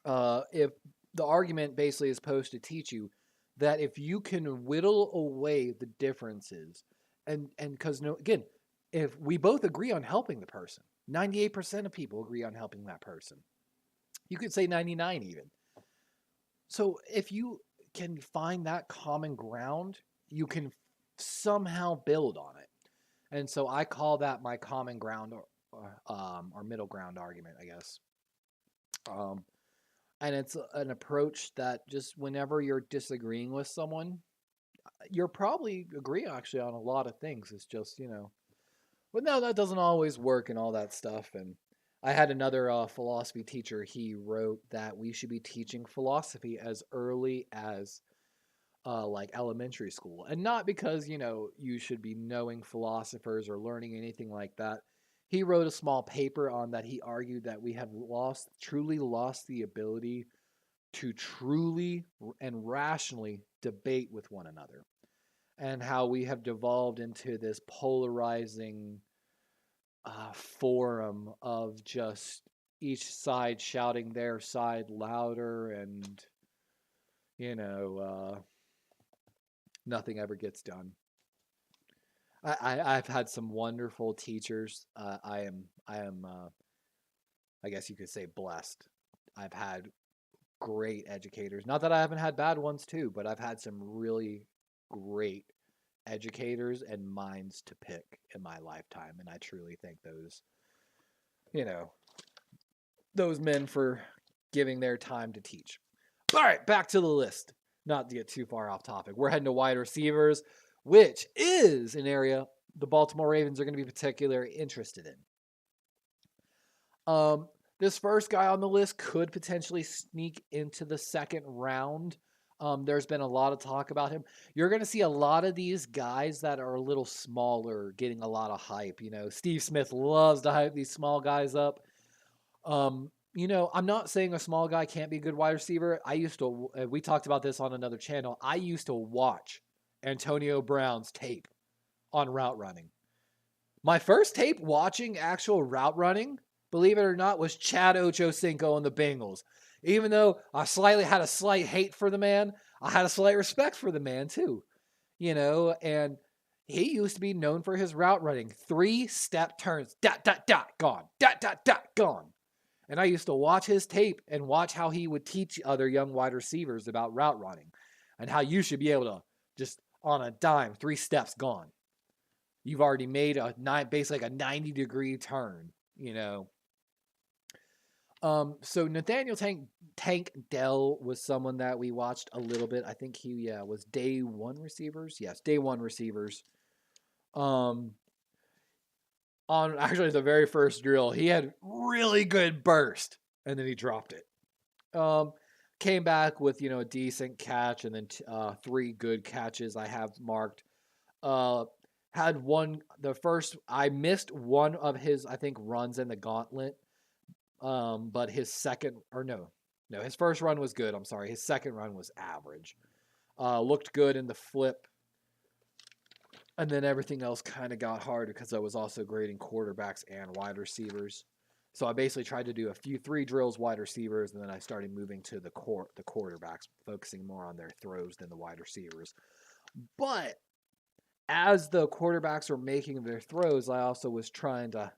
if the argument basically is supposed to teach you that if you can whittle away the differences, and because again, if we both agree on helping the person, 98% of people agree on helping that person. You could say 99 even. So if you can find that common ground, you can somehow build on it. And so I call that my common ground or middle ground argument, I guess. And it's an approach that just whenever you're disagreeing with someone, you're probably agree actually on a lot of things. It's just, but no, that doesn't always work and all that stuff. And I had another philosophy teacher. He wrote that we should be teaching philosophy as early as like elementary school. And not because, you should be knowing philosophers or learning anything like that. He wrote a small paper on that. He argued that we have truly lost the ability to truly and rationally debate with one another, and how we have devolved into this polarizing forum of just each side shouting their side louder, and nothing ever gets done. I've had some wonderful teachers. I am I guess you could say blessed. I've had great educators. Not that I haven't had bad ones too, but I've had some really great educators and minds to pick in my lifetime, and I truly thank those men for giving their time to teach. All right, back to the list. Not to get too far off topic. We're heading to wide receivers, which is an area the Baltimore Ravens are going to be particularly interested in. This first guy on the list could potentially sneak into the second round. There's been a lot of talk about him. You're going to see a lot of these guys that are a little smaller getting a lot of hype. Steve Smith loves to hype these small guys up. I'm not saying a small guy can't be a good wide receiver. We talked about this on another channel. I used to watch Antonio Brown's tape on route running. My first tape watching actual route running, believe it or not, was Chad Ochocinco and the Bengals. Even though I had a slight hate for the man, I had a slight respect for the man too. And he used to be known for his route running. 3-step turns, gone, gone. And I used to watch his tape and watch how he would teach other young wide receivers about route running and how you should be able to just on a dime, 3 steps gone. You've already made basically like a 90-degree turn, So Nathaniel Tank Dell was someone that we watched a little bit. I think he was day one receivers. Yes, day one receivers. On actually the very first drill, he had really good burst, and then he dropped it. Came back with a decent catch, and then 3 good catches I have marked. Had one I missed one of his I think runs in the gauntlet. But his his first run was good. I'm sorry. His second run was average. Looked good in the flip. And then everything else kind of got harder because I was also grading quarterbacks and wide receivers. So I basically tried to do a few 3 drills wide receivers, and then I started moving to the quarterbacks, focusing more on their throws than the wide receivers. But as the quarterbacks were making their throws, I also was trying to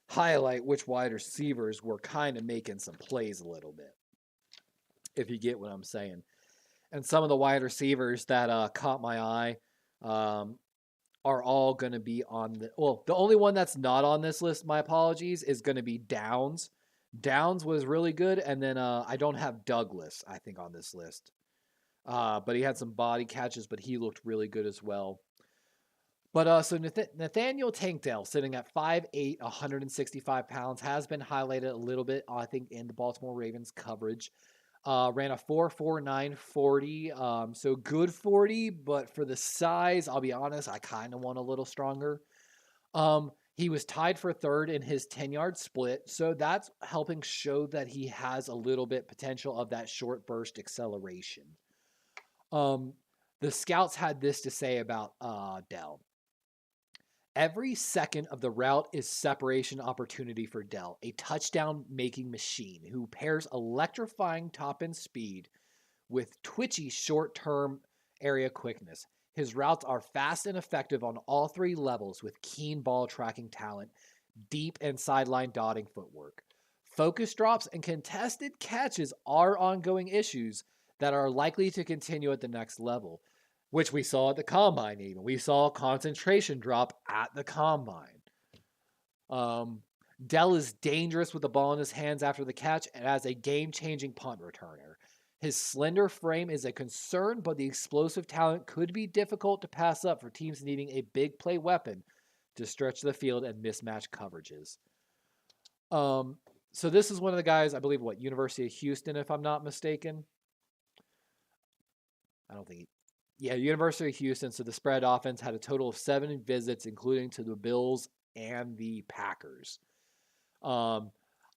highlight which wide receivers were kind of making some plays a little bit, if you get what I'm saying. And some of the wide receivers that caught my eye are all going to be on the only one that's not on this list, my apologies, is going to be Downs. Downs was really good, and then I don't have Douglas, I think, on this list. But he had some body catches, but he looked really good as well. But so Nathaniel Tank Dell, sitting at 5'8", 165 pounds, has been highlighted a little bit, I think, in the Baltimore Ravens coverage. Ran a 4.49 40, so good 40, but for the size, I'll be honest, I kind of want a little stronger. He was tied for third in his 10-yard split, so that's helping show that he has a little bit potential of that short burst acceleration. Um, the scouts had this to say about Dell. Every second of the route is separation opportunity for Dell, a touchdown making machine who pairs electrifying top end speed with twitchy short term area quickness. His routes are fast and effective on all three levels with keen ball tracking talent, deep and sideline dotting footwork. Focus drops and contested catches are ongoing issues that are likely to continue at the next level, which we saw at the combine even. We saw concentration drop at the combine. Dell is dangerous with the ball in his hands after the catch and as a game-changing punt returner. His slender frame is a concern, but the explosive talent could be difficult to pass up for teams needing a big play weapon to stretch the field and mismatch coverages. So this is one of the guys, I believe, University of Houston, if I'm not mistaken. I don't think University of Houston. So the spread offense had a total of 7 visits, including to the Bills and the Packers.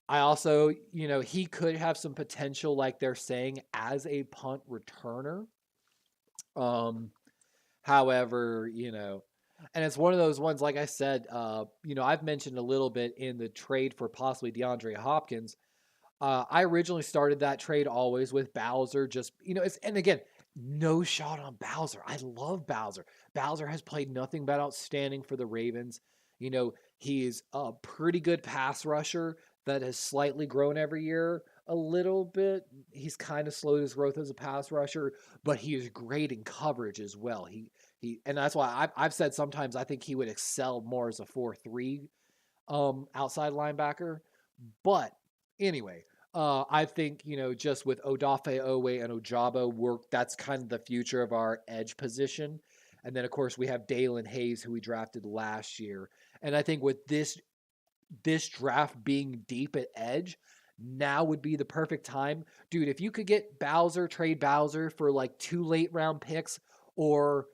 I also, he could have some potential, like they're saying, as a punt returner. However, and it's one of those ones, like I said, I've mentioned a little bit in the trade for possibly DeAndre Hopkins. I originally started that trade always with Bowser, and again, no shot on Bowser. I love Bowser. Bowser has played nothing but outstanding for the Ravens. He's a pretty good pass rusher that has slightly grown every year a little bit. He's kind of slowed his growth as a pass rusher, but he is great in coverage as well. And that's why I've said sometimes I think he would excel more as a 4-3 outside linebacker. But anyway, I think, just with Odafe Owe and Ojabo work, that's kind of the future of our edge position. And then, of course, we have Dalen Hayes, who we drafted last year. And I think with this draft being deep at edge, now would be the perfect time. Dude, if you could get trade Bowser for like 2 late round picks, or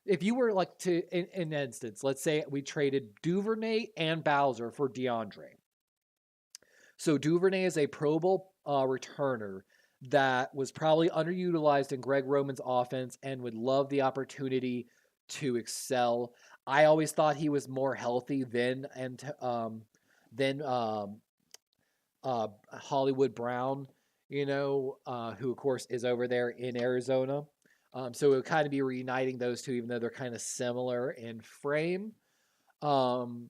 if you were like in an instance, let's say we traded Duvernay and Bowser for DeAndre. So Duvernay is a Pro Bowl returner that was probably underutilized in Greg Roman's offense and would love the opportunity to excel. I always thought he was more healthy than Hollywood Brown, who of course is over there in Arizona. So it would kind of be reuniting those two, even though they're kind of similar in frame. But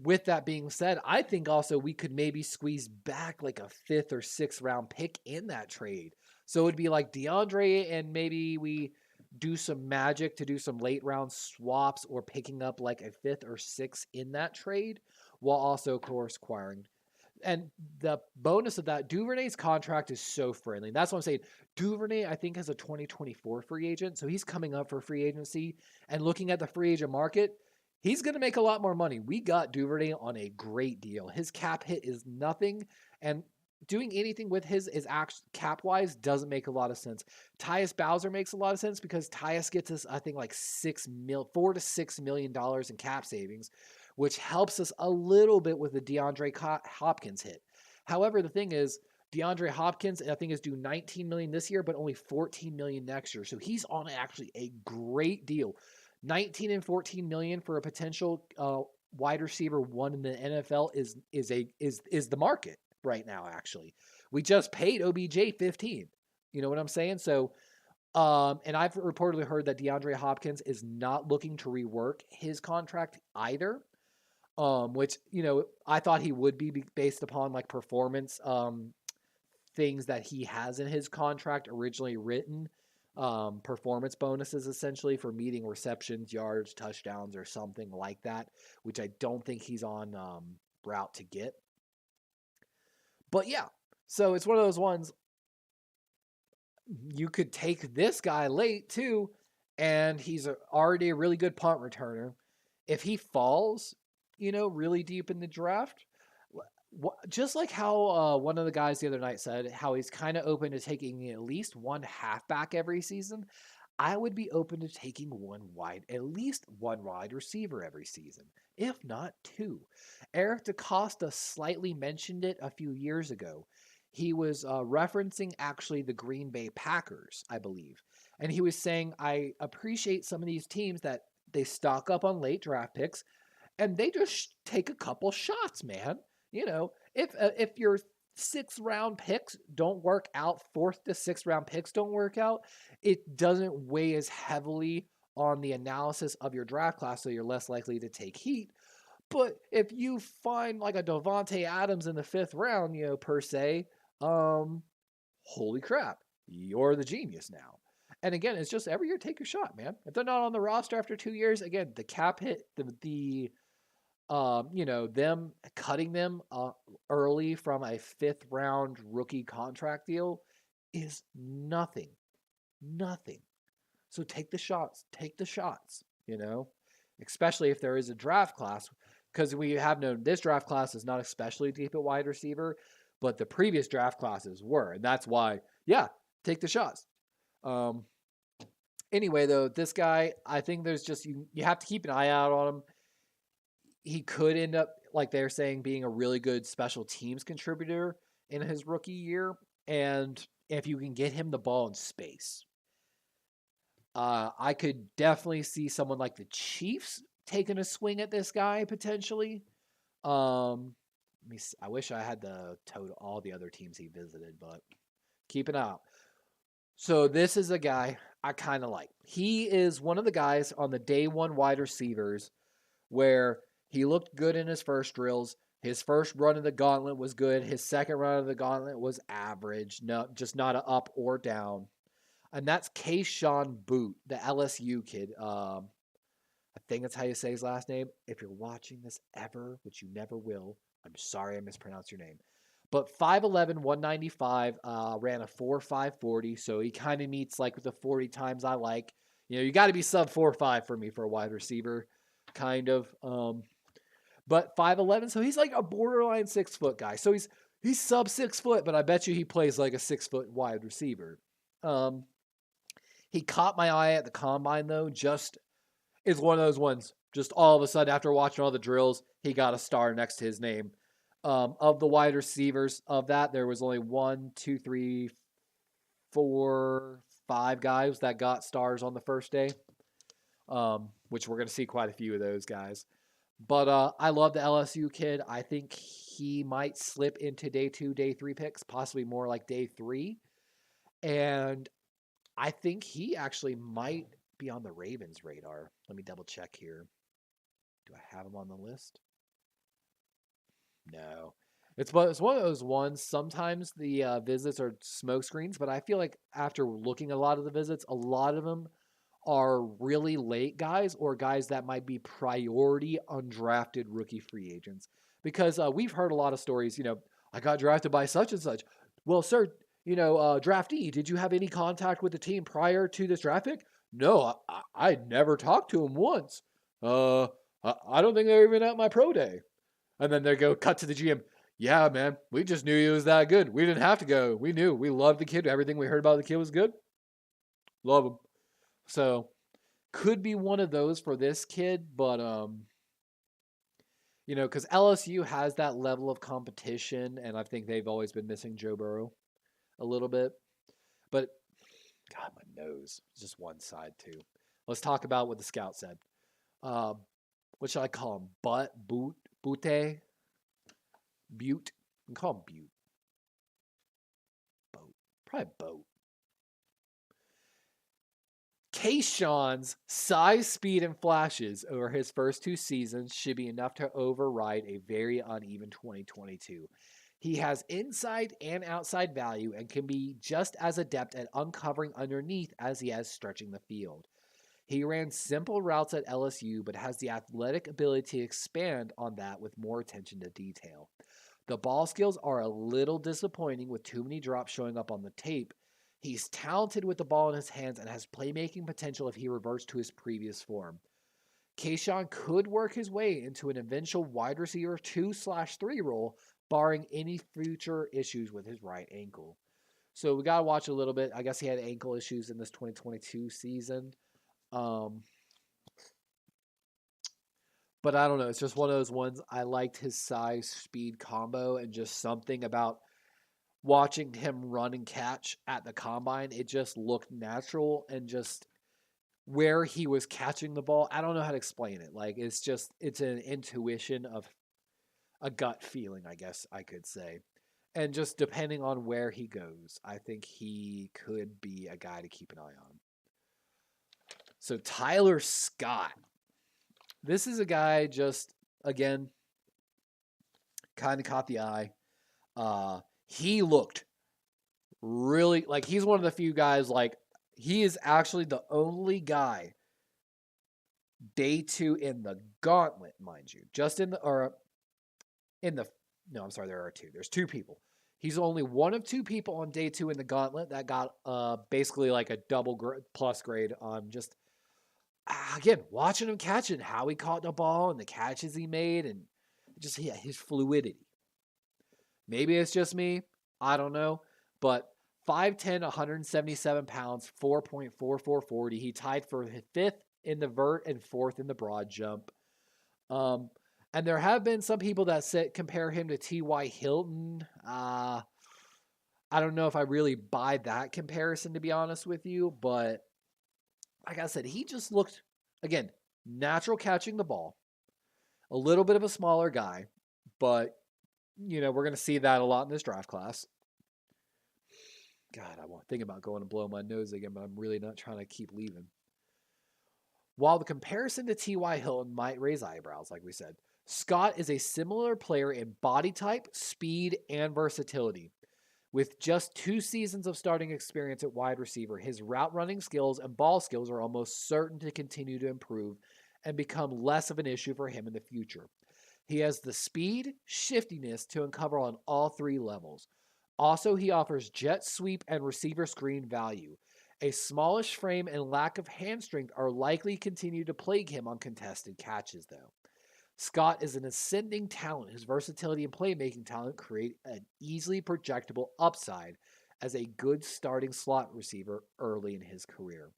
with that being said, I think also we could maybe squeeze back like a 5th or 6th round pick in that trade. So it would be like DeAndre, and maybe we do some magic to do some late round swaps or picking up like a 5th or 6th in that trade, while also, of course, acquiring. And the bonus of that, Duvernay's contract is so friendly. That's what I'm saying. Duvernay, I think, has a 2024 free agent. So he's coming up for free agency. And looking at the free agent market, he's going to make a lot more money. We got Duvernay on a great deal. His cap hit is nothing. And doing anything with his is actually cap-wise doesn't make a lot of sense. Tyus Bowser makes a lot of sense because Tyus gets us, I think, like $4 to $6 million in cap savings, which helps us a little bit with the DeAndre Hopkins hit. However, the thing is, DeAndre Hopkins, I think, is due $19 million this year, but only $14 million next year. So he's on actually a great deal. 19 and 14 million for a potential wide receiver 1 in the NFL is the market right now. Actually, we just paid OBJ 15. You know what I'm saying? So, and I've reportedly heard that DeAndre Hopkins is not looking to rework his contract either. Which, I thought he would be based upon like performance things that he has in his contract originally written. Performance bonuses essentially for meeting receptions, yards, touchdowns, or something like that, which I don't think he's on route to get. But yeah, so it's one of those ones. You could take this guy late too, and he's already a really good punt returner. If he falls, really deep in the draft, just like how one of the guys the other night said, how he's kind of open to taking at least one halfback every season. I would be open to taking at least one wide receiver every season, if not two. Eric DeCosta slightly mentioned it a few years ago. He was referencing actually the Green Bay Packers, I believe. And he was saying, I appreciate some of these teams that they stock up on late draft picks and they just take a couple shots, man. If your sixth round picks don't work out, fourth to sixth round picks don't work out, it doesn't weigh as heavily on the analysis of your draft class, so you're less likely to take heat. But if you find like a Davante Adams in the fifth round, per se, holy crap, you're the genius now. And again, it's just every year take your shot, man. If they're not on the roster after 2 years, again, the cap hit, them cutting them early from a fifth round rookie contract deal is nothing. Nothing. So take the shots. Take the shots, especially if there is a draft class, because we have known this draft class is not especially deep at wide receiver, but the previous draft classes were. And that's why, yeah, take the shots. Anyway, though, this guy, I think there's just, you have to keep an eye out on him. He could end up, like they're saying, being a really good special teams contributor in his rookie year. And if you can get him the ball in space, I could definitely see someone like the Chiefs taking a swing at this guy potentially. Let me see. I wish I had the total all the other teams he visited, but keep an eye out. So this is a guy I kind of like. He is one of the guys on the day one wide receivers where he looked good in his first drills. His first run of the gauntlet was good. His second run of the gauntlet was average, just not an up or down. And that's Kayshon Boutte, the LSU kid. I think that's how you say his last name. If you're watching this ever, which you never will, I'm sorry I mispronounced your name. But 5'11", 195, ran a 4.5 40, so he kind of meets like the 40 times I like. You got to be sub 4.5 for me for a wide receiver, kind of. But 5'11", so he's like a borderline 6 foot guy. So he's sub 6 foot, but I bet you he plays like a 6 foot wide receiver. He caught my eye at the combine though. Just is one of those ones. Just all of a sudden, after watching all the drills, he got a star next to his name. Of the wide receivers of that, there was only 1, 2, 3, 4, 5 guys that got stars on the first day, which we're going to see quite a few of those guys. But I love the LSU kid. I think he might slip into day 2, day 3 picks, possibly more like day 3. And I think he actually might be on the Ravens' radar. Let me double check here. Do I have him on the list? No. It's one of those ones. Sometimes the visits are smoke screens, but I feel like after looking at a lot of the visits, a lot of them are really late guys or guys that might be priority undrafted rookie free agents. Because we've heard a lot of stories, I got drafted by such and such. Well, sir, draftee, did you have any contact with the team prior to this draft pick? No, I never talked to him once. I don't think they were even at my pro day. And then they go cut to the GM. Yeah, man, we just knew he was that good. We didn't have to go. We knew. We loved the kid. Everything we heard about the kid was good. Love him. So could be one of those for this kid, but because LSU has that level of competition, and I think they've always been missing Joe Burrow a little bit. But God, my nose is just one side too. Let's talk about what the scout said. What should I call him? Butte? I can call him Butte. Boat. Probably Boat. Kayshon's size, speed, and flashes over his first 2 seasons should be enough to override a very uneven 2022. He has inside and outside value and can be just as adept at uncovering underneath as he has stretching the field. He ran simple routes at LSU, but has the athletic ability to expand on that with more attention to detail. The ball skills are a little disappointing with too many drops showing up on the tape. He's talented with the ball in his hands and has playmaking potential if he reverts to his previous form. Kayshon could work his way into an eventual wide receiver 2/3 role, barring any future issues with his right ankle. So we got to watch a little bit. I guess he had ankle issues in this 2022 season. Um, but I don't know. It's just one of those ones. I liked his size speed combo and just something about watching him run and catch at the combine. It just looked natural and just where he was catching the ball. I don't know how to explain it. Like it's an intuition of a gut feeling, I guess I could say. And just depending on where he goes, I think he could be a guy to keep an eye on. So Tyler Scott. This is a guy just, again, kind of caught the eye. He looked really like he's one of the few guys, like he is actually the only guy day 2 in the gauntlet, mind you. Just in the, or in the, no, I'm sorry, there are 2. There's 2 people. He's only one of 2 people on day 2 in the gauntlet that got basically like a double plus grade on just, again, watching him catching, how he caught the ball and the catches he made and just his fluidity. Maybe it's just me. I don't know. But 5'10", 177 pounds, 4.4440. He tied for 5th in the vert and 4th in the broad jump. And there have been some people that compare him to T.Y. Hilton. I don't know if I really buy that comparison, to be honest with you. But like I said, he just looked, again, natural catching the ball. A little bit of a smaller guy. But, you know, we're going to see that a lot in this draft class. God, I want to think about going and blow my nose again, but I'm really not trying to keep leaving. While the comparison to T.Y. Hilton might raise eyebrows, like we said, Scott is a similar player in body type, speed, and versatility. With just 2 seasons of starting experience at wide receiver, his route running skills and ball skills are almost certain to continue to improve and become less of an issue for him in the future. He has the speed, shiftiness to uncover on all 3 levels. Also, he offers jet sweep and receiver screen value. A smallish frame and lack of hand strength are likely to continue to plague him on contested catches, though. Scott is an ascending talent. His versatility and playmaking talent create an easily projectable upside as a good starting slot receiver early in his career.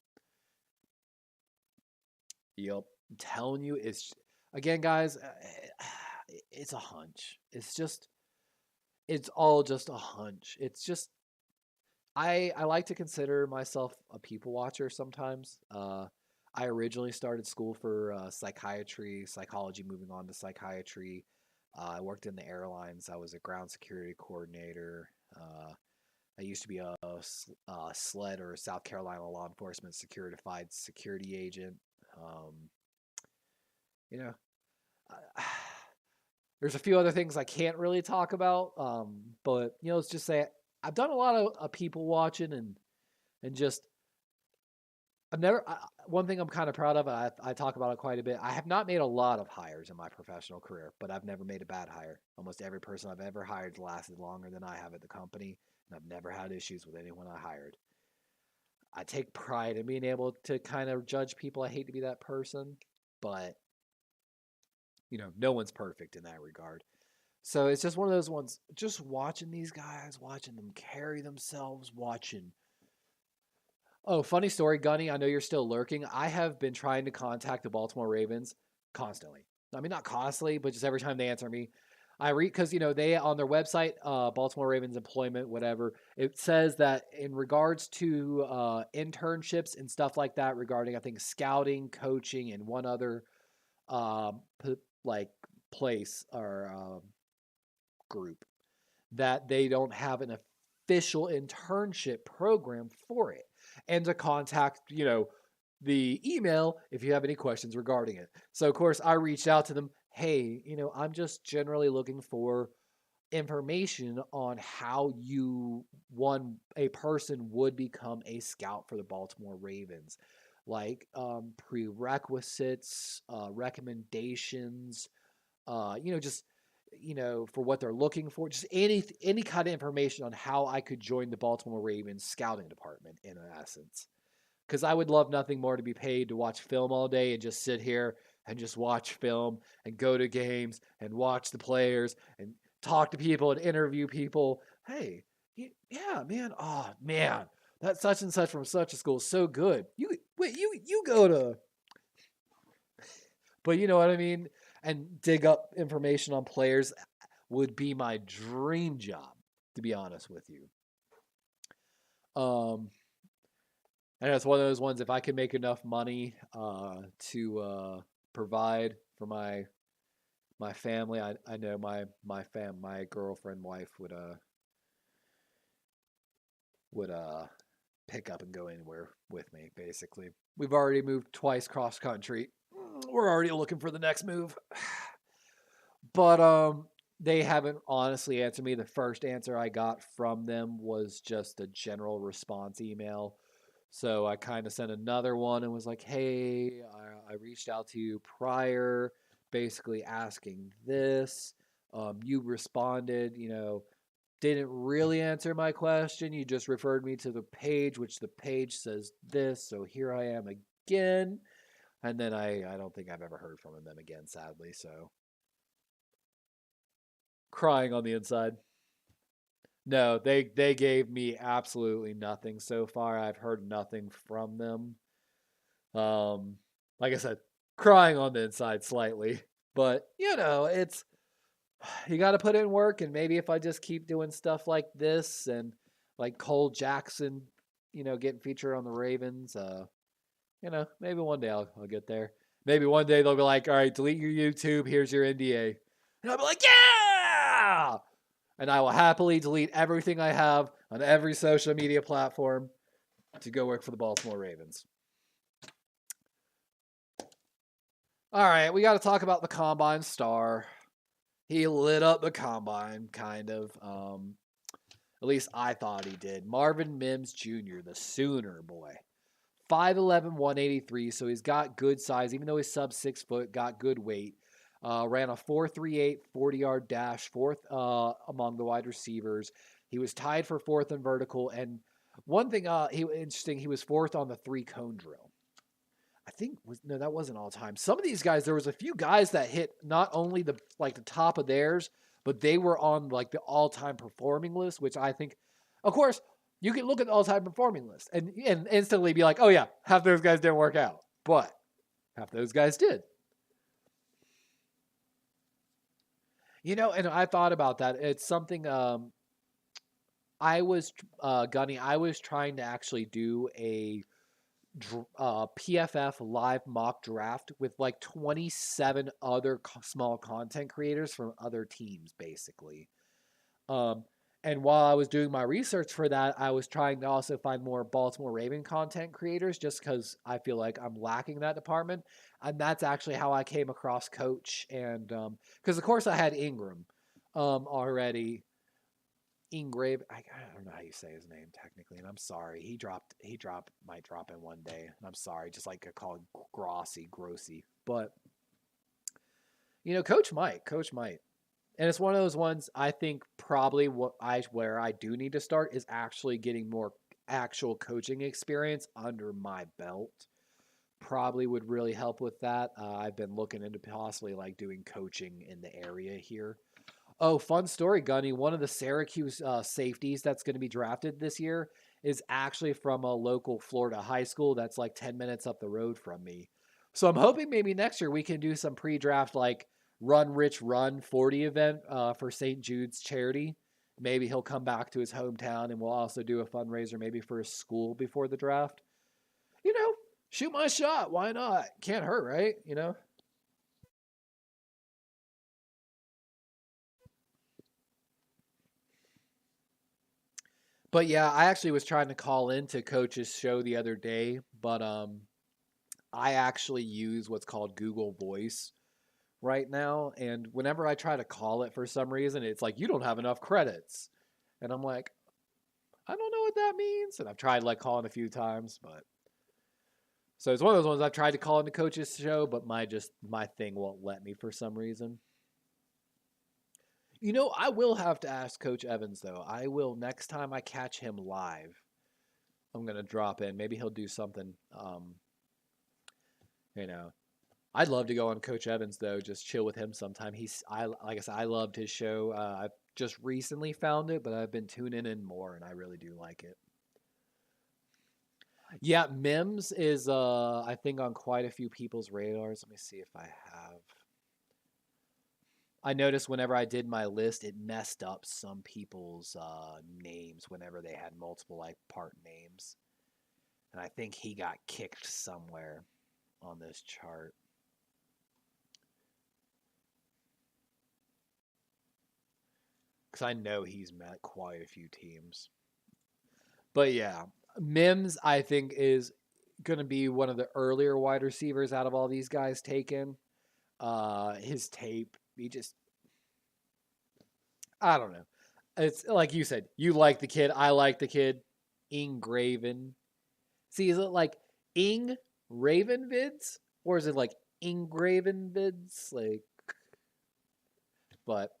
Yep, I'm telling you, it's, again, guys, it's a hunch. It's all just a hunch. It's just, I like to consider myself a people watcher sometimes. I originally started school for psychiatry, psychology, moving on to psychiatry. I worked in the airlines. I was a ground security coordinator. I used to be a SLED, or South Carolina Law Enforcement Certified Security Agent. You know, there's a few other things I can't really talk about, but you know, let's just say I've done a lot of people watching and just I've never. One thing I'm kind of proud of, I talk about it quite a bit. I have not made a lot of hires in my professional career, but I've never made a bad hire. Almost every person I've ever hired lasted longer than I have at the company, and I've never had issues with anyone I hired. I take pride in being able to kind of judge people. I hate to be that person, but you know, no one's perfect in that regard. So it's just one of those ones, just watching these guys, watching them carry themselves, watching. Oh, funny story, Gunny. I know you're still lurking. I have been trying to contact the Baltimore Ravens constantly. I mean, not constantly, but just every time they answer me. I read, because, you know, they, on their website, Baltimore Ravens employment, whatever, it says that in regards to internships and stuff like that, regarding, I think, scouting, coaching, and one other like place or group, that they don't have an official internship program for it, and to contact, you know, the email if you have any questions regarding it. So of course I reached out to them. Hey, you know, I'm just generally looking for information on how a person would become a scout for the Baltimore Ravens, like prerequisites, recommendations, you know, just, you know, for what they're looking for, just any kind of information on how I could join the Baltimore Ravens scouting department, in essence. Because I would love nothing more to be paid to watch film all day and just sit here and just watch film and go to games and watch the players and talk to people and interview people. Hey, Yeah, man. Oh, man. That such and such from such a school is so good. You go to, but you know what I mean? And dig up information on players would be my dream job, to be honest with you. Um, and it's one of those ones, if I can make enough money to provide for my family, I know my girlfriend wife would pick up and go anywhere with me, basically. We've already moved twice cross country. We're already looking for the next move. But they haven't honestly answered me. The first answer I got from them was just a general response email. So I kind of sent another one and was like, hey, I reached out to you prior, basically asking this. You responded, didn't really answer my question. You just referred me to the page, which the page says this. So here I am again. And then I don't think I've ever heard from them again, sadly. So crying on the inside. No, they gave me absolutely nothing so far. I've heard nothing from them. Um, like I said, crying on the inside slightly, but it's you got to put in work, and maybe if I just keep doing stuff like this and like Cole Jackson, getting featured on the Ravens, maybe one day I'll get there. Maybe one day they'll be like, all right, delete your YouTube. Here's your NDA. And I'll be like, yeah! And I will happily delete everything I have on every social media platform to go work for the Baltimore Ravens. All right, we got to talk about the Combine star. He lit up the Combine, kind of. At least I thought he did. Marvin Mims Jr., the Sooner boy. 5'11", 183, so he's got good size. Even though he's sub 6 foot, got good weight. Ran a 4.38 40-yard dash, fourth among the wide receivers. He was tied for fourth in vertical. And one thing interesting, he was fourth on the 3-cone drill. I think that wasn't all time. Some of these guys, there was a few guys that hit not only the top of theirs, but they were on like the all-time performing list, which I think, of course, you can look at the all-time performing list and instantly be like, oh yeah, half those guys didn't work out, but half those guys did. And I thought about that. It's something I was Gunny. I was trying to actually do a PFF live mock draft with like 27 other small content creators from other teams, basically. And while I was doing my research for that, I was trying to also find more Baltimore Raven content creators just because I feel like I'm lacking in that department. And that's actually how I came across Coach. And because, of course, I had Ingram already. Ingrave, I don't know how you say his name technically, and I'm sorry. Might drop in one day, and I'm sorry. Just like I call it Grossy, but Coach might, and it's one of those ones. I think probably where I do need to start is actually getting more actual coaching experience under my belt. Probably would really help with that. I've been looking into possibly like doing coaching in the area here. Oh, fun story, Gunny. One of the Syracuse safeties that's going to be drafted this year is actually from a local Florida high school that's like 10 minutes up the road from me. So I'm hoping maybe next year we can do some pre-draft like Run Rich Run 40 event for St. Jude's charity. Maybe he'll come back to his hometown and we'll also do a fundraiser maybe for his school before the draft. Shoot my shot. Why not? Can't hurt, right? But yeah, I actually was trying to call into Coach's show the other day, but I actually use what's called Google Voice right now, and whenever I try to call it for some reason, it's like you don't have enough credits. And I'm like, I don't know what that means. And I've tried like calling a few times, but so it's one of those ones I've tried to call into Coach's show, but my thing won't let me for some reason. I will have to ask Coach Evans, though. I will, next time I catch him live, I'm going to drop in. Maybe he'll do something. I'd love to go on Coach Evans, though, just chill with him sometime. Like I said, I loved his show. I've just recently found it, but I've been tuning in more, and I really do like it. Yeah, Mims is I think on quite a few people's radars. Let me see if I have. I noticed whenever I did my list, it messed up some people's names whenever they had multiple like part names. And I think he got kicked somewhere on this chart. Because I know he's met quite a few teams. But yeah, Mims, I think, is going to be one of the earlier wide receivers out of all these guys taken. His tape, I don't know. It's like you said, you like the kid. I like the kid. Ingraven. See, is it like Ing Ravenvids? Or is it like Ingravenvids? But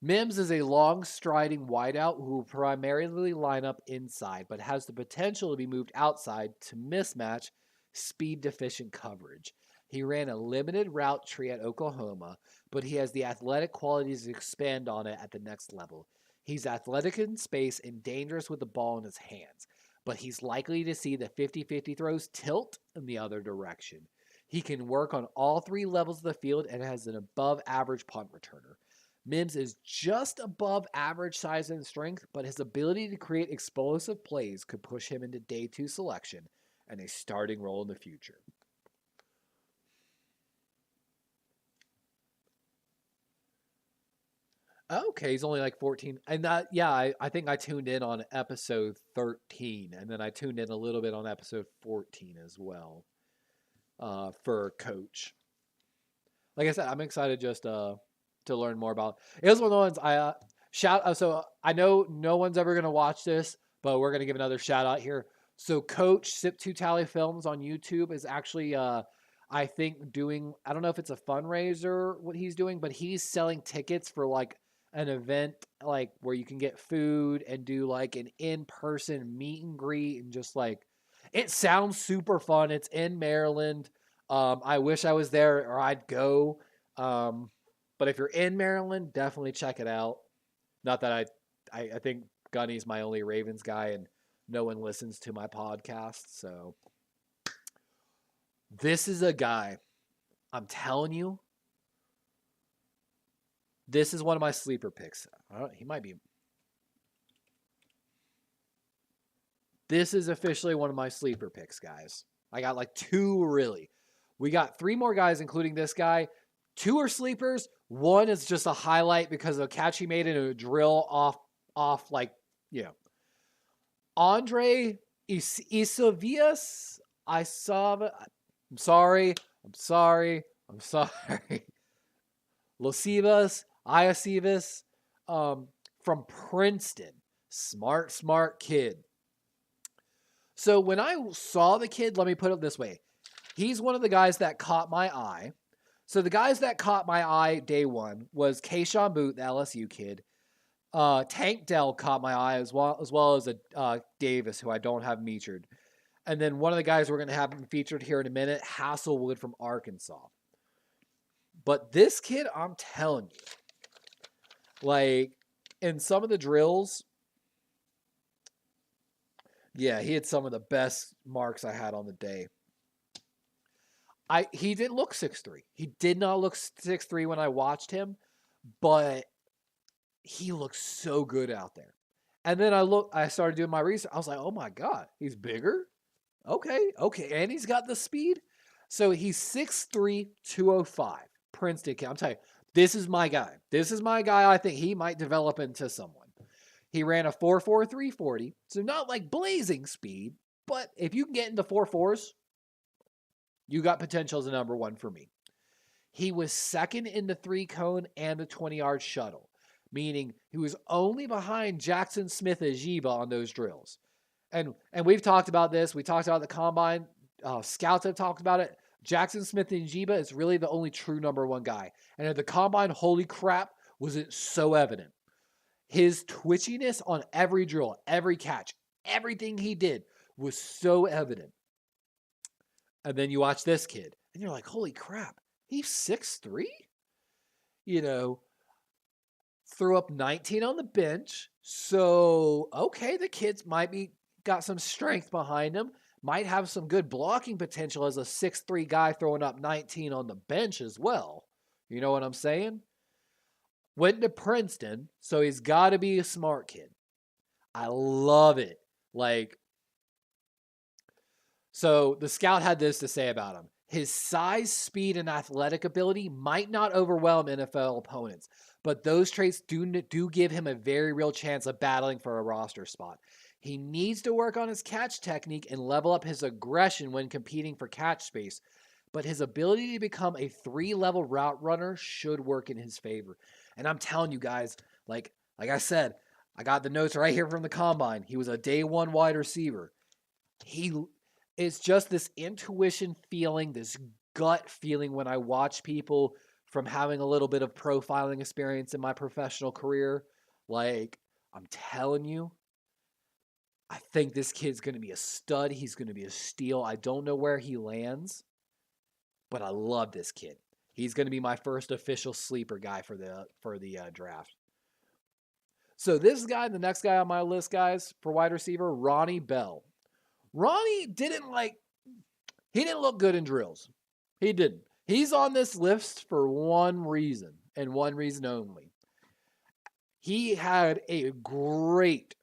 Mims is a long striding wideout who will primarily line up inside, but has the potential to be moved outside to mismatch speed deficient coverage. He ran a limited route tree at Oklahoma, but he has the athletic qualities to expand on it at the next level. He's athletic in space and dangerous with the ball in his hands, but he's likely to see the 50-50 throws tilt in the other direction. He can work on all three levels of the field and has an above average punt returner. Mims is just above average size and strength, but his ability to create explosive plays could push him into day 2 selection and a starting role in the future. Okay, he's only like 14. And I think I tuned in on episode 13, and then I tuned in a little bit on episode 14 as well for Coach. Like I said, I'm excited just to learn more about. It was one of the ones I so I know no one's ever going to watch this, but we're going to give another shout out here. So Coach Sip2 Tally Films on YouTube is actually I think doing, I don't know if it's a fundraiser what he's doing, but he's selling tickets for like an event like where you can get food and do like an in-person meet and greet, and just like, it sounds super fun. It's in Maryland. I wish I was there or I'd go. But if you're in Maryland, definitely check it out. Not that I think Gunny's my only Ravens guy and no one listens to my podcast. So this is a guy, I'm telling you, this is one of my sleeper picks. He might be. This is officially one of my sleeper picks, guys. I got like 2 really. We got 3 more guys, including this guy. 2 are sleepers. 1 is just a highlight because of a catch he made in a drill off like, you know. Andre Isavias. I'm sorry. Losivas, Iacivas, from Princeton. Smart kid. So when I saw the kid, let me put it this way. He's one of the guys that caught my eye. So the guys that caught my eye day 1 was Kayshawn Boot, the LSU kid. Tank Dell caught my eye as well as Davis, who I don't have featured. And then one of the guys we're going to have featured here in a minute, Hasselwood from Arkansas. But this kid, I'm telling you, like in some of the drills, yeah, he had some of the best marks I had on the day. He didn't look 6'3". He did not look 6'3" when I watched him, but he looked so good out there. And then I started doing my research. I was like, oh my God, he's bigger? Okay. And he's got the speed. So he's 6'3", 205. Princeton kid. I'm telling you, this is my guy. I think he might develop into someone. He ran a 4.4 340. So not like blazing speed, but if you can get into 4.4s, you got potential as a number 1 for me. He was second in the 3-cone and the 20-yard shuttle, meaning he was only behind Jackson Smith-Ajiba on those drills. And we've talked about this. We talked about the combine. Scouts have talked about it. Jackson Smith-Ajiba is really the only true number 1 guy. And at the combine, holy crap, was it so evident. His twitchiness on every drill, every catch, everything he did was so evident. And then you watch this kid, and you're like, holy crap, he's 6'3"? You know, threw up 19 on the bench. So, okay, the kids might be got some strength behind him, might have some good blocking potential as a 6'3" guy throwing up 19 on the bench as well. You know what I'm saying? Went to Princeton, so he's got to be a smart kid. I love it. Like, so the scout had this to say about him. His size, speed, and athletic ability might not overwhelm NFL opponents, but those traits do give him a very real chance of battling for a roster spot. He needs to work on his catch technique and level up his aggression when competing for catch space, but his ability to become a 3-level route runner should work in his favor. And I'm telling you guys, like I said, I got the notes right here from the combine. He was a day 1 wide receiver. It's just this intuition feeling, this gut feeling when I watch people from having a little bit of profiling experience in my professional career. Like, I'm telling you, I think this kid's going to be a stud. He's going to be a steal. I don't know where he lands, but I love this kid. He's going to be my first official sleeper guy for the draft. So this guy, the next guy on my list, guys, for wide receiver, Ronnie Bell. Ronnie didn't look good in drills. He didn't. He's on this list for one reason and one reason only. He had a great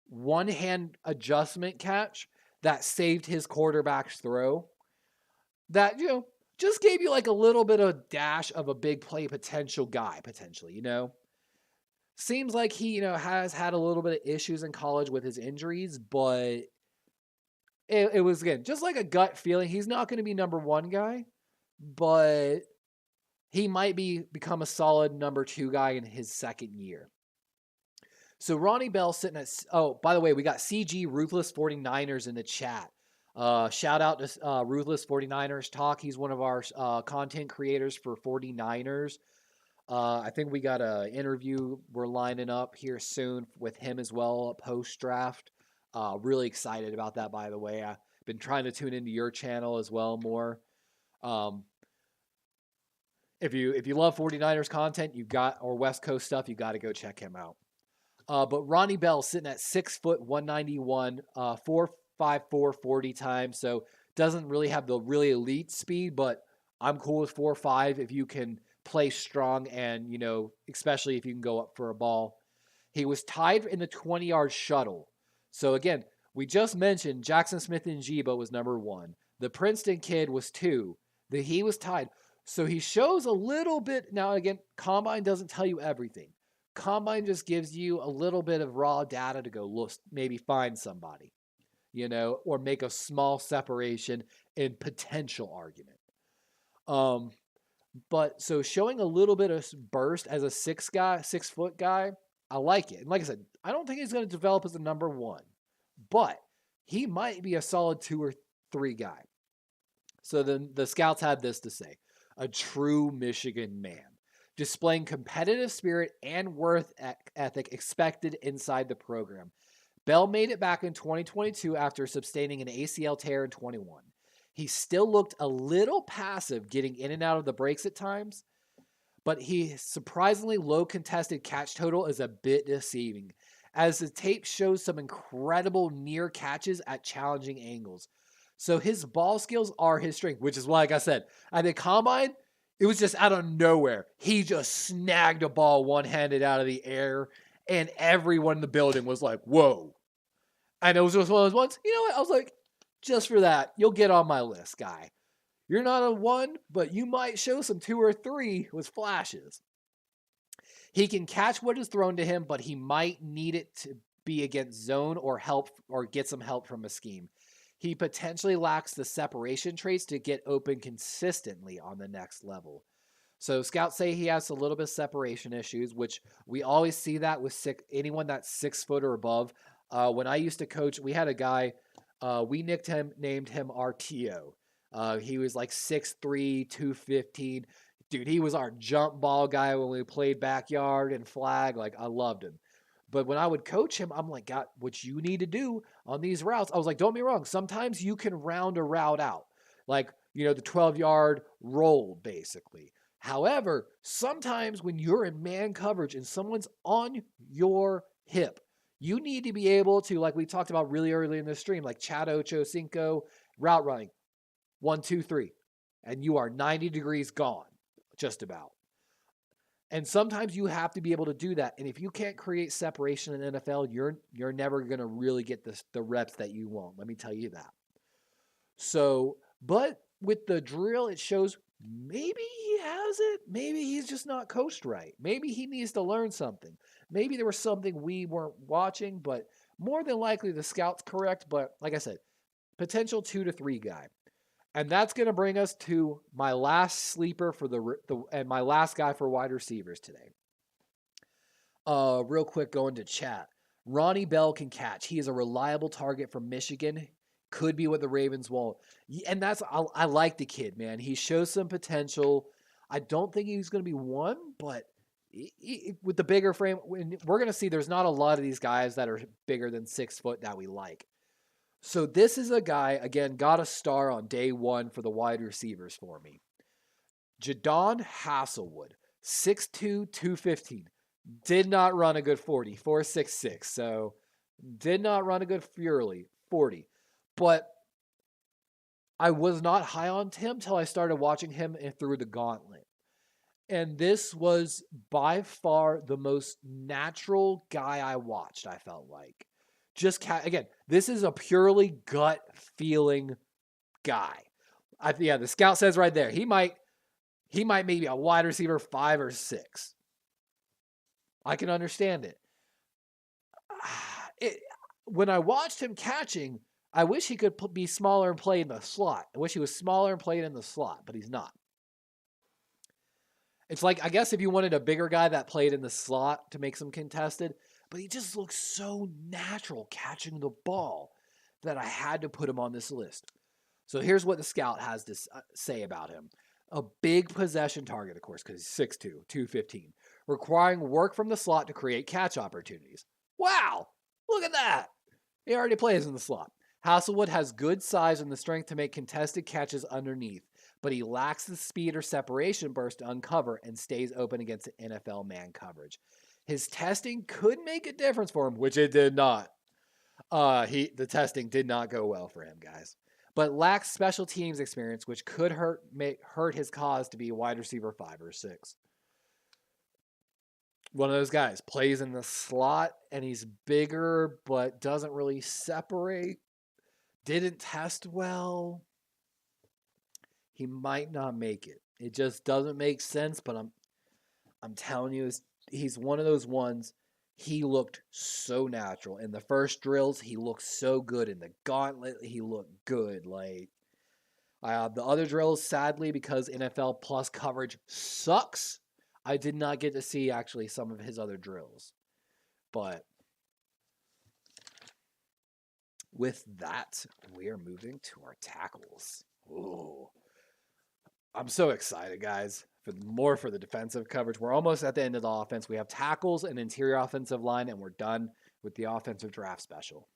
one-hand adjustment catch that saved his quarterback's throw. That, just gave you like a little bit of dash of a big play potential guy, potentially, Seems like he, has had a little bit of issues in college with his injuries, but it was, again, just like a gut feeling. He's not going to be number 1 guy, but he might become a solid number 2 guy in his second year. So Ronnie Bell sitting at, by the way, we got CG Ruthless 49ers in the chat. Shout out to Ruthless 49ers Talk. He's one of our content creators for 49ers. I think we got an interview we're lining up here soon with him as well, post-draft. Really excited about that, by the way. I've been trying to tune into your channel as well more. If you love 49ers content, or West Coast stuff, you got to go check him out. But Ronnie Bell sitting at 6 foot 191, 4.54 40 time, so doesn't really have the really elite speed, but I'm cool with 4.5 if you can play strong and, especially if you can go up for a ball. He was tied in the 20-yard shuttle. So again, we just mentioned Jackson Smith-Njigba was number 1. The Princeton kid was 2. He was tied. So he shows a little bit. Now again, Combine doesn't tell you everything. Combine just gives you a little bit of raw data to go look, maybe find somebody, or make a small separation in potential argument. But so showing a little bit of burst as a 6 foot guy, I like it. And like I said, I don't think he's going to develop as a number 1, but he might be a solid 2 or 3 guy. So then the scouts had this to say: a true Michigan man, displaying competitive spirit and work ethic expected inside the program. Bell made it back in 2022 after sustaining an ACL tear in 21. He still looked a little passive getting in and out of the breaks at times, but his surprisingly low contested catch total is a bit deceiving, as the tape shows some incredible near catches at challenging angles. So his ball skills are his strength, which is why, like I said, at the Combine, it was just out of nowhere. He just snagged a ball one-handed out of the air, and everyone in the building was like, whoa. And it was just one of those ones, you know what? I was like, just for that, you'll get on my list, guy. You're not a 1, but you might show some 2 or 3 with flashes. He can catch what is thrown to him, but he might need it to be against zone or get some help from a scheme. He potentially lacks the separation traits to get open consistently on the next level. So scouts say he has a little bit of separation issues, which we always see that with anyone that's 6 foot or above. When I used to coach, we had a guy, we named him RTO. He was like 6'3", 215. Dude, he was our jump ball guy when we played backyard and flag. Like, I loved him. But when I would coach him, I'm like, God, what you need to do on these routes, I was like, don't be wrong. Sometimes you can round a route out. Like, the 12-yard roll, basically. However, sometimes when you're in man coverage and someone's on your hip, you need to be able to, like we talked about really early in the stream, like Chad Ochocinco, route running, 1, 2, 3, and you are 90 degrees gone, just about. And sometimes you have to be able to do that. And if you can't create separation in the NFL, you're never going to really get the reps that you want. Let me tell you that. So, but with the drill, it shows maybe he has it. Maybe he's just not coached right. Maybe he needs to learn something. Maybe there was something we weren't watching, but more than likely the scout's correct. But like I said, potential 2 to 3 guy. And that's going to bring us to my last sleeper for and my last guy for wide receivers today. Real quick, going to chat. Ronnie Bell can catch. He is a reliable target from Michigan. Could be what the Ravens won't. And I like the kid, man. He shows some potential. I don't think he's going to be one, but with the bigger frame, we're going to see there's not a lot of these guys that are bigger than 6 foot that we like. So this is a guy, again, got a star on day one for the wide receivers for me. Jadon Hasselwood, 6'2", 215. Did not run a good 40, 4.66. So did not run a good 40. But I was not high on him until I started watching him through the gauntlet. And this was by far the most natural guy I watched, I felt like. Again, this is a purely gut feeling guy. The scout says right there, he might maybe a wide receiver 5 or 6. I can understand it. When I watched him catching, I wish he could be smaller and play in the slot. I wish he was smaller and played in the slot, but he's not. It's like, I guess if you wanted a bigger guy that played in the slot to make some contested, but he just looks so natural catching the ball that I had to put him on this list. So here's what the scout has to say about him. A big possession target, of course, because he's 6'2", 215, requiring work from the slot to create catch opportunities. Wow, look at that. He already plays in the slot. Hasselwood has good size and the strength to make contested catches underneath, but he lacks the speed or separation burst to uncover and stays open against NFL man coverage. His testing could make a difference for him, which it did not. The testing did not go well for him, guys. But lacks special teams experience, which could hurt his cause to be a wide receiver 5 or 6. One of those guys plays in the slot, and he's bigger, but doesn't really separate. Didn't test well. He might not make it. It just doesn't make sense, but I'm telling you, he's one of those ones. He looked so natural. In the first drills, he looked so good. In the gauntlet, he looked good. Like, the other drills, sadly, because NFL Plus coverage sucks, I did not get to see actually some of his other drills. But with that, we are moving to our tackles. Ooh. I'm so excited, guys. More for the defensive coverage. We're almost at the end of the offense. We have tackles and interior offensive line, and we're done with the offensive draft special.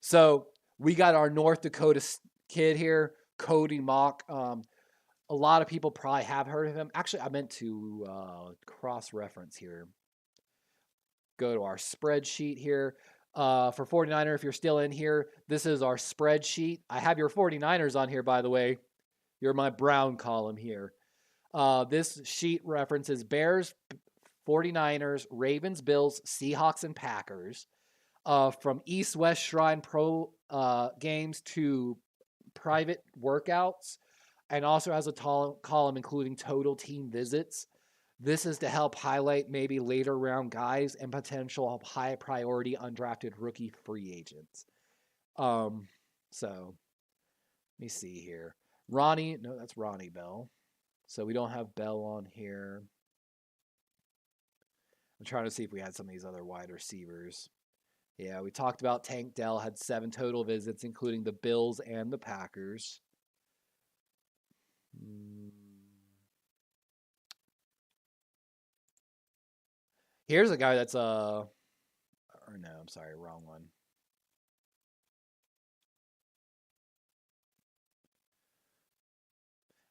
So we got our North Dakota kid here, Cody Mock. A lot of people probably have heard of him. Actually, I meant to cross-reference here. Go to our spreadsheet here. For 49er, if you're still in here, this is our spreadsheet. I have your 49ers on here, by the way. You're my brown column here. This sheet references Bears, 49ers, Ravens, Bills, Seahawks, and Packers. From East-West Shrine Pro games to private workouts, and also has a column including total team visits. This is to help highlight maybe later round guys and potential high priority undrafted rookie free agents. So let me see here. That's Ronnie Bell. So we don't have Bell on here. I'm trying to see if we had some of these other wide receivers. Yeah, we talked about Tank Dell, had 7 total visits, including the Bills and the Packers. Here's a guy that's wrong one.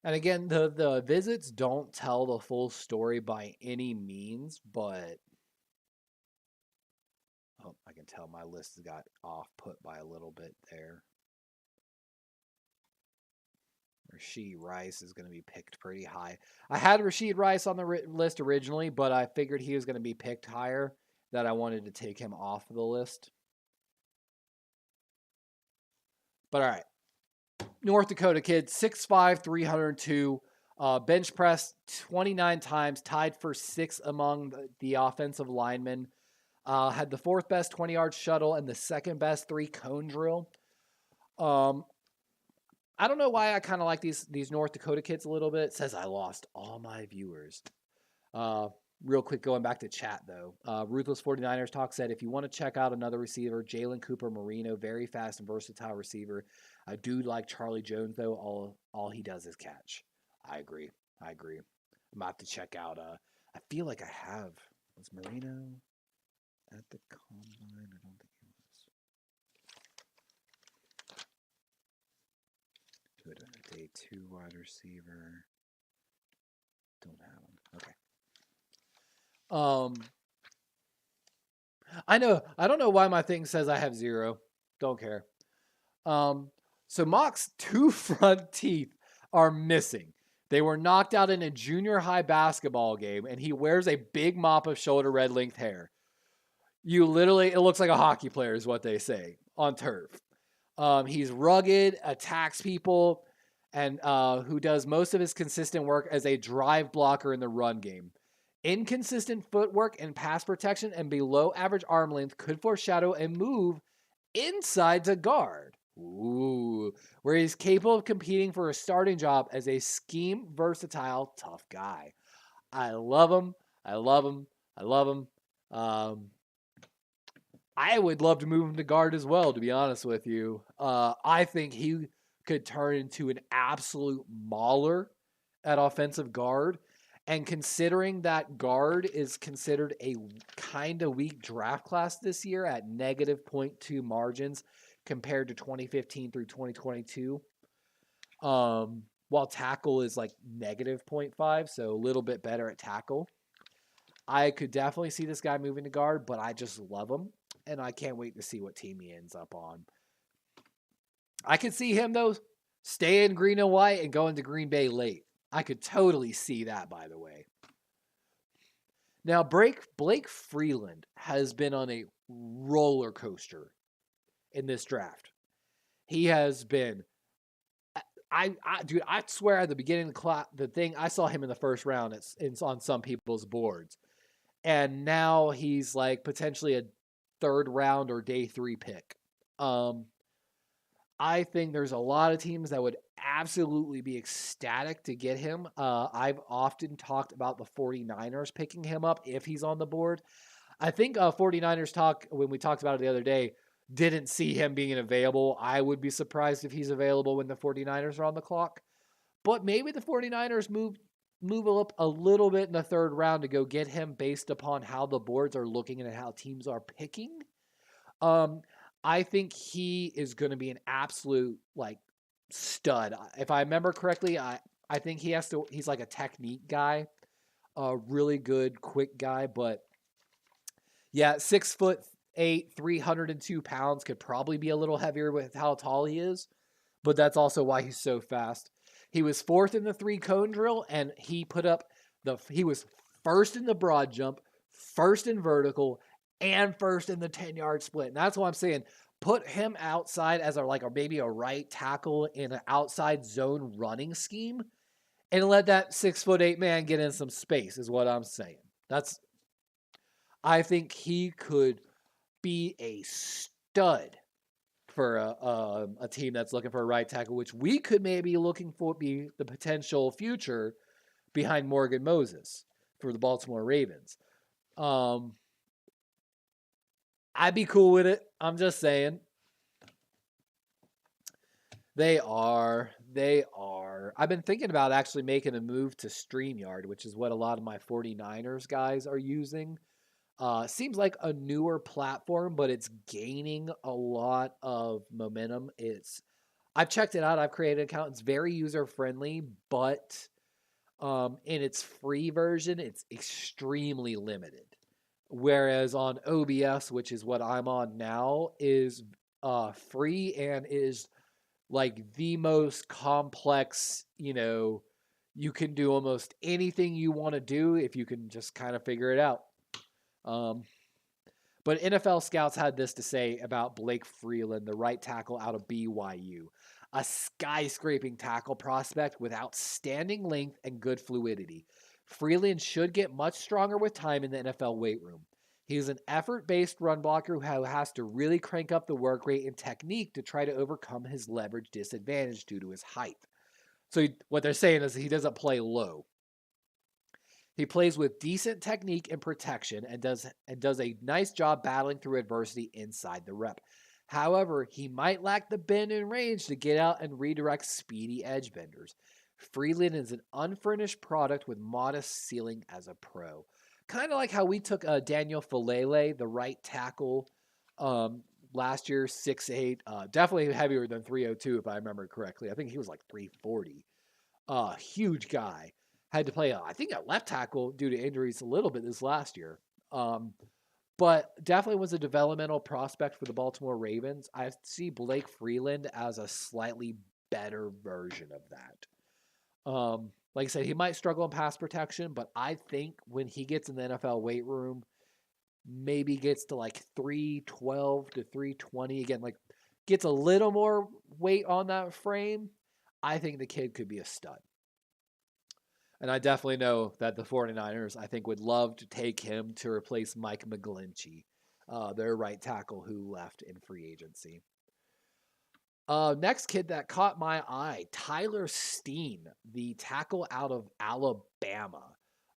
And again, the visits don't tell the full story by any means, but oh, I can tell my list has got off put by a little bit there. Rashid Rice is going to be picked pretty high. I had Rashid Rice on the list originally, but I figured he was going to be picked higher, that I wanted to take him off the list. But all right. North Dakota kid, 6'5", 302. Bench press 29 times, tied for 6th among the offensive linemen. Had the 4th best 20-yard shuttle and the 2nd best 3-cone drill. I don't know why I kind of like these North Dakota kids a little bit. It says I lost all my viewers. Real quick, going back to chat, though. Ruthless 49ers Talk said, if you want to check out another receiver, Jalen Cooper Marino, very fast and versatile receiver. I do like Charlie Jones, though. All he does is catch. I agree. I'm going to have to check out. I feel like I have. Was Marino at the combine? I don't think he was. Good. Day 2 wide receiver. Don't have him. Okay. I don't know why my thing says I have 0. Don't care. So Mock's 2 front teeth are missing. They were knocked out in a junior high basketball game, and he wears a big mop of shoulder red length hair. It looks like a hockey player is what they say on turf. He's rugged, attacks people, and who does most of his consistent work as a drive blocker in the run game. Inconsistent footwork and pass protection and below average arm length could foreshadow a move inside to guard. Ooh, where he's capable of competing for a starting job as a scheme versatile tough guy. I love him. I would love to move him to guard as well, to be honest with you. I think he could turn into an absolute mauler at offensive guard. And considering that guard is considered a kind of weak draft class this year at negative 0.2 margins compared to 2015 through 2022, while tackle is like negative 0.5, so a little bit better at tackle. I could definitely see this guy moving to guard, but I just love him, and I can't wait to see what team he ends up on. I could see him, though, stay in green and white and go into Green Bay late. I could totally see that, by the way. Now, Blake Freeland has been on a roller coaster in this draft. He has been, I swear at the beginning of the thing, I saw him in the first round. It's on some people's boards. And now he's like potentially a 3rd round or day 3 pick. I think there's a lot of teams that would absolutely be ecstatic to get him. I've often talked about the 49ers picking him up if he's on the board. I think 49ers Talk, when we talked about it the other day, didn't see him being available. I would be surprised if he's available when the 49ers are on the clock. But maybe the 49ers move up a little bit in the 3rd round to go get him based upon how the boards are looking and how teams are picking. I think he is going to be an absolute like stud. If I remember correctly, I think he's like a technique guy, a really good, quick guy. But yeah, 6'8", 302 pounds, could probably be a little heavier with how tall he is. But that's also why he's so fast. He was 4th in the 3-cone drill, and he was 1st in the broad jump, 1st in vertical, and 1st in the 10-yard split. And that's what I'm saying. Put him outside as maybe a right tackle in an outside zone running scheme, and let that 6'8" man get in some space is what I'm saying. I think he could be a stud for a team that's looking for a right tackle, which we could maybe looking for be the potential future behind Morgan Moses for the Baltimore Ravens. I'd be cool with it. I'm just saying. They are. I've been thinking about actually making a move to StreamYard, which is what a lot of my 49ers guys are using. Seems like a newer platform, but it's gaining a lot of momentum. It's I've checked it out. I've created an account. It's very user friendly, but in its free version, it's extremely limited. Whereas on OBS, which is what I'm on now, is free and is like the most complex, you can do almost anything you want to do if you can just kind of figure it out. But NFL scouts had this to say about Blake Freeland, the right tackle out of BYU. A skyscraping tackle prospect with outstanding length and good fluidity. Freeland should get much stronger with time in the NFL weight room. He's an effort-based run blocker who has to really crank up the work rate and technique to try to overcome his leverage disadvantage due to his height. So what they're saying is he doesn't play low. He plays with decent technique and protection and does a nice job battling through adversity inside the rep. However, he might lack the bend and range to get out and redirect speedy edge benders. Freeland is an unfurnished product with modest ceiling as a pro. Kind of like how we took Daniel Falele, the right tackle, last year, 6'8", definitely heavier than 302 if I remember correctly. I think he was like 340. Huge guy. Had to play, I think, a left tackle due to injuries a little bit this last year. But definitely was a developmental prospect for the Baltimore Ravens. I see Blake Freeland as a slightly better version of that. Like I said, he might struggle in pass protection, but I think when he gets in the NFL weight room, maybe gets to like 312 to 320 again, like gets a little more weight on that frame, I think the kid could be a stud. And I definitely know that the 49ers, I think, would love to take him to replace Mike McGlinchey, their right tackle who left in free agency. Next kid that caught my eye, Tyler Steen, the tackle out of Alabama.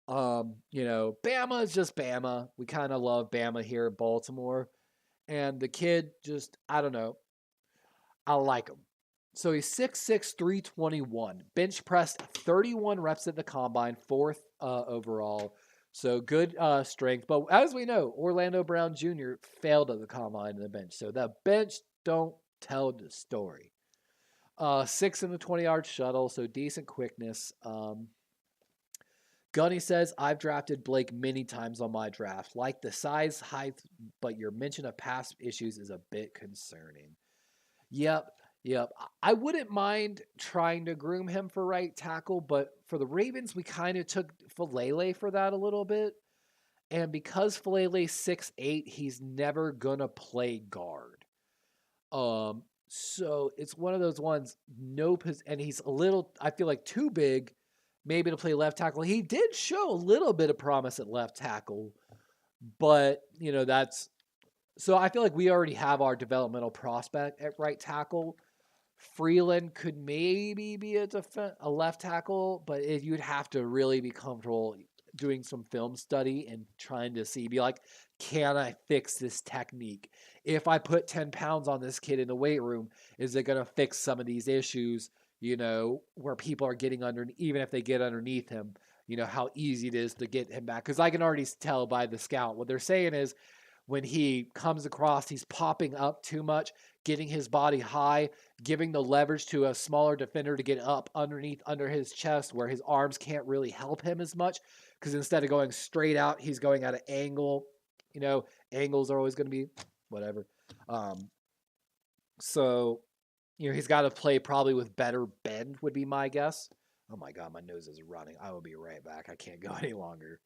Bama is just Bama. We kind of love Bama here in Baltimore. And the kid just, I don't know. I like him. So he's 6'6", 321. Bench pressed 31 reps at the combine, 4th overall. So good strength. But as we know, Orlando Brown Jr. failed at the combine and the bench. So the bench don't tell the story. 6 in the 20-yard shuttle, so decent quickness. Gunny says, I've drafted Blake many times on my draft. Like the size, height, but your mention of past issues is a bit concerning. Yep. I wouldn't mind trying to groom him for right tackle, but for the Ravens, we kind of took Falele for that a little bit. And because Falele's 6'8", he's never going to play guard. So it's one of those ones, and he's a little, I feel like, too big maybe to play left tackle. He did show a little bit of promise at left tackle, but, that's... So I feel like we already have our developmental prospect at right tackle. Freeland could maybe be a left tackle, but you'd have to really be comfortable doing some film study and trying to be like, can I fix this technique? If I put 10 pounds on this kid in the weight room, is it going to fix some of these issues, where people are getting under, even if they get underneath him, how easy it is to get him back? Because I can already tell by the scout, what they're saying is, when he comes across, he's popping up too much, getting his body high, giving the leverage to a smaller defender to get up under his chest where his arms can't really help him as much, because instead of going straight out, he's going at an angle. Angles are always going to be whatever. So, he's got to play probably with better bend would be my guess. Oh my God, my nose is running. I will be right back. I can't go any longer.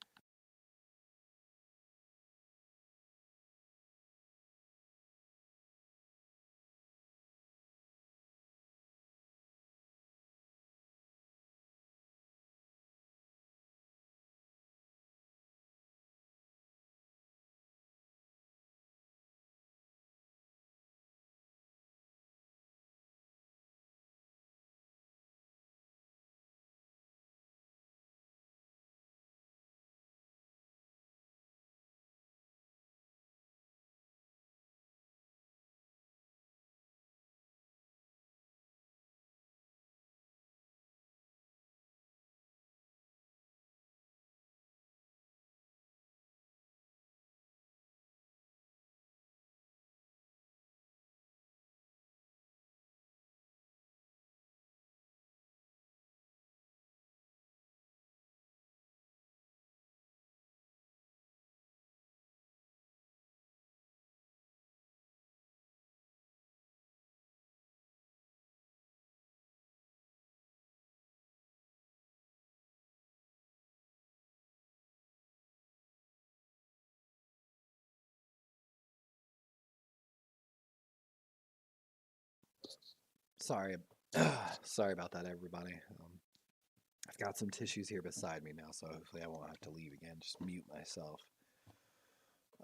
Sorry. Sorry about that, everybody. I've got some tissues here beside me now, so hopefully I won't have to leave again. Just mute myself.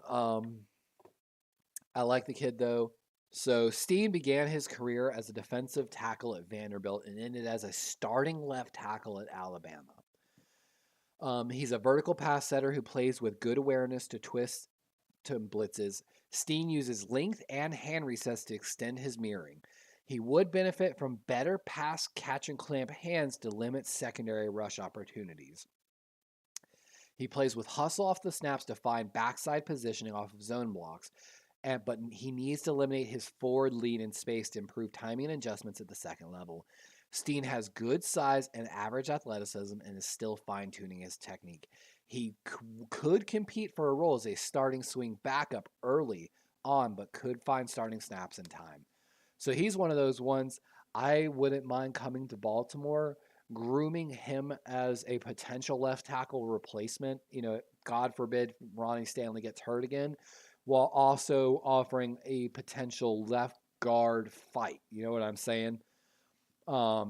I like the kid, though. So Steen began his career as a defensive tackle at Vanderbilt and ended as a starting left tackle at Alabama. He's a vertical pass setter who plays with good awareness to twist to blitzes. Steen uses length and hand resets to extend his mirroring. He would benefit from better pass catch and clamp hands to limit secondary rush opportunities. He plays with hustle off the snaps to find backside positioning off of zone blocks, but he needs to eliminate his forward lead in space to improve timing and adjustments at the second level. Steen has good size and average athleticism and is still fine-tuning his technique. He could compete for a role as a starting swing backup early on, but could find starting snaps in time. So he's one of those ones I wouldn't mind coming to Baltimore, grooming him as a potential left tackle replacement. God forbid Ronnie Stanley gets hurt again, while also offering a potential left guard fight. You know what I'm saying? I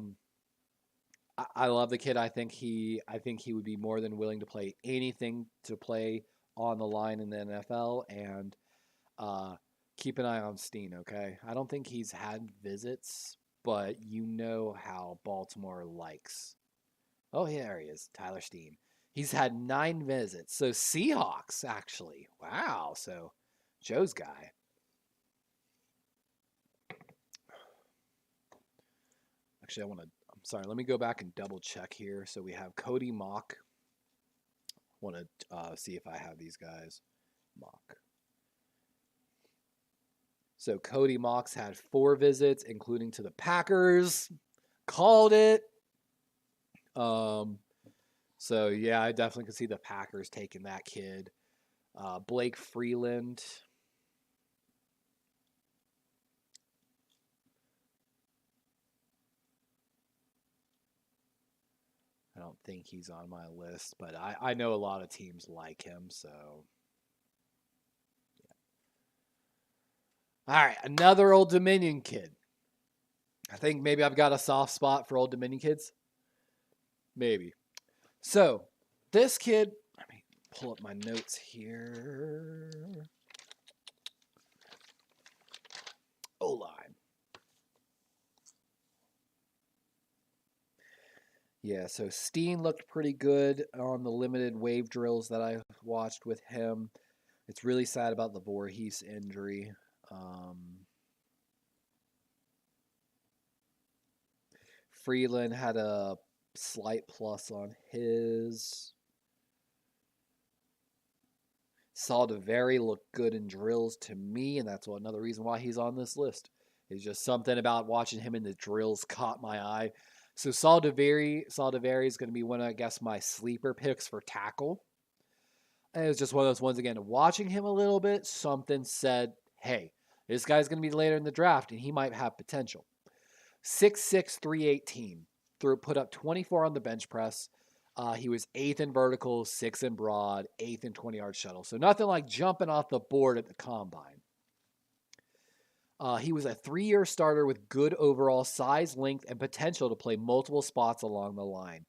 love the kid. I think he would be more than willing to play anything to play on the line in the NFL, and keep an eye on Steen, okay? I don't think he's had visits, but you know how Baltimore likes. Oh, yeah, there he is, Tyler Steen. He's had 9 visits. So Seahawks, actually. Wow. So Joe's guy. Actually, I'm sorry, let me go back and double check here. So we have Cody Mock. Want to see if I have these guys. Mock. So Cody Mock's had 4 visits, including to the Packers. Called it. So yeah, I definitely could see the Packers taking that kid. Blake Freeland. I don't think he's on my list, but I know a lot of teams like him, so yeah. All right, another Old Dominion kid. I think maybe I've got a soft spot for Old Dominion kids. Maybe. So, this kid, let me pull up my notes here. O-line. Yeah, so Steen looked pretty good on the limited wave drills that I watched with him. It's really sad about the Voorhees injury. Freeland had a slight plus on his. Saldiveri looked good in drills to me, and that's another reason why he's on this list. It's just something about watching him in the drills caught my eye. So Saldiveri is going to be one of, I guess, my sleeper picks for tackle. And it was just one of those ones, again, watching him a little bit, something said, hey, this guy's going to be later in the draft, and he might have potential. 6'6", 318. Put up 24 on the bench press. He was 8th in vertical, 6th in broad, 8th in 20-yard shuttle. So nothing like jumping off the board at the combine. He was a 3-year starter with good overall size, length, and potential to play multiple spots along the line.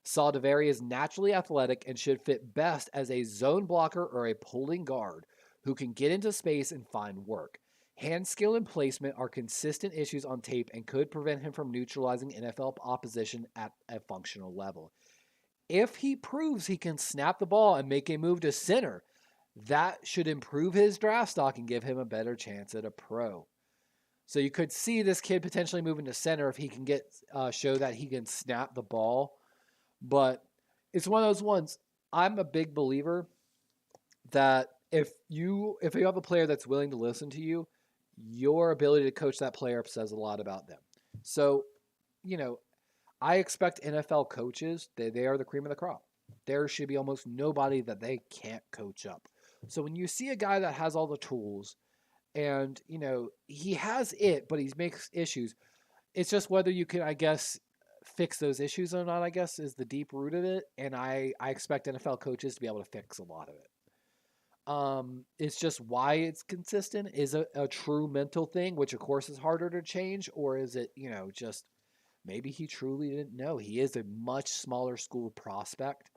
Saldiveri is naturally athletic and should fit best as a zone blocker or a pulling guard who can get into space and find work. Hand skill and placement are consistent issues on tape and could prevent him from neutralizing NFL opposition at a functional level. If he proves he can snap the ball and make a move to center, that should improve his draft stock and give him a better chance at a pro. So you could see this kid potentially moving to center if he can show that he can snap the ball. But it's one of those ones. I'm a big believer that if you have a player that's willing to listen to you, your ability to coach that player up says a lot about them. So, I expect NFL coaches, they are the cream of the crop. There should be almost nobody that they can't coach up. So when you see a guy that has all the tools and, he has it, but he makes issues, it's just whether you can, I guess, fix those issues or not, I guess, is the deep root of it. And I expect NFL coaches to be able to fix a lot of it. It's just why it's consistent is a true mental thing, which of course is harder to change, or is it, just maybe he truly didn't know. He is a much smaller school prospect.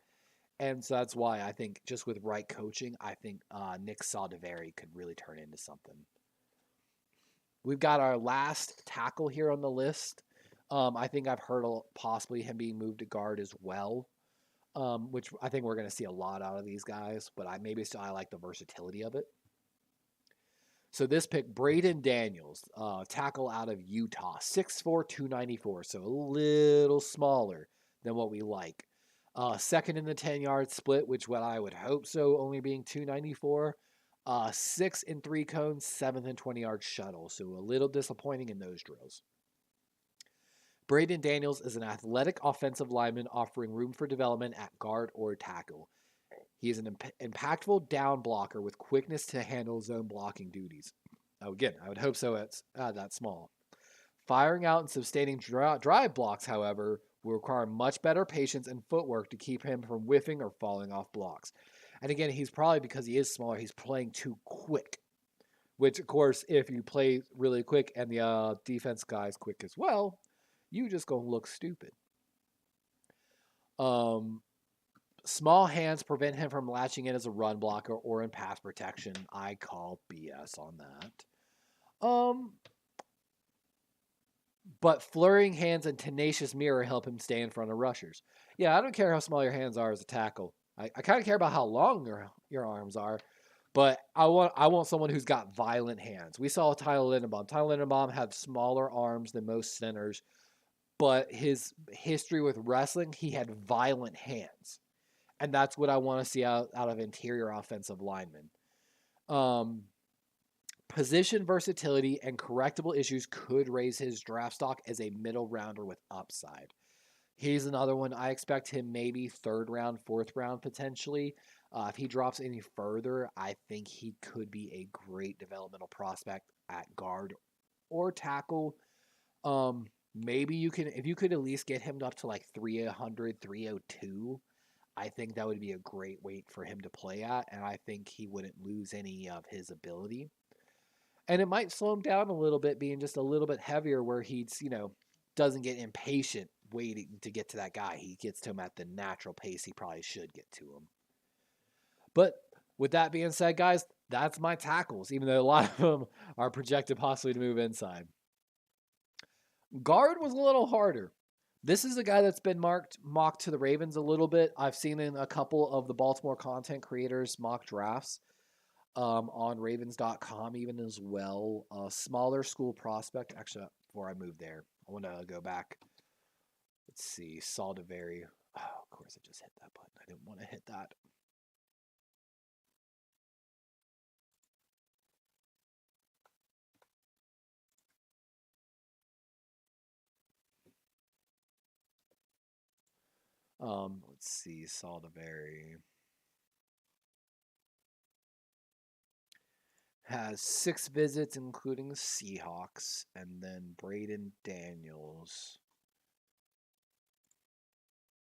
And so that's why I think just with right coaching, I think Nick Saldiveri could really turn into something. We've got our last tackle here on the list. I think I've heard possibly him being moved to guard as well, which I think we're going to see a lot out of these guys, but I like the versatility of it. So this pick, Braden Daniels, tackle out of Utah, 6'4", 294, so a little smaller than what we like. Second in the 10-yard split, which what I would hope so, only being 294. 6 in 3 cones, 7th in 20-yard shuttle, so a little disappointing in those drills. Braden Daniels is an athletic offensive lineman offering room for development at guard or tackle. He is an impactful down blocker with quickness to handle zone blocking duties. Again, I would hope so at that small. Firing out and sustaining drive blocks, however, will require much better patience and footwork to keep him from whiffing or falling off blocks. And again, he's probably, because he is smaller, he's playing too quick. Which, of course, if you play really quick and the defense guy's quick as well, you just gonna look stupid. Small hands prevent him from latching in as a run blocker or in pass protection. I call BS on that. But flurrying hands and tenacious mirror help him stay in front of rushers. Yeah, I don't care how small your hands are as a tackle. I kind of care about how long your arms are, but I want someone who's got violent hands. We saw Tyler Linderbaum. Tyler Linderbaum had smaller arms than most centers, but his history with wrestling, he had violent hands. And that's what I want to see out of interior offensive linemen. Position versatility and correctable issues could raise his draft stock as a middle rounder with upside. He's another one. I expect him maybe 3rd round, 4th round potentially. If he drops any further, I think he could be a great developmental prospect at guard or tackle. Maybe if you could at least get him up to like 300, 302, I think that would be a great weight for him to play at, and I think he wouldn't lose any of his ability. And it might slow him down a little bit, being just a little bit heavier, where he's, doesn't get impatient waiting to get to that guy. He gets to him at the natural pace he probably should get to him. But with that being said, guys, that's my tackles, even though a lot of them are projected possibly to move inside. Guard was a little harder. This is a guy that's been mocked to the Ravens a little bit. I've seen in a couple of the Baltimore content creators mock drafts on Ravens.com even as well. Smaller school prospect. Actually, before I move there, I want to go back. Let's see. Saldiveri. Oh, of course, I just hit that button. I didn't want to hit that. Let's see, Saldiveri has 6 visits, including the Seahawks, and then Braden Daniels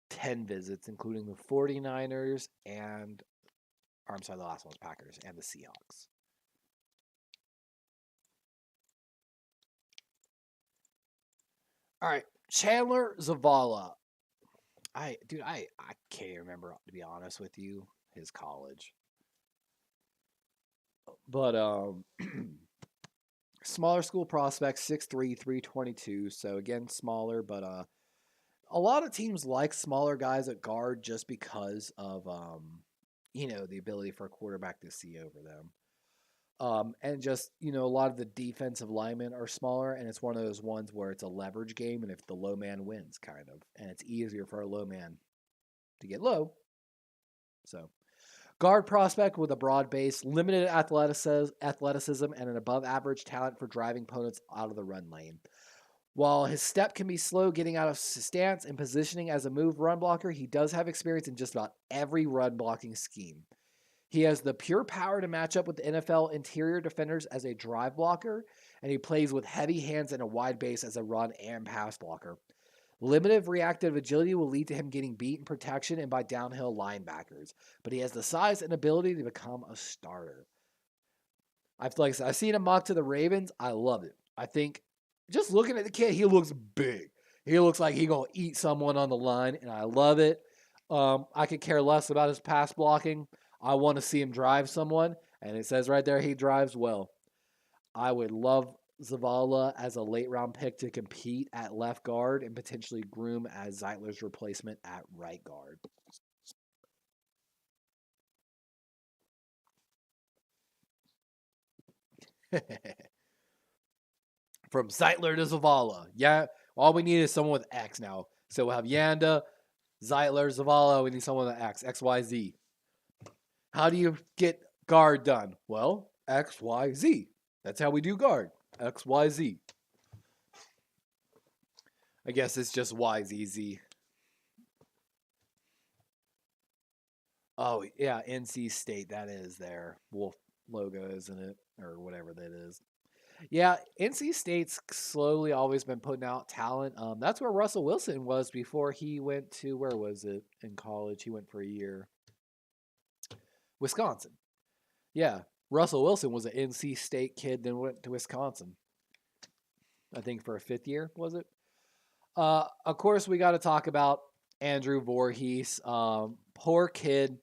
10 visits, including the 49ers and, or I'm sorry, the last one was Packers and the Seahawks. All right, Chandler Zavala. I can't remember, to be honest with you, his college. But smaller school prospect, 6'3", 322. So again, smaller, but a lot of teams like smaller guys at guard just because of the ability for a quarterback to see over them. And just, a lot of the defensive linemen are smaller, and it's one of those ones where it's a leverage game, and if the low man wins, kind of. And it's easier for a low man to get low. So, guard prospect with a broad base, limited athleticism, and an above-average talent for driving opponents out of the run lane. While his step can be slow getting out of stance and positioning as a move run blocker, he does have experience in just about every run blocking scheme. He has the pure power to match up with the NFL interior defenders as a drive blocker, and he plays with heavy hands and a wide base as a run and pass blocker. Limited reactive agility will lead to him getting beat in protection and by downhill linebackers, but he has the size and ability to become a starter. I've seen him mock to the Ravens. I love it. I think just looking at the kid, he looks big. He looks like he's going to eat someone on the line, and I love it. I could care less about his pass blocking. I want to see him drive someone, and it says right there he drives well. I would love Zavala as a late round pick to compete at left guard and potentially groom as Zeitler's replacement at right guard. From Zeitler to Zavala. Yeah, all we need is someone with X now. So we'll have Yanda, Zeitler, Zavala. We need someone with X, XYZ. How do you get guard done? Well, XYZ. That's how we do guard. XYZ. I guess it's just YZZ. Oh, yeah, NC State. That is their Wolf logo, isn't it? Or whatever that is. Yeah, NC State's slowly always been putting out talent. That's where Russell Wilson was before he went to, where was it in college? He went for a year. Wisconsin. Yeah, Russell Wilson was an NC State kid, then went to Wisconsin. I think for a 5th year, was it? Of course, we got to talk about Andrew Voorhees. Poor kid.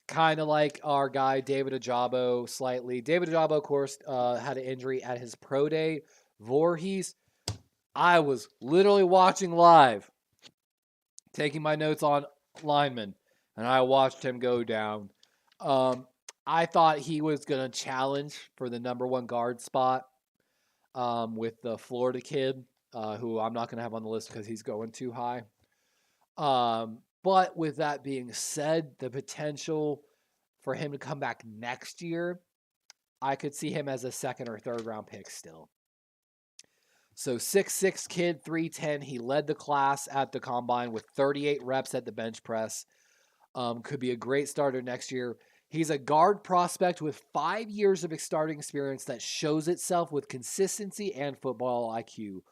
Kind of like our guy, David Ajabo, slightly. David Ajabo, of course, had an injury at his pro day. Voorhees, I was literally watching live, taking my notes on linemen, and I watched him go down. I thought he was going to challenge for the number 1 guard spot with the Florida kid, who I'm not going to have on the list because he's going too high. But with that being said, the potential for him to come back next year, I could see him as a 2nd or 3rd round pick still. So 6'6" kid, 310. He led the class at the combine with 38 reps at the bench press. Could be a great starter next year. He's a guard prospect with 5 years of starting experience that shows itself with consistency and football IQ.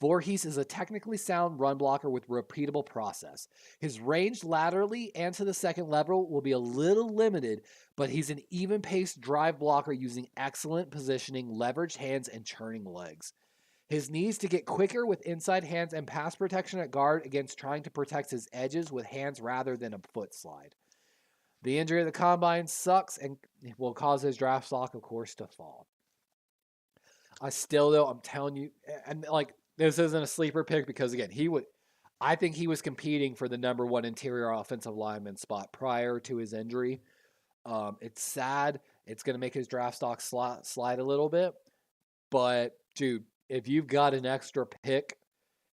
Voorhees is a technically sound run blocker with repeatable process. His range laterally and to the second level will be a little limited, but he's an even-paced drive blocker using excellent positioning, leveraged hands, and churning legs. His needs to get quicker with inside hands and pass protection at guard against trying to protect his edges with hands rather than a foot slide. The injury of the combine sucks and will cause his draft stock, of course, to fall. I'm telling you, and like, this isn't a sleeper pick because, again, I think he was competing for the number 1 interior offensive lineman spot prior to his injury. It's sad. It's going to make his draft stock slide a little bit. But, dude, if you've got an extra pick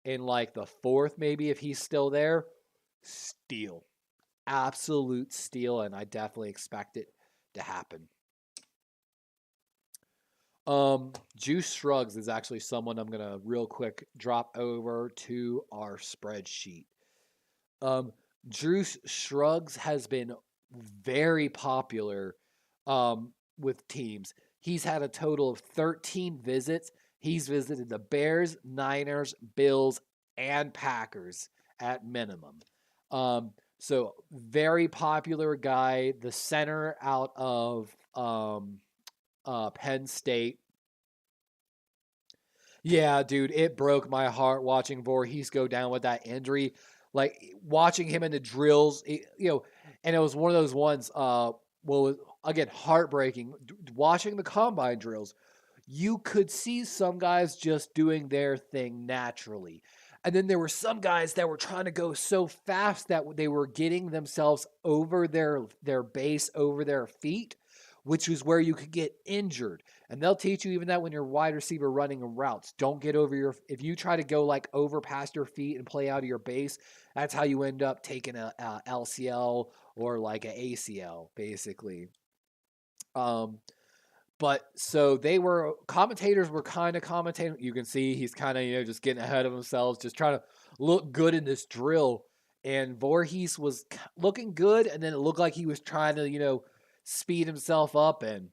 in like the 4th, maybe if he's still there, steal. Absolute steal, and I definitely expect it to happen. Juice Shrugs is actually someone I'm going to real quick drop over to our spreadsheet. Juice Shrugs has been very popular with teams. He's had a total of 13 visits. He's visited the Bears, Niners, Bills, and Packers at minimum. So very popular guy, the center out of Penn State. Yeah, dude, it broke my heart watching Voorhees go down with that injury. Like, watching him in the drills, and it was one of those ones, again, heartbreaking. Watching the combine drills, you could see some guys just doing their thing naturally. And then there were some guys that were trying to go so fast that they were getting themselves over their base, over their feet, which is where you could get injured. And they'll teach you even that when you're wide receiver running routes. Don't get over if you try to go like over past your feet and play out of your base, that's how you end up taking a LCL or like an ACL, basically. But so commentators were kind of commentating. You can see he's kind of, just getting ahead of himself, just trying to look good in this drill. And Voorhees was looking good. And then it looked like he was trying to, speed himself up. And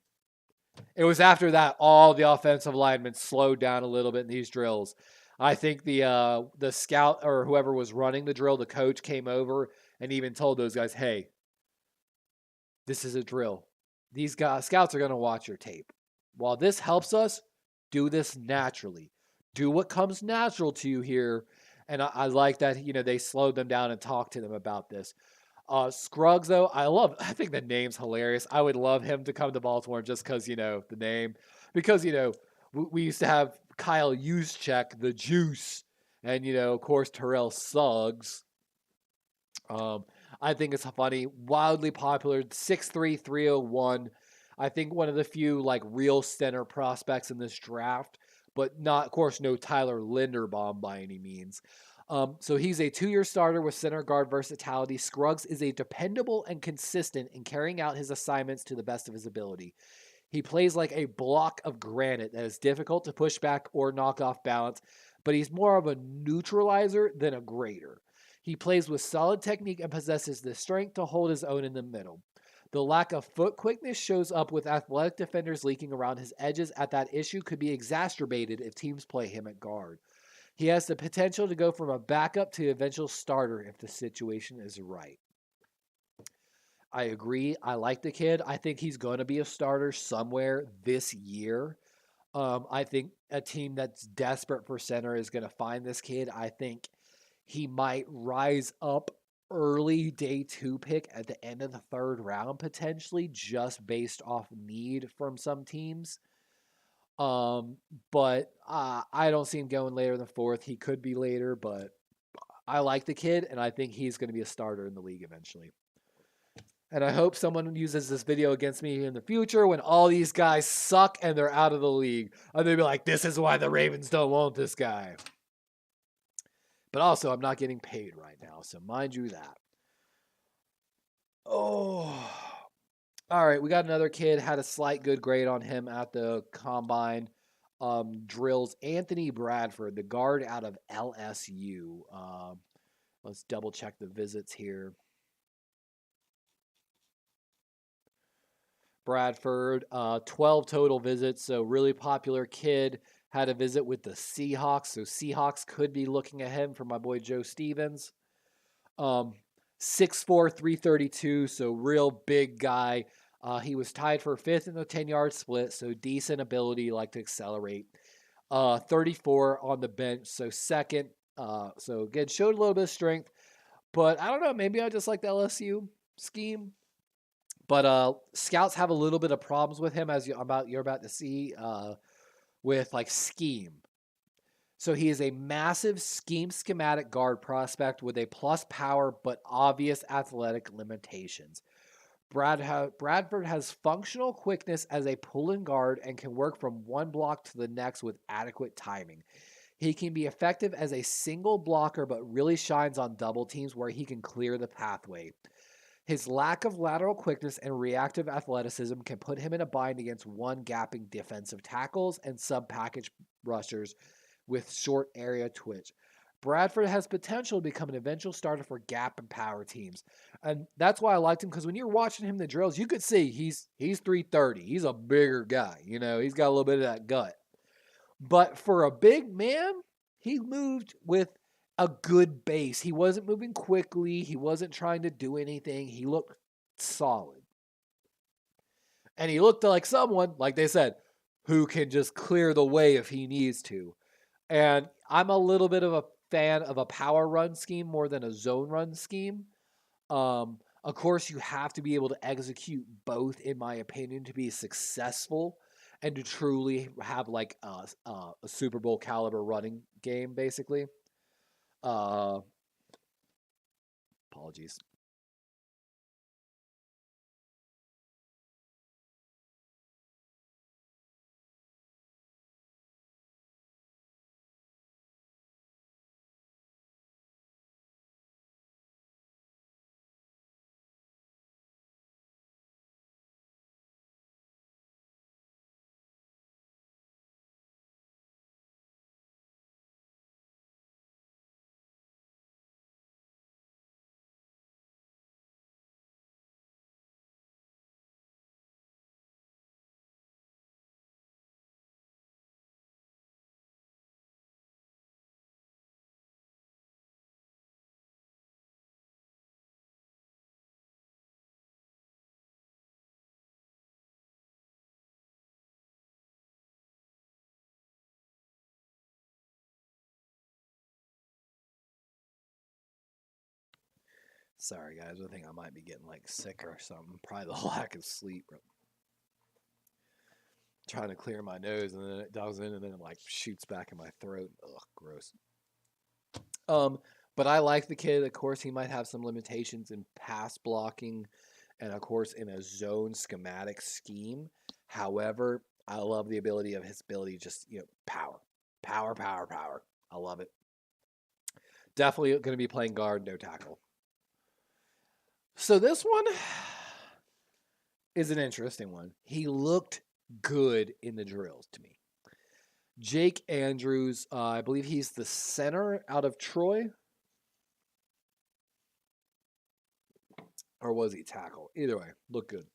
it was after that, all the offensive linemen slowed down a little bit in these drills. I think the scout or whoever was running the drill, the coach came over and even told those guys, "Hey, this is a drill. These guys, scouts are going to watch your tape. While this helps us, do this naturally. Do what comes natural to you here." And I like that, they slowed them down and talked to them about this. Scruggs, though, I think the name's hilarious. I would love him to come to Baltimore just because, the name. Because, we used to have Kyle Juszczyk, the Juice, and, of course, Terrell Suggs. I think it's funny, wildly popular, 6'3", 301. I think one of the few like real center prospects in this draft, but not, of course, no Tyler Linderbaum by any means. So he's a 2-year starter with center guard versatility. Scruggs is a dependable and consistent in carrying out his assignments to the best of his ability. He plays like a block of granite that is difficult to push back or knock off balance, but he's more of a neutralizer than a grader. He plays with solid technique and possesses the strength to hold his own in the middle. The lack of foot quickness shows up with athletic defenders leaking around his edges, at that issue could be exacerbated if teams play him at guard. He has the potential to go from a backup to eventual starter if the situation is right. I agree. I like the kid. I think he's going to be a starter somewhere this year. I think a team that's desperate for center is going to find this kid. I think he might rise up early day 2 pick at the end of the 3rd round, potentially, just based off need from some teams. But I don't see him going later than 4th. He could be later, but I like the kid, and I think he's going to be a starter in the league eventually. And I hope someone uses this video against me in the future when all these guys suck and they're out of the league. And they'll be like, this is why the Ravens don't want this guy. But also, I'm not getting paid right now, so mind you that. Oh. All right, we got another kid, had a slight good grade on him at the combine. Drills Anthony Bradford, the guard out of LSU. Let's double check the visits here. Bradford, 12 total visits, so really popular kid. Had a visit with the Seahawks, so Seahawks could be looking at him for my boy Joe Stevens. 6'4", 332, so real big guy. He was tied for 5th in the 10-yard split, so decent ability, like to accelerate. 34 on the bench, so 2nd. So again, showed a little bit of strength, but I don't know, maybe I just like the LSU scheme. But scouts have a little bit of problems with him, as you're about to see, with like scheme. So he is a massive schematic guard prospect with a plus power but obvious athletic limitations. Bradford has functional quickness as a pull-in guard and can work from one block to the next with adequate timing. He can be effective as a single blocker but really shines on double teams where he can clear the pathway. His lack of lateral quickness and reactive athleticism can put him in a bind against one-gapping defensive tackles and sub-package rushers with short area twitch. Bradford has potential to become an eventual starter for gap and power teams. And that's why I liked him, because when you're watching him in the drills, you could see he's 330. He's a bigger guy. He's got a little bit of that gut. But for a big man, he moved with a good base. He wasn't moving quickly. He wasn't trying to do anything. He looked solid. And he looked like someone, like they said, who can just clear the way if he needs to. And I'm a little bit of a fan of a power run scheme more than a zone run scheme. Of course, you have to be able to execute both, in my opinion, to be successful and to truly have like a Super Bowl caliber running game, basically. Apologies. Sorry, guys. I think I might be getting like sick or something. Probably the lack of sleep. Trying to clear my nose, and then it dives in, and then it like shoots back in my throat. Ugh, gross. But I like the kid. Of course, he might have some limitations in pass blocking, and of course, in a zone schematic scheme. However, I love the ability of his ability, just power, power, power, power. I love it. Definitely going to be playing guard, no tackle. So this one is an interesting one. He looked good in the drills to me. Jake Andrews, I believe he's the center out of Troy. Or was he tackle? Either way, look good.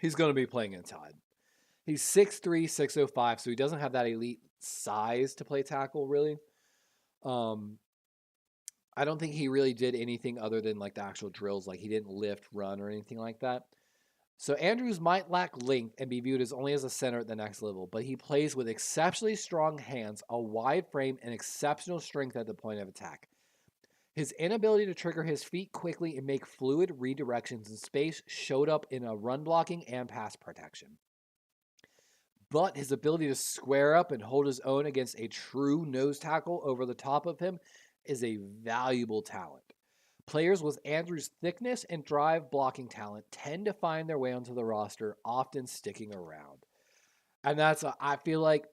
He's going to be playing inside. He's 6'3", 605, so he doesn't have that elite size to play tackle, really. I don't think he really did anything other than like the actual drills. Like he didn't lift, run, or anything like that. So Andrews might lack length and be viewed as only as a center at the next level, but he plays with exceptionally strong hands, a wide frame, and exceptional strength at the point of attack. His inability to trigger his feet quickly and make fluid redirections in space showed up in a run blocking and pass protection. But his ability to square up and hold his own against a true nose tackle over the top of him is a valuable talent. Players with Andrews' thickness and drive blocking talent tend to find their way onto the roster, often sticking around. And I feel like,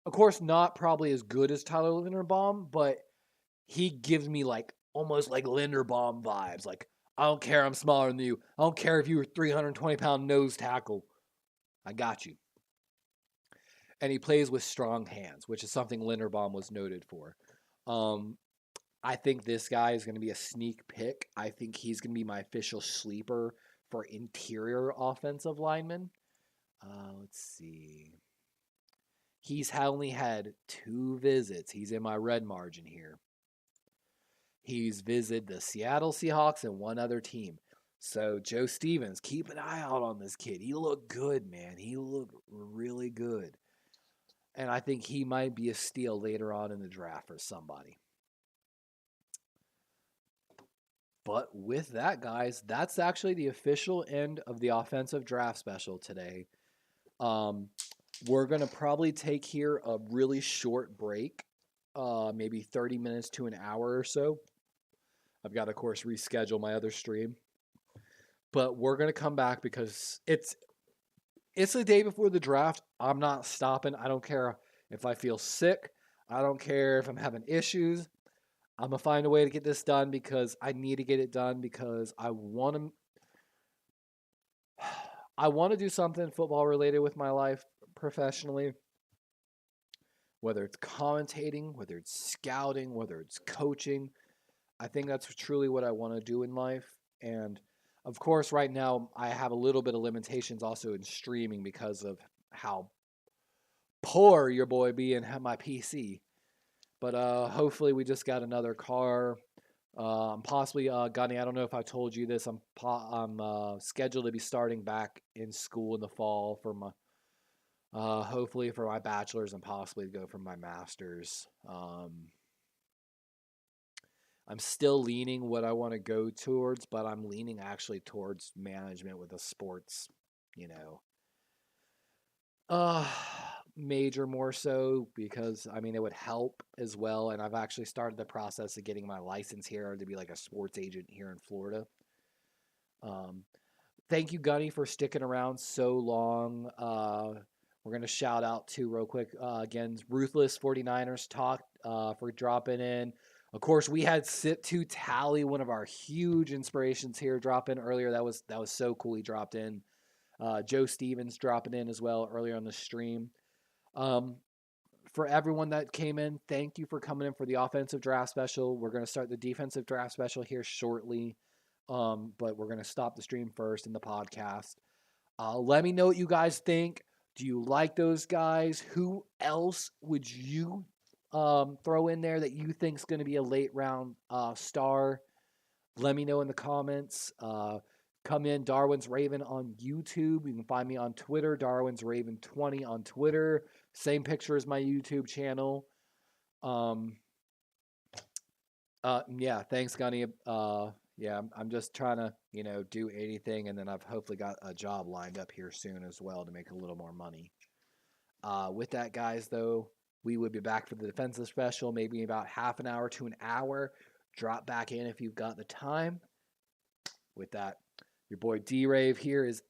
of course, not probably as good as Tyler Linderbaum, but he gives me like almost like Linderbaum vibes. Like, I don't care, I'm smaller than you. I don't care if you were 320-pound nose tackle. I got you. And he plays with strong hands, which is something Linderbaum was noted for. I think this guy is going to be a sneak pick. I think he's going to be my official sleeper for interior offensive lineman. Let's see. He's only had 2 visits. He's in my red margin here. He's visited the Seattle Seahawks and one other team. So Joe Stevens, keep an eye out on this kid. He looked good, man. He looked really good. And I think he might be a steal later on in the draft for somebody. But with that, guys, that's actually the official end of the offensive draft special today. We're going to probably take here a really short break, maybe 30 minutes to an hour or so. I've got to, of course, reschedule my other stream. But we're going to come back because it's the day before the draft. I'm not stopping. I don't care if I feel sick. I don't care if I'm having issues. I'm going to find a way to get this done because I need to get it done because I want to do something football related with my life professionally. Whether it's commentating, whether it's scouting, whether it's coaching. I think that's truly what I want to do in life. And of course, right now I have a little bit of limitations also in streaming because of how poor your boy be and my PC. But hopefully we just got another car. Possibly, Gunny, I don't know if I told you this. I'm scheduled to be starting back in school in the fall for my, hopefully for my bachelor's and possibly to go for my master's. I'm still leaning what I want to go towards, but I'm leaning actually towards management with a sports, major more so because it would help as well. And I've actually started the process of getting my license here to be like a sports agent here in Florida. Thank you, Gunny, for sticking around so long. We're going to shout out to real quick, again, Ruthless 49ers Talk for dropping in. Of course, we had Sit to Tally, one of our huge inspirations here, drop in earlier. That was so cool. He dropped in. Joe Stevens dropping in as well earlier on the stream. For everyone that came in, thank you for coming in for the offensive draft special. We're going to start the defensive draft special here shortly, but we're going to stop the stream first in the podcast. Let me know what you guys think. Do you like those guys? Who else would you throw in there that you think is going to be a late round star? Let me know in the comments. Come in, Darwin's Raven on YouTube. You can find me on Twitter, Darwin's Raven 20 on Twitter. Same picture as my YouTube channel. Yeah, thanks, Gunny. Yeah, I'm just trying to, do anything, and then I've hopefully got a job lined up here soon as well to make a little more money. With that, guys, though, we would be back for the defensive special, maybe about half an hour to an hour. Drop back in if you've got the time. With that, your boy D-Rave here is